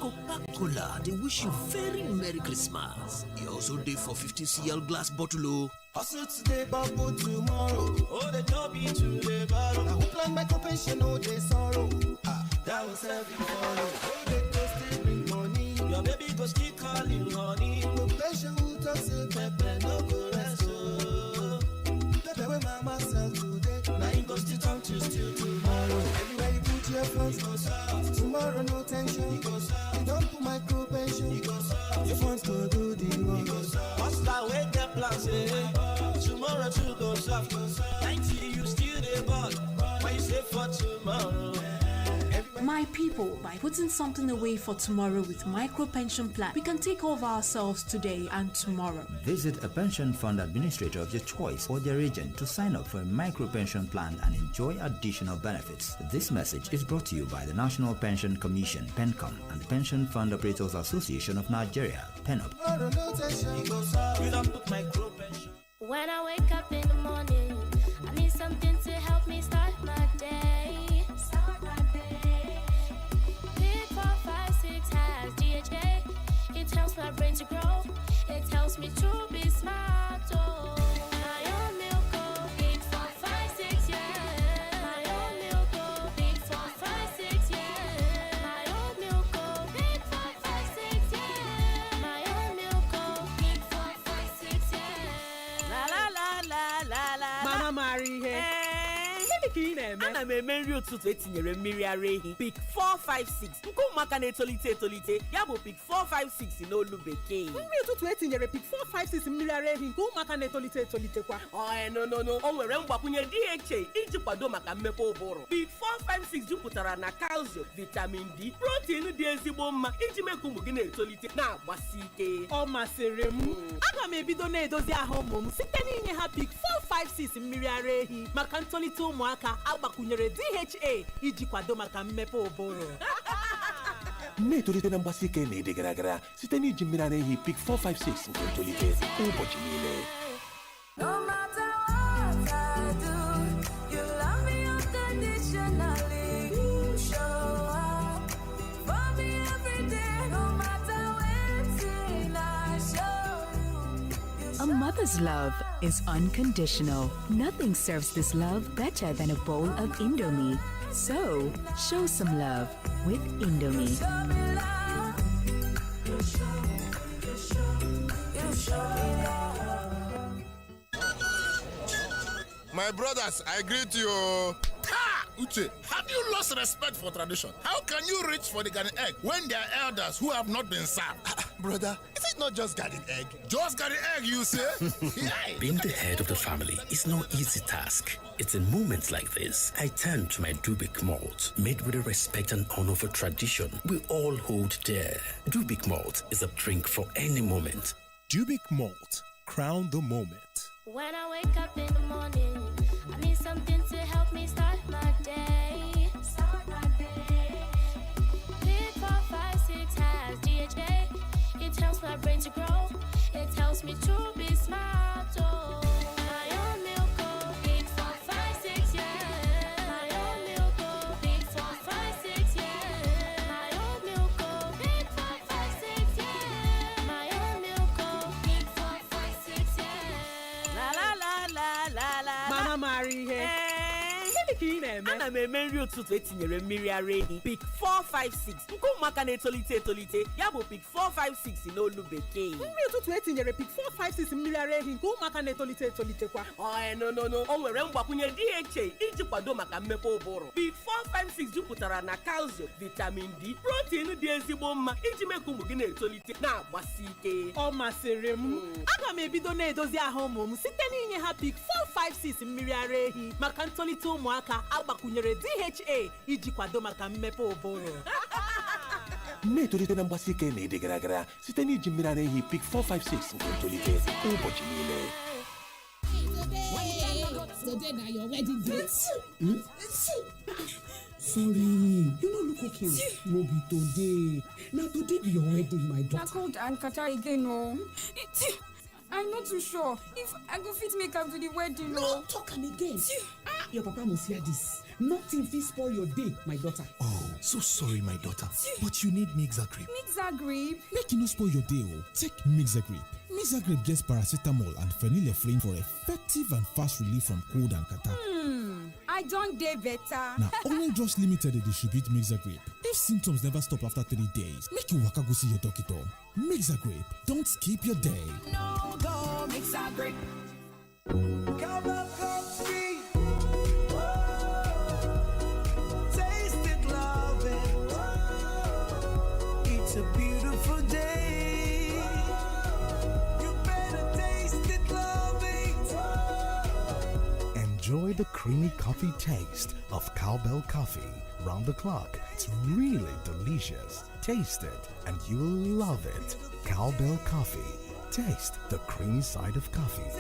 Coca-Cola, they wish you very Merry Christmas. You also dey for 50cl glass bottle o. Hustle today, bubble tomorrow. Oh, the job be today, borrow. Now who plan my pension, no they sorrow. That was every follow. Oh, they go still bring money. Your baby go still call you honey. No pension who talk say pepe no go rest. Oh, pepe when mama sell today. Now you go still turn to steal tomorrow. Everywhere you put your funds go south. Tomorrow no tension. You go south. You don't put micro pension. You go south. Your funds go do the wrong. You go south. What's that way get plans? Tomorrow to go soft. 90 you still the ball. Why you say for tomorrow? My people, by putting something away for tomorrow with micro pension plan, we can take care of ourselves today and tomorrow. Visit a pension fund administrator of your choice or their agent to sign up for a micro pension plan and enjoy additional benefits. This message is brought to you by the National Pension Commission, PENCOM, and the Pension Fund Operators Association of Nigeria, PENOP. When I wake up in the morning, I need something to help me start my day. Start my day. ana m eme nri ụtụtụ etinyere mmiri ara ehi Peak 456 nke ụmụaka na-etolite etolite ya bụ Peak 456 n'olu bekee. Nri ụtụtụ etinyere Peak 456 mmiri ara ehi nke ụmụaka na-etolite etolitekwa. No, o nwere mgbakwunye DHA iji kwado maka mmepe ụbụrụ. Peak 456 jupụtara na calcium, vitamin D, protein dị ezigbo mma iji mee ka ụmụ gị na-etolite na-agbasi ike. Ọ masịrị m. Aga m ebido na-edozi ahụ ụmụ m site n'inye ha Peak 456 mmiri ara ehi maka ntolite ụmụaka agbakwunyere DHA iji kwado maka mmepe ụbụrụ. Na-etolite na mgbasi ike na ịdị gara gara site n'iji mmiri ara ehi Peak 456 nke ntolite ụbọchị niile. No matter what I do, you love me unconditionally. You show up for me every day. No matter when I show you. A mother's love is unconditional. Nothing serves this love better than a bowl of Indomie. So, show some love with Indomie. My brothers, I greet you. Ha! Uche, have you lost respect for tradition? How can you reach for the garden egg when there are elders who have not been served? Brother, is it not just garden egg? Just garden egg, you say? Being the head of the family is no easy task. It's in moments like this I turn to my Dubik malt, made with the respect and honor for tradition we all hold dear. Dubik malt is a drink for any moment. Dubik malt, crown the moment. When I wake up in the morning, I need something to help me start my day. Pick 456 has DHA. It helps my brain to grow. It helps me to be smart. Oh, my own milk, oh, Pick 456, yeah. My own milk, oh, Pick 456, yeah. My own milk, oh, Pick 456, yeah. My own milk, oh, Pick 456, yeah. La. Mama Mari here. Ana m eme nri ụtụtụ etinyere mmiri ara ehi Peak 456 nke ụmụaka na-etolite etolite ya bụ Peak 456 n'olu bekee. Nri ụtụtụ etinyere Peak 456 mmiri ara ehi nke ụmụaka na-etolite etolitekwa. No, o nwere mgbakwunye DHA iji kwado maka mmepe ụbụrụ. Peak 456 jupụtara na calcium, vitamin D, protein dị ezigbo mma iji mee ka ụmụ gị na-etolite na-agbasi ike. Ọ masịrị m. Aga m ebido na-edozi ahụ ụmụ m site n'inye ha Peak 456 mmiri ara ehi maka ntolite ụmụaka agbakwunyere DHA iji kwado maka mmepe ụbụrụ. Na-etolite na mgbasi ike na ịdị gara gara site n'iji mmiri ara ehi Peak 456 nke ntolite ụbọchị niile. Today na your wedding date. Sorry, you no look okay. No be today. Na today be your wedding, my daughter. Na cold and catarrh again, no. I'm not too sure if I go fit make am to the wedding. No, talk am again. Your papa must hear this. Nothing fit spoil your day, my daughter. Oh, so sorry, my daughter. But you need Mixagrip. Mixagrip? Make you no spoil your day, oh. Take Mixagrip. Mixagrip gets paracetamol and phenylephrine for effective and fast relief from cold and catarrh. I don't dey better. Now, Orange Drugs Limited they distribute Mixagrip. If symptoms never stop after 3 days, make you waka go see your doctor. Mixagrip, don't skip your day. No go Mixagrip. Cowbell coffee. Taste it, love it. It's a beautiful day. You better taste it, love it. Enjoy the creamy coffee taste of Cowbell coffee. Round the clock, it's really delicious. Taste it and you'll love it. Cowbell coffee. Taste the creamy side of coffee.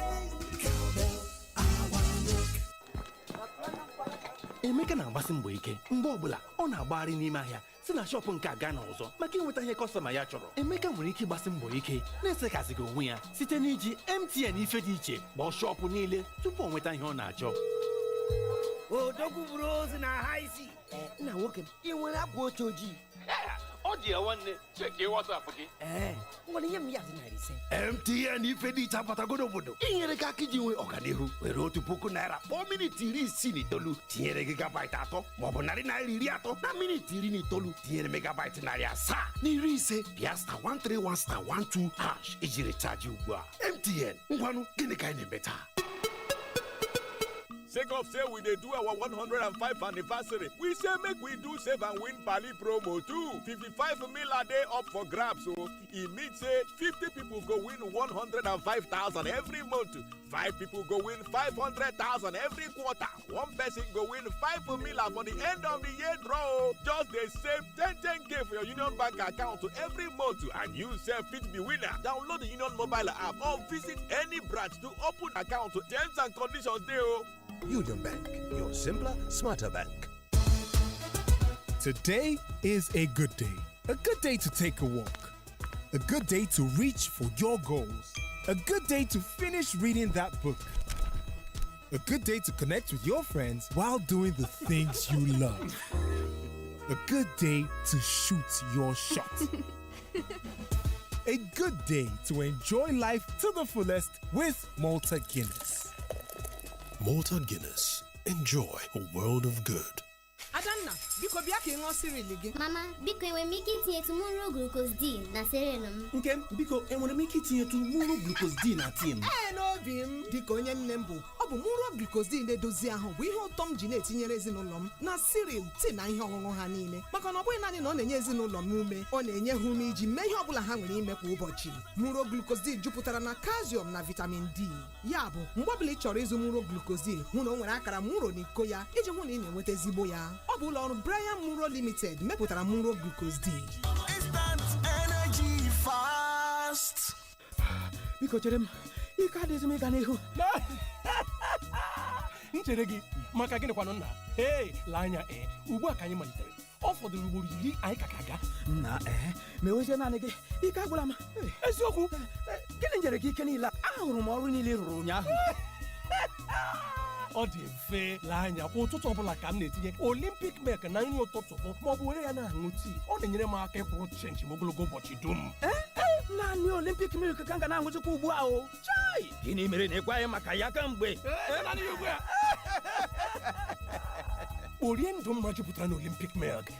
Emeka na-agbasi mbọ ike mgbe ọbụla ọ na-agbagharị n'ime ahịa si na shọpụ nke a gaa n'ọzọ maka inweta ihe kọstọma ya chọrọ. Emeka nwere ike ịgbasi mbọ ike na-esekasịghị onwe ya site n'iji MTN ife dị iche gbaa shọpụ niile tupu o nweta ihe ọ na-achọ. Odogwu buru ozi na ha isi. Nna nwoke m, ị nwere akwa oche ojii? Ọ dị ya nwanne, cheki WhatsApp gị. Ngwana ihe m ya dị narị ise. MTN ife dị iche abatagodo obodo inyere gị aka iji nwee ọganihu were otu puku naira kpọọ miniti 69 tinyere gigabaịtị 3 maọbụ narị naira 30 na miniti 19 tinyere megabaịtị 700 na 50 bịa *131*12# iji recharge ugbu a. MTN ngwanụ gịnị ka anyị na-eme taa? Sake of say we dey do our 105th anniversary, we say make we do save and win pali promo too. 55 mil a day up for grabs, so it means say 50 people go win 105,000 every month. 5 people go win 500,000 every quarter. 1 person go win 5 mil for the end of the year draw. Just the same 10k for your Union Bank account every month, and you sef fit be winner. Download the Union mobile app or visit any branch to open account. Terms and conditions dey o. Union Bank, your simpler, smarter bank. Today is a good day. A good day to take a walk. A good day to reach for your goals. A good day to finish reading that book. A good day to connect with your friends while doing the things you love. A good day to shoot your shot. A good day to enjoy life to the fullest with Malta Guinness. Malta Guinness. Enjoy a world of good. Adanna, biko bịa ka ị ṅụọ cereal gị. Mama, biko enwere m ike itinye tomorrow glucose D na cereal m? Nke m, biko enwere m ike itinye tomorrow glucose D na tii m? N'obi m, dịka onye nne m bụ, ọ bụ tomorrow glucose D na-edozi ahụ bụ ihe ụtọ m ji na-etinyere ezinụlọ m na cereal, tii na ihe ọṅụṅụ ha niile. Maka na ọ bụghị naanị na ọ na-enye ezinụlọ m ume, ọ na-enye ha ume iji mee ihe ọ bụla ha nwere ime kwa ụbọchị. Tomorrow glucose D jupụtara na calcium na vitamin D. Ya bụ, mgbe ọbụla ị chọrọ ịzụ tomorrow glucose D, hụ na o nwere akara muro n'iko ya iji hụ na ị na-enweta ezigbo ya. Ọ bụ ụlọ ọrụ Brian Muro Limited mepụtara Muro Glucose D. Instant energy fast. Biko chere m, ike adịghị m ịga n'ihu. Nchere gị maka gịnị kwanụ nna? Hey, lee anya ugbu a ka anyị malitere. Ọ fọdụrụ ugboro 10 anyị ka ga. Nna mewezie naanị gị, ike agwụla m. Eziokwu, gịnị nyere gị ike niile? Ahụrụ m ọrụ niile rụrụ ụnyaahụ. Ọ dị mfe, lee anya kwa ụtụtụ ọbụla ka m na-etinye Olympic milk na nri ụtụtụ m ma ọ bụ were ya na-aṅụ tii. Ọ na-enyere m aka ịkwụrụ chenji m ogologo ụbọchị dum. Naanị Olympic milk ka m ga na-aṅụzikwa ugbu a o. Chai, gịnị mere na ị gwaghị maka ya kamgbe? Naanị ugbu a. Orie ndụ mma jupụtara na Olympic milk